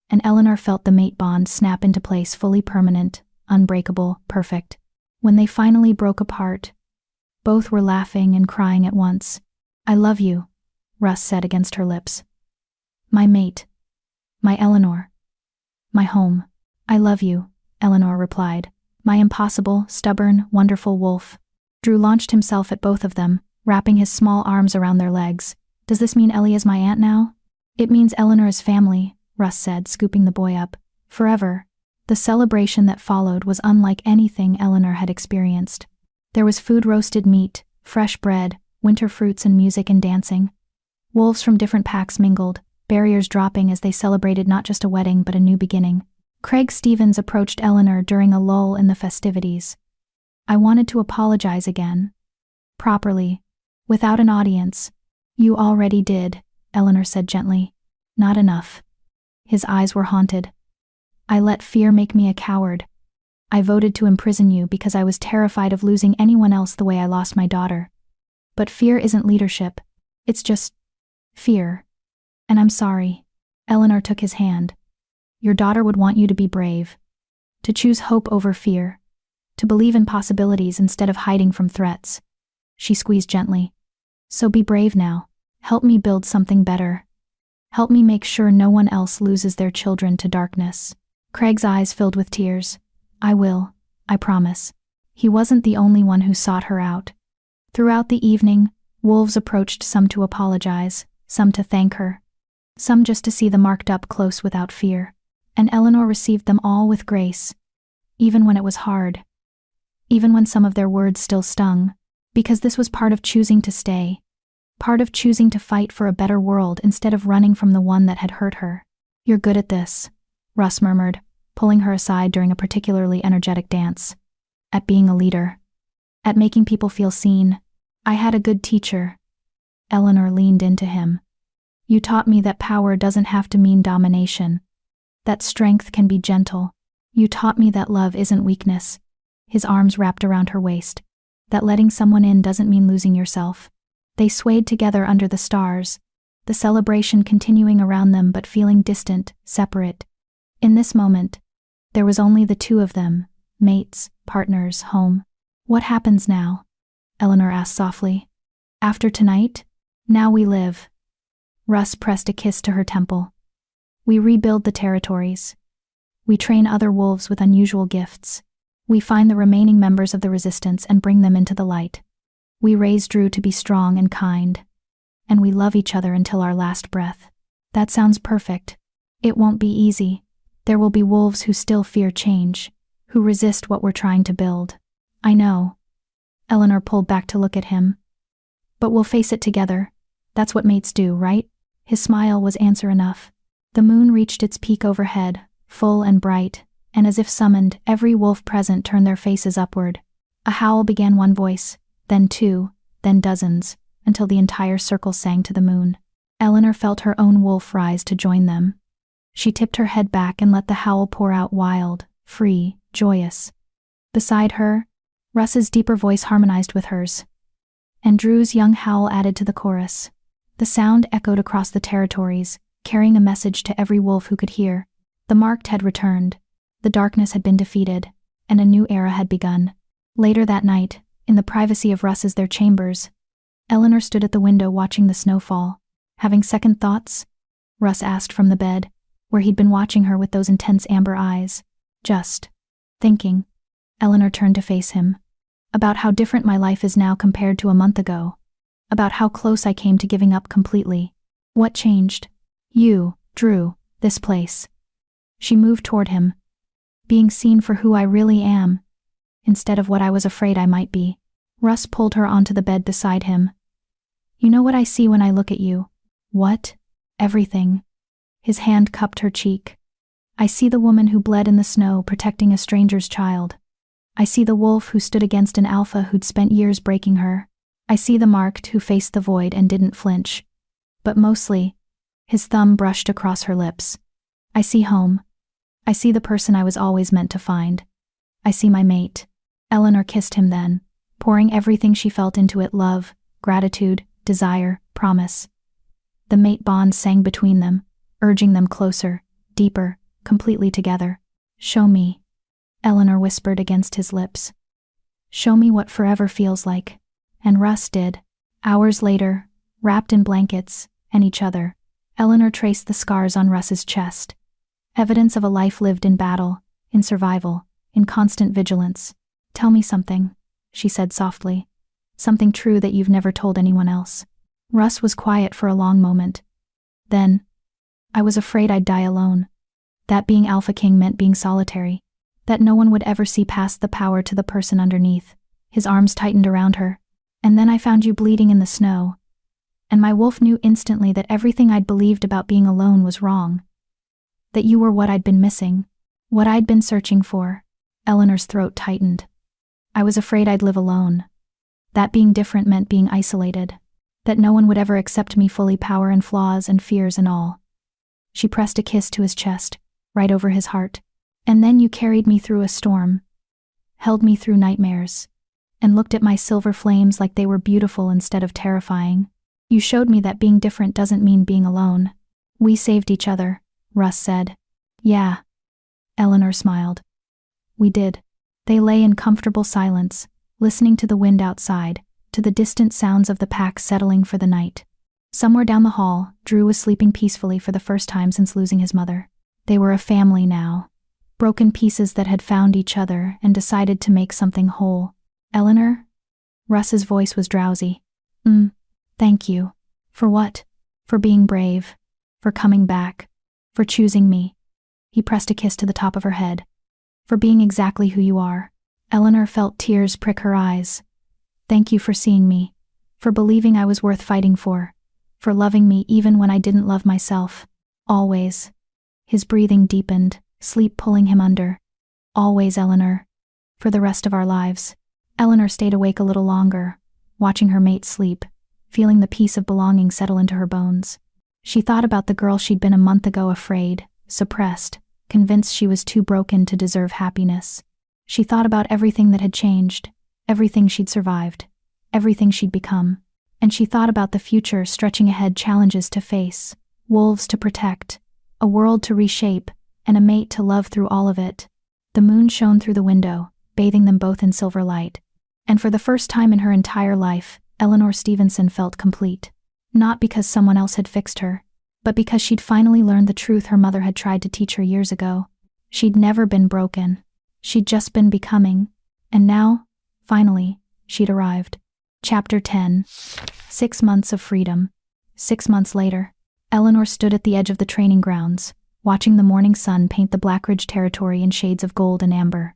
and Eleanor felt the mate bond snap into place, fully permanent, unbreakable, perfect. When they finally broke apart, both were laughing and crying at once. "I love you," Russ said against her lips. "My mate. My Eleanor. My home." "I love you," Eleanor replied. "My impossible, stubborn, wonderful wolf." Drew launched himself at both of them, wrapping his small arms around their legs. "Does this mean Ellie is my aunt now?" "It means Eleanor is family," Russ said, scooping the boy up. "Forever." The celebration that followed was unlike anything Eleanor had experienced. There was food-roasted meat, fresh bread, winter fruits, and music and dancing. Wolves from different packs mingled, barriers dropping as they celebrated not just a wedding but a new beginning. Craig Stevens approached Eleanor during a lull in the festivities. "I wanted to apologize again. Properly. Without an audience." "You already did," Eleanor said gently. "Not enough." His eyes were haunted. "I let fear make me a coward. I voted to imprison you because I was terrified of losing anyone else the way I lost my daughter. But fear isn't leadership. It's just fear. And I'm sorry." Eleanor took his hand. "Your daughter would want you to be brave. To choose hope over fear. To believe in possibilities instead of hiding from threats." She squeezed gently. "So be brave now. Help me build something better. Help me make sure no one else loses their children to darkness." Craig's eyes filled with tears. "I will. I promise." He wasn't the only one who sought her out. Throughout the evening, wolves approached, some to apologize, some to thank her, some just to see them marked up close without fear. And Eleanor received them all with grace, even when it was hard. Even when some of their words still stung, because this was part of choosing to stay, part of choosing to fight for a better world instead of running from the one that had hurt her. "You're good at this," Russ murmured, pulling her aside during a particularly energetic dance. "At being a leader. At making people feel seen. I had a good teacher." Eleanor leaned into him. "You taught me that power doesn't have to mean domination. That strength can be gentle. You taught me that love isn't weakness." His arms wrapped around her waist. "That letting someone in doesn't mean losing yourself." They swayed together under the stars, the celebration continuing around them but feeling distant, separate. In this moment, there was only the two of them, mates, partners, home. "What happens now?" Eleanor asked softly. "After tonight? Now we live." Russ pressed a kiss to her temple. "We rebuild the territories. We train other wolves with unusual gifts. We find the remaining members of the resistance and bring them into the light. We raise Drew to be strong and kind. And we love each other until our last breath." "That sounds perfect." "It won't be easy. There will be wolves who still fear change, who resist what we're trying to build." "I know." Eleanor pulled back to look at him. "But we'll face it together. That's what mates do, right?" His smile was answer enough. The moon reached its peak overhead, full and bright, and as if summoned, every wolf present turned their faces upward. A howl began one voice, then two, then dozens, until the entire circle sang to the moon. Eleanor felt her own wolf rise to join them. She tipped her head back and let the howl pour out wild, free, joyous. Beside her, Russ's deeper voice harmonized with hers, and Drew's young howl added to the chorus. The sound echoed across the territories, carrying a message to every wolf who could hear. The marked had returned, the darkness had been defeated, and a new era had begun. Later that night, in the privacy of Russ's their chambers, Eleanor stood at the window watching the snowfall. "Having second thoughts?" Russ asked from the bed, where he'd been watching her with those intense amber eyes. "Just thinking." Eleanor turned to face him. "About how different my life is now compared to a month ago. About how close I came to giving up completely. What changed? You, Drew, this place." She moved toward him. "Being seen for who I really am, instead of what I was afraid I might be." Russ pulled her onto the bed beside him. "You know what I see when I look at you?" "What?" "Everything." His hand cupped her cheek. "I see the woman who bled in the snow protecting a stranger's child. I see the wolf who stood against an alpha who'd spent years breaking her. I see the marked who faced the void and didn't flinch. But mostly, His thumb brushed across her lips. I see home. I see the person I was always meant to find. I see my mate. Eleanor kissed him then, pouring everything she felt into it: love, gratitude, desire, promise. The mate bond sang between them, urging them closer, deeper, completely together. Show me, Eleanor whispered against his lips. Show me what forever feels like. And Russ did. Hours later, wrapped in blankets and each other, Eleanor traced the scars on Russ's chest. Evidence of a life lived in battle, in survival, in constant vigilance. Tell me something, she said softly. Something true that you've never told anyone else. Russ was quiet for a long moment. Then, I was afraid I'd die alone. That being Alpha King meant being solitary. That no one would ever see past the power to the person underneath. His arms tightened around her. And then I found you bleeding in the snow. And my wolf knew instantly that everything I'd believed about being alone was wrong. That you were what I'd been missing. What I'd been searching for. Eleanor's throat tightened. I was afraid I'd live alone. That being different meant being isolated. That no one would ever accept me fully, power and flaws and fears and all. She pressed a kiss to his chest, right over his heart. And then you carried me through a storm. Held me through nightmares. And looked at my silver flames like they were beautiful instead of terrifying. You showed me that being different doesn't mean being alone. We saved each other, Russ said. Yeah. Eleanor smiled. We did. They lay in comfortable silence, listening to the wind outside, to the distant sounds of the pack settling for the night. Somewhere down the hall, Drew was sleeping peacefully for the first time since losing his mother. They were a family now. Broken pieces that had found each other and decided to make something whole. Eleanor? Russ's voice was drowsy. Thank you. For what? For being brave. For coming back. For choosing me. He pressed a kiss to the top of her head. For being exactly who you are. Eleanor felt tears prick her eyes. Thank you for seeing me. For believing I was worth fighting for. For loving me even when I didn't love myself. Always. His breathing deepened, sleep pulling him under. Always, Eleanor. For the rest of our lives. Eleanor stayed awake a little longer, watching her mate sleep, feeling the peace of belonging settle into her bones. She thought about the girl she'd been a month ago, afraid, suppressed, convinced she was too broken to deserve happiness. She thought about everything that had changed, everything she'd survived, everything she'd become. And she thought about the future stretching ahead, challenges to face, wolves to protect, a world to reshape, and a mate to love through all of it. The moon shone through the window, bathing them both in silver light. And for the first time in her entire life, Eleanor Stevenson felt complete. Not because someone else had fixed her, but because she'd finally learned the truth her mother had tried to teach her years ago. She'd never been broken. She'd just been becoming. And now, finally, she'd arrived. Chapter 10. 6 months of freedom. 6 months later, Eleanor stood at the edge of the training grounds, watching the morning sun paint the Blackridge territory in shades of gold and amber.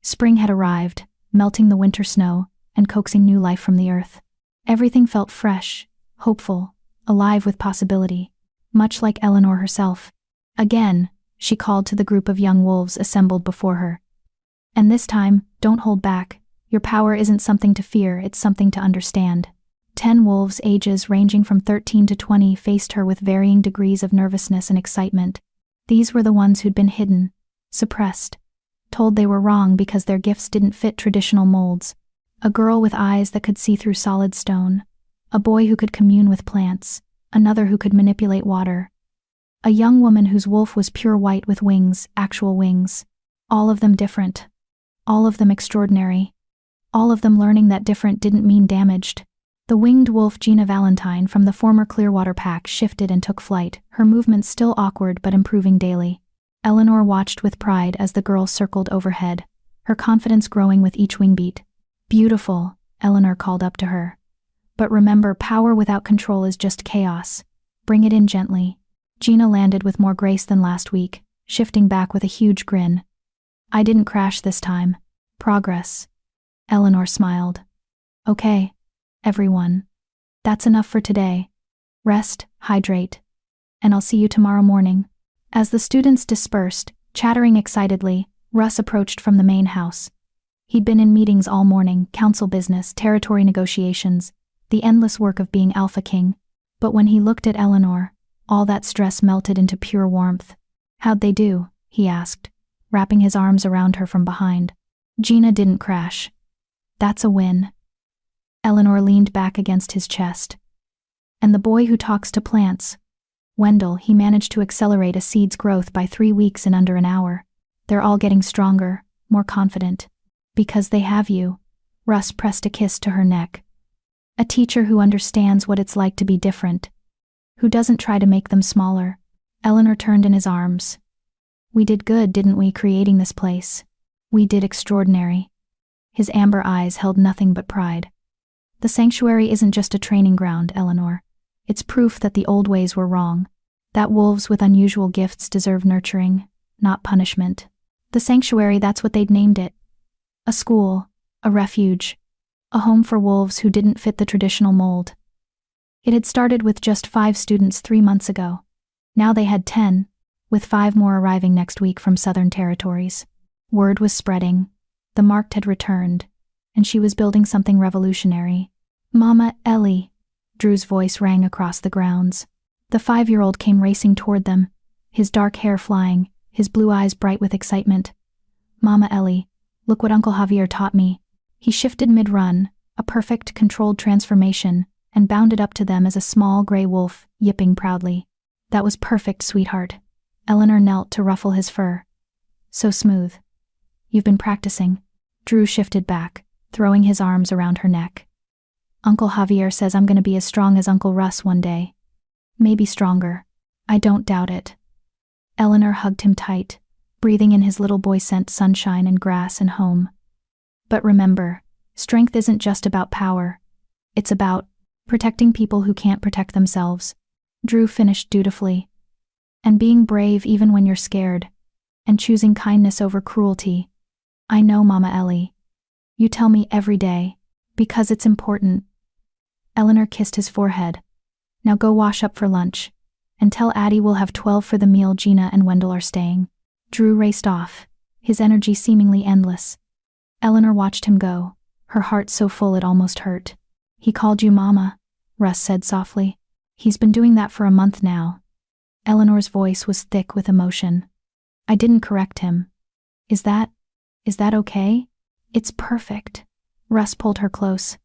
Spring had arrived, melting the winter snow and coaxing new life from the earth. Everything felt fresh, hopeful, alive with possibility, much like Eleanor herself. Again, she called to the group of young wolves assembled before her. And this time, don't hold back. Your power isn't something to fear, it's something to understand. 10 wolves, ages ranging from 13 to 20, faced her with varying degrees of nervousness and excitement. These were the ones who'd been hidden, suppressed, told they were wrong because their gifts didn't fit traditional molds. A girl with eyes that could see through solid stone. A boy who could commune with plants. Another who could manipulate water. A young woman whose wolf was pure white with wings, actual wings. All of them different. All of them extraordinary. All of them learning that different didn't mean damaged. The winged wolf Gina Valentine from the former Clearwater pack shifted and took flight, her movements still awkward but improving daily. Eleanor watched with pride as the girl circled overhead, her confidence growing with each wing beat. Beautiful, Eleanor called up to her. But remember, power without control is just chaos. Bring it in gently. Gina landed with more grace than last week, shifting back with a huge grin. I didn't crash this time. Progress. Eleanor smiled. Okay, everyone. That's enough for today. Rest, hydrate. And I'll see you tomorrow morning. As the students dispersed, chattering excitedly, Russ approached from the main house. He'd been in meetings all morning, council business, territory negotiations, the endless work of being Alpha King. But when he looked at Eleanor, All that stress melted into pure warmth. "How'd they do?" he asked, wrapping his arms around her from behind. "Gina didn't crash." "That's a win." Eleanor leaned back against his chest. "And the boy who talks to plants? Wendell, he managed to accelerate a seed's growth by 3 weeks in under an hour. They're all getting stronger, more confident. Because they have you." Russ pressed a kiss to her neck. "A teacher who understands what it's like to be different. Who doesn't try to make them smaller." Eleanor turned in his arms. "We did good, didn't we, creating this place? We did extraordinary." His amber eyes held nothing but pride. "The sanctuary isn't just a training ground, Eleanor. It's proof that the old ways were wrong. That wolves with unusual gifts deserve nurturing, not punishment. The sanctuary, that's what they'd named it. A school, a refuge, a home for wolves who didn't fit the traditional mold. It had started with just 5 students 3 months ago. Now they had 10, with 5 more arriving next week from southern territories. Word was spreading. The marked had returned, and she was building something revolutionary. "Mama, Ellie," Drew's voice rang across the grounds. The 5-year-old came racing toward them, his dark hair flying, his blue eyes bright with excitement. "Mama Ellie, look what Uncle Javier taught me." He shifted mid-run, a perfect, controlled transformation, and bounded up to them as a small gray wolf, yipping proudly. "That was perfect, sweetheart." Eleanor knelt to ruffle his fur. "So smooth. You've been practicing." Drew shifted back, throwing his arms around her neck. "Uncle Javier says I'm going to be as strong as Uncle Russ one day. Maybe stronger. I don't doubt it." Eleanor hugged him tight, breathing in his little boy-scent sunshine and grass and home. "But remember, strength isn't just about power. It's about protecting people who can't protect themselves." Drew finished dutifully. "And being brave even when you're scared. And choosing kindness over cruelty. I know, Mama Ellie. You tell me every day. Because it's important." Eleanor kissed his forehead. "Now go wash up for lunch. And tell Addie we'll have 12 for the meal Gina and Wendell are staying." Drew raced off, his energy seemingly endless. Eleanor watched him go, her heart so full it almost hurt. "He called you Mama," Russ said softly. "He's been doing that for a month now." Eleanor's voice was thick with emotion. "I didn't correct him. Is that okay?" "It's perfect." Russ pulled her close.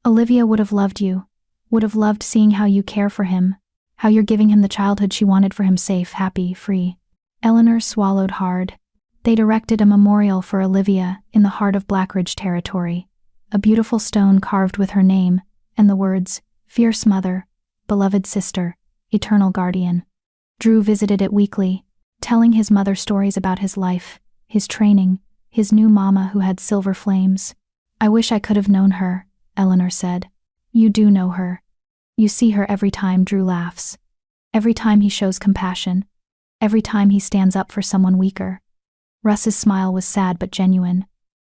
"Olivia would have loved you, would have loved seeing how you care for him, how you're giving him the childhood she wanted for him, safe, happy, free." Eleanor swallowed hard. They'd erected a memorial for Olivia in the heart of Blackridge territory, a beautiful stone carved with her name, and the words, "Fierce Mother, Beloved Sister, Eternal Guardian." Drew visited it weekly, telling his mother stories about his life, his training, his new mama who had silver flames. "I wish I could have known her," Eleanor said. "You do know her. You see her every time Drew laughs. Every time he shows compassion. Every time he stands up for someone weaker." Russ's smile was sad but genuine.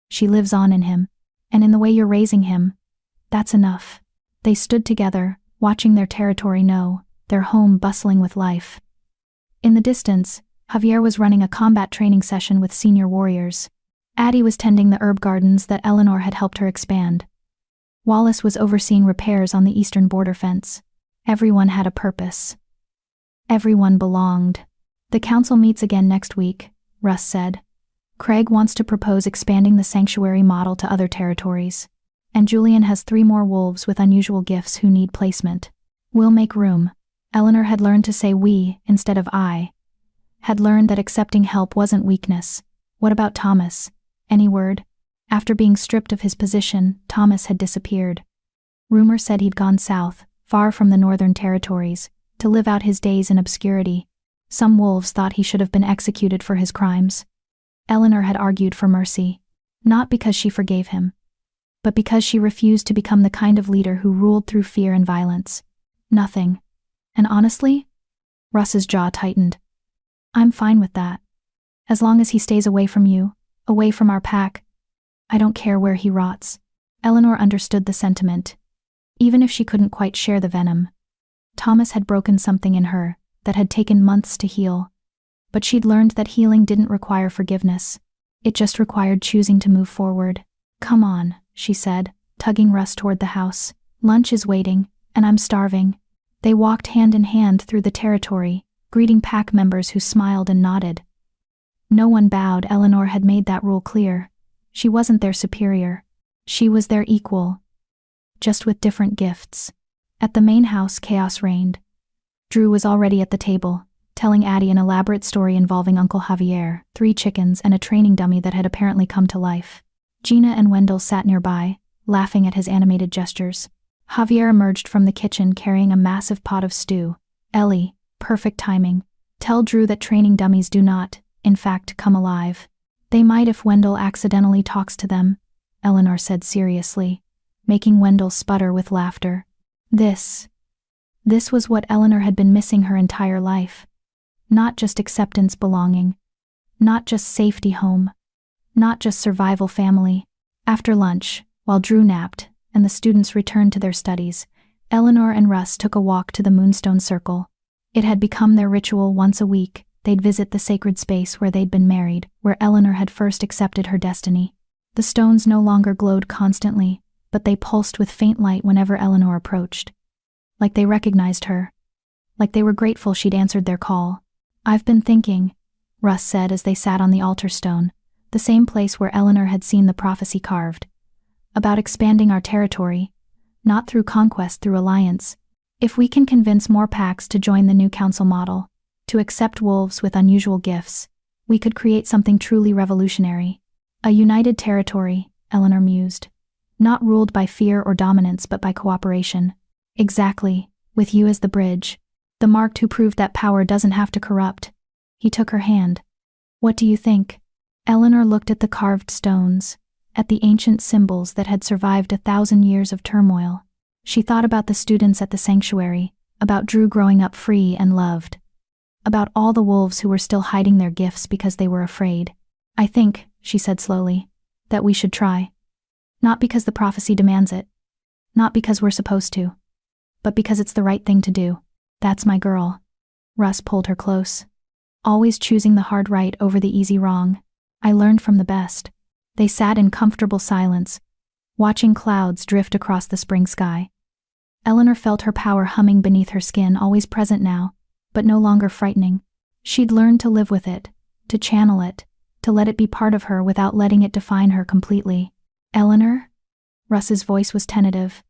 "She lives on in him, and in the way you're raising him. That's enough." They stood together, watching their territory know, their home bustling with life. In the distance, Javier was running a combat training session with senior warriors. Addie was tending the herb gardens that Eleanor had helped her expand. Wallace was overseeing repairs on the eastern border fence. Everyone had a purpose. Everyone belonged. "The council meets again next week," Russ said. "Craig wants to propose expanding the sanctuary model to other territories. And Julian has 3 more wolves with unusual gifts who need placement. We'll make room." Eleanor had learned to say we instead of I. Had learned that accepting help wasn't weakness. What about Thomas? Any word? After being stripped of his position, Thomas had disappeared. Rumor said he'd gone south, far from the northern territories, to live out his days in obscurity. Some wolves thought he should have been executed for his crimes. Eleanor had argued for mercy, not because she forgave him, but because she refused to become the kind of leader who ruled through fear and violence. Nothing. And honestly, Russ's jaw tightened. "I'm fine with that. As long as he stays away from you, away from our pack. I don't care where he rots." Eleanor understood the sentiment, even if she couldn't quite share the venom. Thomas had broken something in her that had taken months to heal, but she'd learned that healing didn't require forgiveness. It just required choosing to move forward. "Come on," she said, tugging Russ toward the house. "Lunch is waiting, and I'm starving." They walked hand in hand through the territory, greeting pack members who smiled and nodded. No one bowed. Eleanor had made that rule clear. She wasn't their superior. She was their equal. Just with different gifts. At the main house, chaos reigned. Drew was already at the table, telling Addie an elaborate story involving Uncle Javier, 3 chickens, and a training dummy that had apparently come to life. Gina and Wendell sat nearby, laughing at his animated gestures. Javier emerged from the kitchen carrying a massive pot of stew. Ellie, perfect timing. Tell Drew that training dummies do not, in fact, come alive. They might if Wendell accidentally talks to them, Eleanor said seriously, making Wendell sputter with laughter. This was what Eleanor had been missing her entire life. Not just acceptance, belonging. Not just safety, home. Not just survival, family. After lunch, while Drew napped and the students returned to their studies, Eleanor and Russ took a walk to the Moonstone Circle. It had become their ritual. Once a week, they'd visit the sacred space where they'd been married, where Eleanor had first accepted her destiny. The stones no longer glowed constantly, but they pulsed with faint light whenever Eleanor approached. Like they recognized her. Like they were grateful she'd answered their call. "I've been thinking," Russ said as they sat on the altar stone, the same place where Eleanor had seen the prophecy carved. "About expanding our territory. Not through conquest, through alliance. If we can convince more packs to join the new council model, to accept wolves with unusual gifts, we could create something truly revolutionary. A united territory," Eleanor mused. "Not ruled by fear or dominance but by cooperation." "Exactly, with you as the bridge. The marked who proved that power doesn't have to corrupt." He took her hand. "What do you think?" Eleanor looked at the carved stones, at the ancient symbols that had survived 1,000 years of turmoil. She thought about the students at the sanctuary, about Drew growing up free and loved. About all the wolves who were still hiding their gifts because they were afraid. "I think," she said slowly, "that we should try. Not because the prophecy demands it. Not because we're supposed to. But because it's the right thing to do. That's my girl." Russ pulled her close. "Always choosing the hard right over the easy wrong. I learned from the best." They sat in comfortable silence, watching clouds drift across the spring sky. Eleanor felt her power humming beneath her skin, always present now, but no longer frightening. She'd learned to live with it, to channel it, to let it be part of her without letting it define her completely. "Eleanor?" Russ's voice was tentative.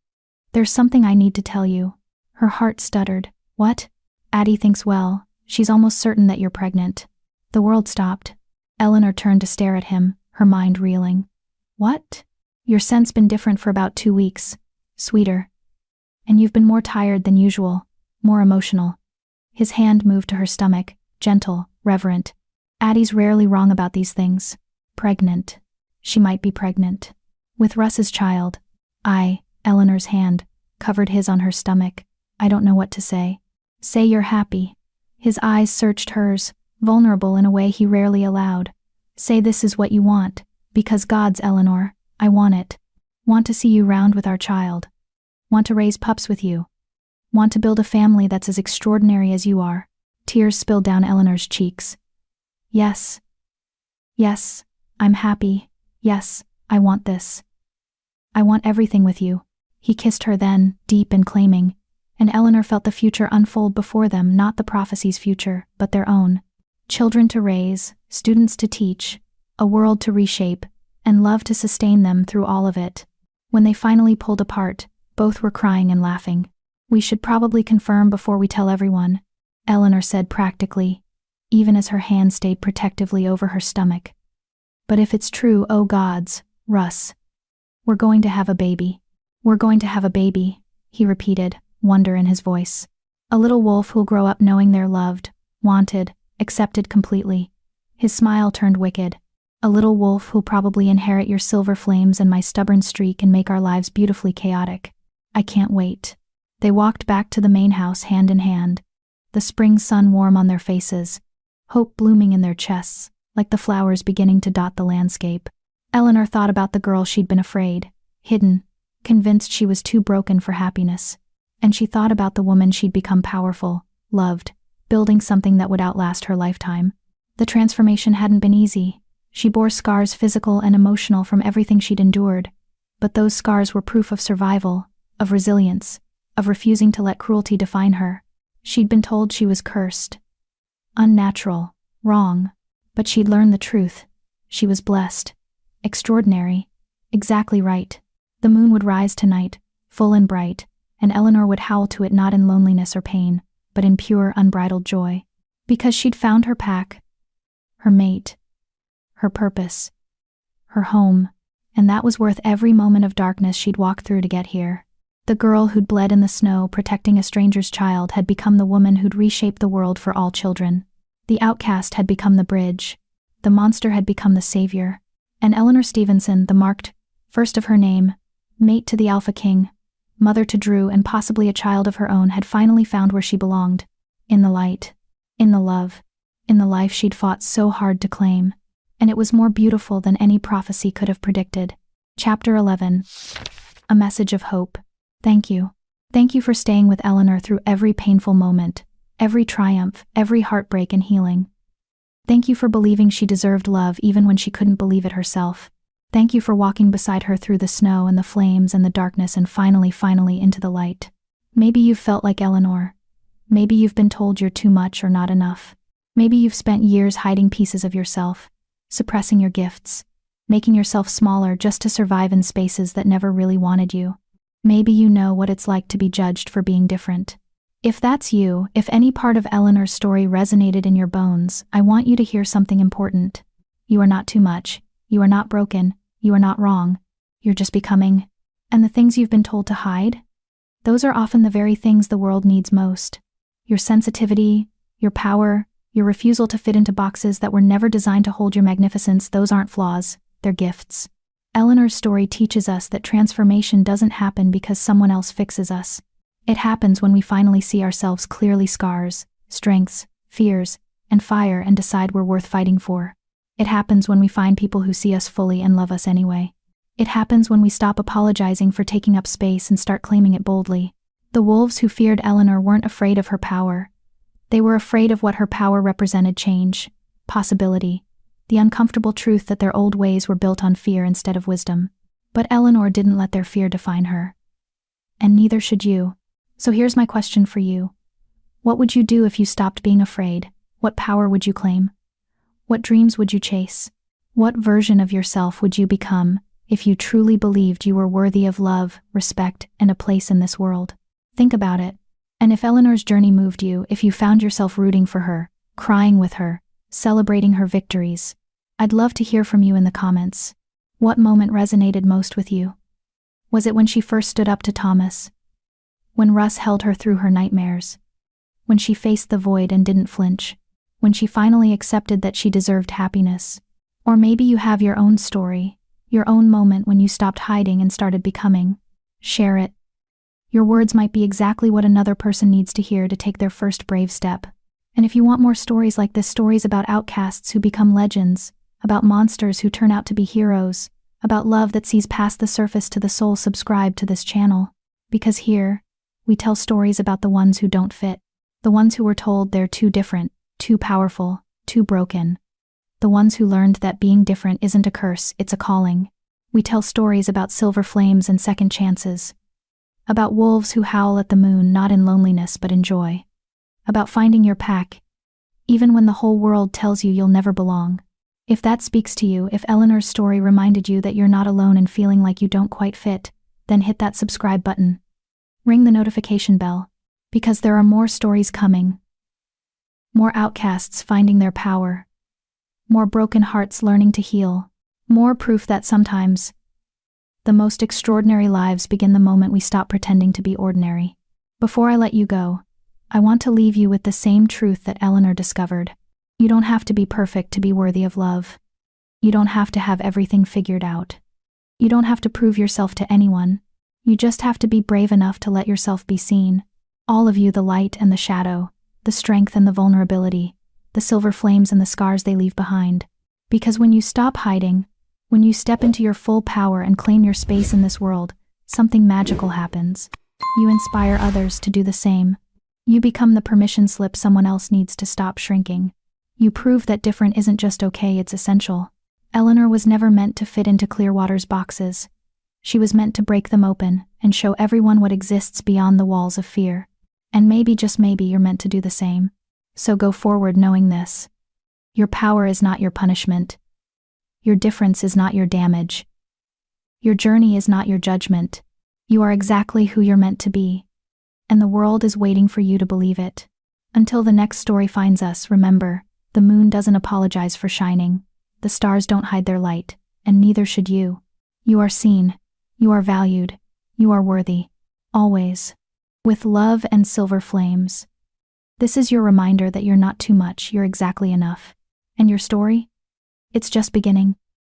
"There's something I need to tell you." Her heart stuttered. "What?" "Addie thinks well. She's almost certain that you're pregnant." The world stopped. Eleanor turned to stare at him, her mind reeling. "What?" "Your scent's been different for about 2 weeks. Sweeter. And you've been more tired than usual, more emotional." His hand moved to her stomach, gentle, reverent. "Addie's rarely wrong about these things. Pregnant. She might be pregnant. With Russ's child." Eleanor's hand covered his on her stomach. "I don't know what to say." "Say you're happy." His eyes searched hers, vulnerable in a way he rarely allowed. "Say this is what you want, because God's, Eleanor, I want it. Want to see you round with our child. Want to raise pups with you. Want to build a family that's as extraordinary as you are." Tears spilled down Eleanor's cheeks. "Yes. Yes, I'm happy. Yes, I want this. I want everything with you." He kissed her then, deep and claiming, and Eleanor felt the future unfold before them, not the prophecy's future, but their own. Children to raise, students to teach, a world to reshape, and love to sustain them through all of it. When they finally pulled apart, both were crying and laughing. "We should probably confirm before we tell everyone," Eleanor said practically, even as her hand stayed protectively over her stomach. "But if it's true, oh gods, Russ. We're going to have a baby. We're going to have a baby," he repeated, wonder in his voice. "A little wolf who'll grow up knowing they're loved, wanted, accepted completely." His smile turned wicked. "A little wolf who'll probably inherit your silver flames and my stubborn streak and make our lives beautifully chaotic. I can't wait." They walked back to the main house hand in hand, the spring sun warm on their faces, hope blooming in their chests, like the flowers beginning to dot the landscape. Eleanor thought about the girl she'd been afraid, hidden, convinced she was too broken for happiness. And she thought about the woman she'd become, powerful, loved, building something that would outlast her lifetime. The transformation hadn't been easy. She bore scars, physical and emotional, from everything she'd endured. But those scars were proof of survival, of resilience, of refusing to let cruelty define her. She'd been told she was cursed, unnatural, wrong, but she'd learned the truth. She was blessed, extraordinary, exactly right. The moon would rise tonight, full and bright, and Eleanor would howl to it not in loneliness or pain, but in pure, unbridled joy. Because she'd found her pack, her mate, her purpose, her home, and that was worth every moment of darkness she'd walked through to get here. The girl who'd bled in the snow protecting a stranger's child had become the woman who'd reshaped the world for all children. The outcast had become the bridge. The monster had become the savior. And Eleanor Stevenson, the marked first of her name, mate to the Alpha King, mother to Drew and possibly a child of her own, had finally found where she belonged. In the light. In the love. In the life she'd fought so hard to claim. And it was more beautiful than any prophecy could have predicted. Chapter 11. A message of hope. Thank you. Thank you for staying with Eleanor through every painful moment, every triumph, every heartbreak and healing. Thank you for believing she deserved love even when she couldn't believe it herself. Thank you for walking beside her through the snow and the flames and the darkness and finally into the light. Maybe you've felt like Eleanor. Maybe you've been told you're too much or not enough. Maybe you've spent years hiding pieces of yourself, suppressing your gifts, making yourself smaller just to survive in spaces that never really wanted you. Maybe you know what it's like to be judged for being different. If that's you, if any part of Eleanor's story resonated in your bones, I want you to hear something important. You are not too much. You are not broken. You are not wrong. You're just becoming. And the things you've been told to hide? Those are often the very things the world needs most. Your sensitivity, your power, your refusal to fit into boxes that were never designed to hold your magnificence, those aren't flaws, they're gifts. Eleanor's story teaches us that transformation doesn't happen because someone else fixes us. It happens when we finally see ourselves clearly: scars, strengths, fears, and fire, and decide we're worth fighting for. It happens when we find people who see us fully and love us anyway. It happens when we stop apologizing for taking up space and start claiming it boldly. The wolves who feared Eleanor weren't afraid of her power. They were afraid of what her power represented: change, possibility, the uncomfortable truth that their old ways were built on fear instead of wisdom. But Eleanor didn't let their fear define her. And neither should you. So here's my question for you. What would you do if you stopped being afraid? What power would you claim? What dreams would you chase? What version of yourself would you become if you truly believed you were worthy of love, respect, and a place in this world? Think about it. And if Eleanor's journey moved you, if you found yourself rooting for her, crying with her, celebrating her victories, I'd love to hear from you in the comments. What moment resonated most with you? Was it when she first stood up to Thomas? When Russ held her through her nightmares? When she faced the void and didn't flinch? When she finally accepted that she deserved happiness? Or maybe you have your own story, your own moment when you stopped hiding and started becoming. Share it. Your words might be exactly what another person needs to hear to take their first brave step. And if you want more stories like this, stories about outcasts who become legends, about monsters who turn out to be heroes, about love that sees past the surface to the soul, subscribe to this channel. Because here, we tell stories about the ones who don't fit, the ones who were told they're too different, too powerful, too broken. The ones who learned that being different isn't a curse, it's a calling. We tell stories about silver flames and second chances. About wolves who howl at the moon not in loneliness but in joy. About finding your pack, even when the whole world tells you you'll never belong. If that speaks to you, if Eleanor's story reminded you that you're not alone in feeling like you don't quite fit, then hit that subscribe button. Ring the notification bell, because there are more stories coming. More outcasts finding their power. More broken hearts learning to heal. More proof that sometimes the most extraordinary lives begin the moment we stop pretending to be ordinary. Before I let you go, I want to leave you with the same truth that Eleanor discovered. You don't have to be perfect to be worthy of love. You don't have to have everything figured out. You don't have to prove yourself to anyone. You just have to be brave enough to let yourself be seen. All of you, the light and the shadow, the strength and the vulnerability, the silver flames and the scars they leave behind. Because when you stop hiding, when you step into your full power and claim your space in this world, something magical happens. You inspire others to do the same. You become the permission slip someone else needs to stop shrinking. You prove that different isn't just okay, it's essential. Eleanor was never meant to fit into Clearwater's boxes. She was meant to break them open and show everyone what exists beyond the walls of fear. And maybe, just maybe, you're meant to do the same. So go forward knowing this. Your power is not your punishment. Your difference is not your damage. Your journey is not your judgment. You are exactly who you're meant to be. And the world is waiting for you to believe it. Until the next story finds us, remember, the moon doesn't apologize for shining. The stars don't hide their light, and neither should you. You are seen. You are valued. You are worthy. Always. With love and silver flames. This is your reminder that you're not too much, you're exactly enough. And your story? It's just beginning.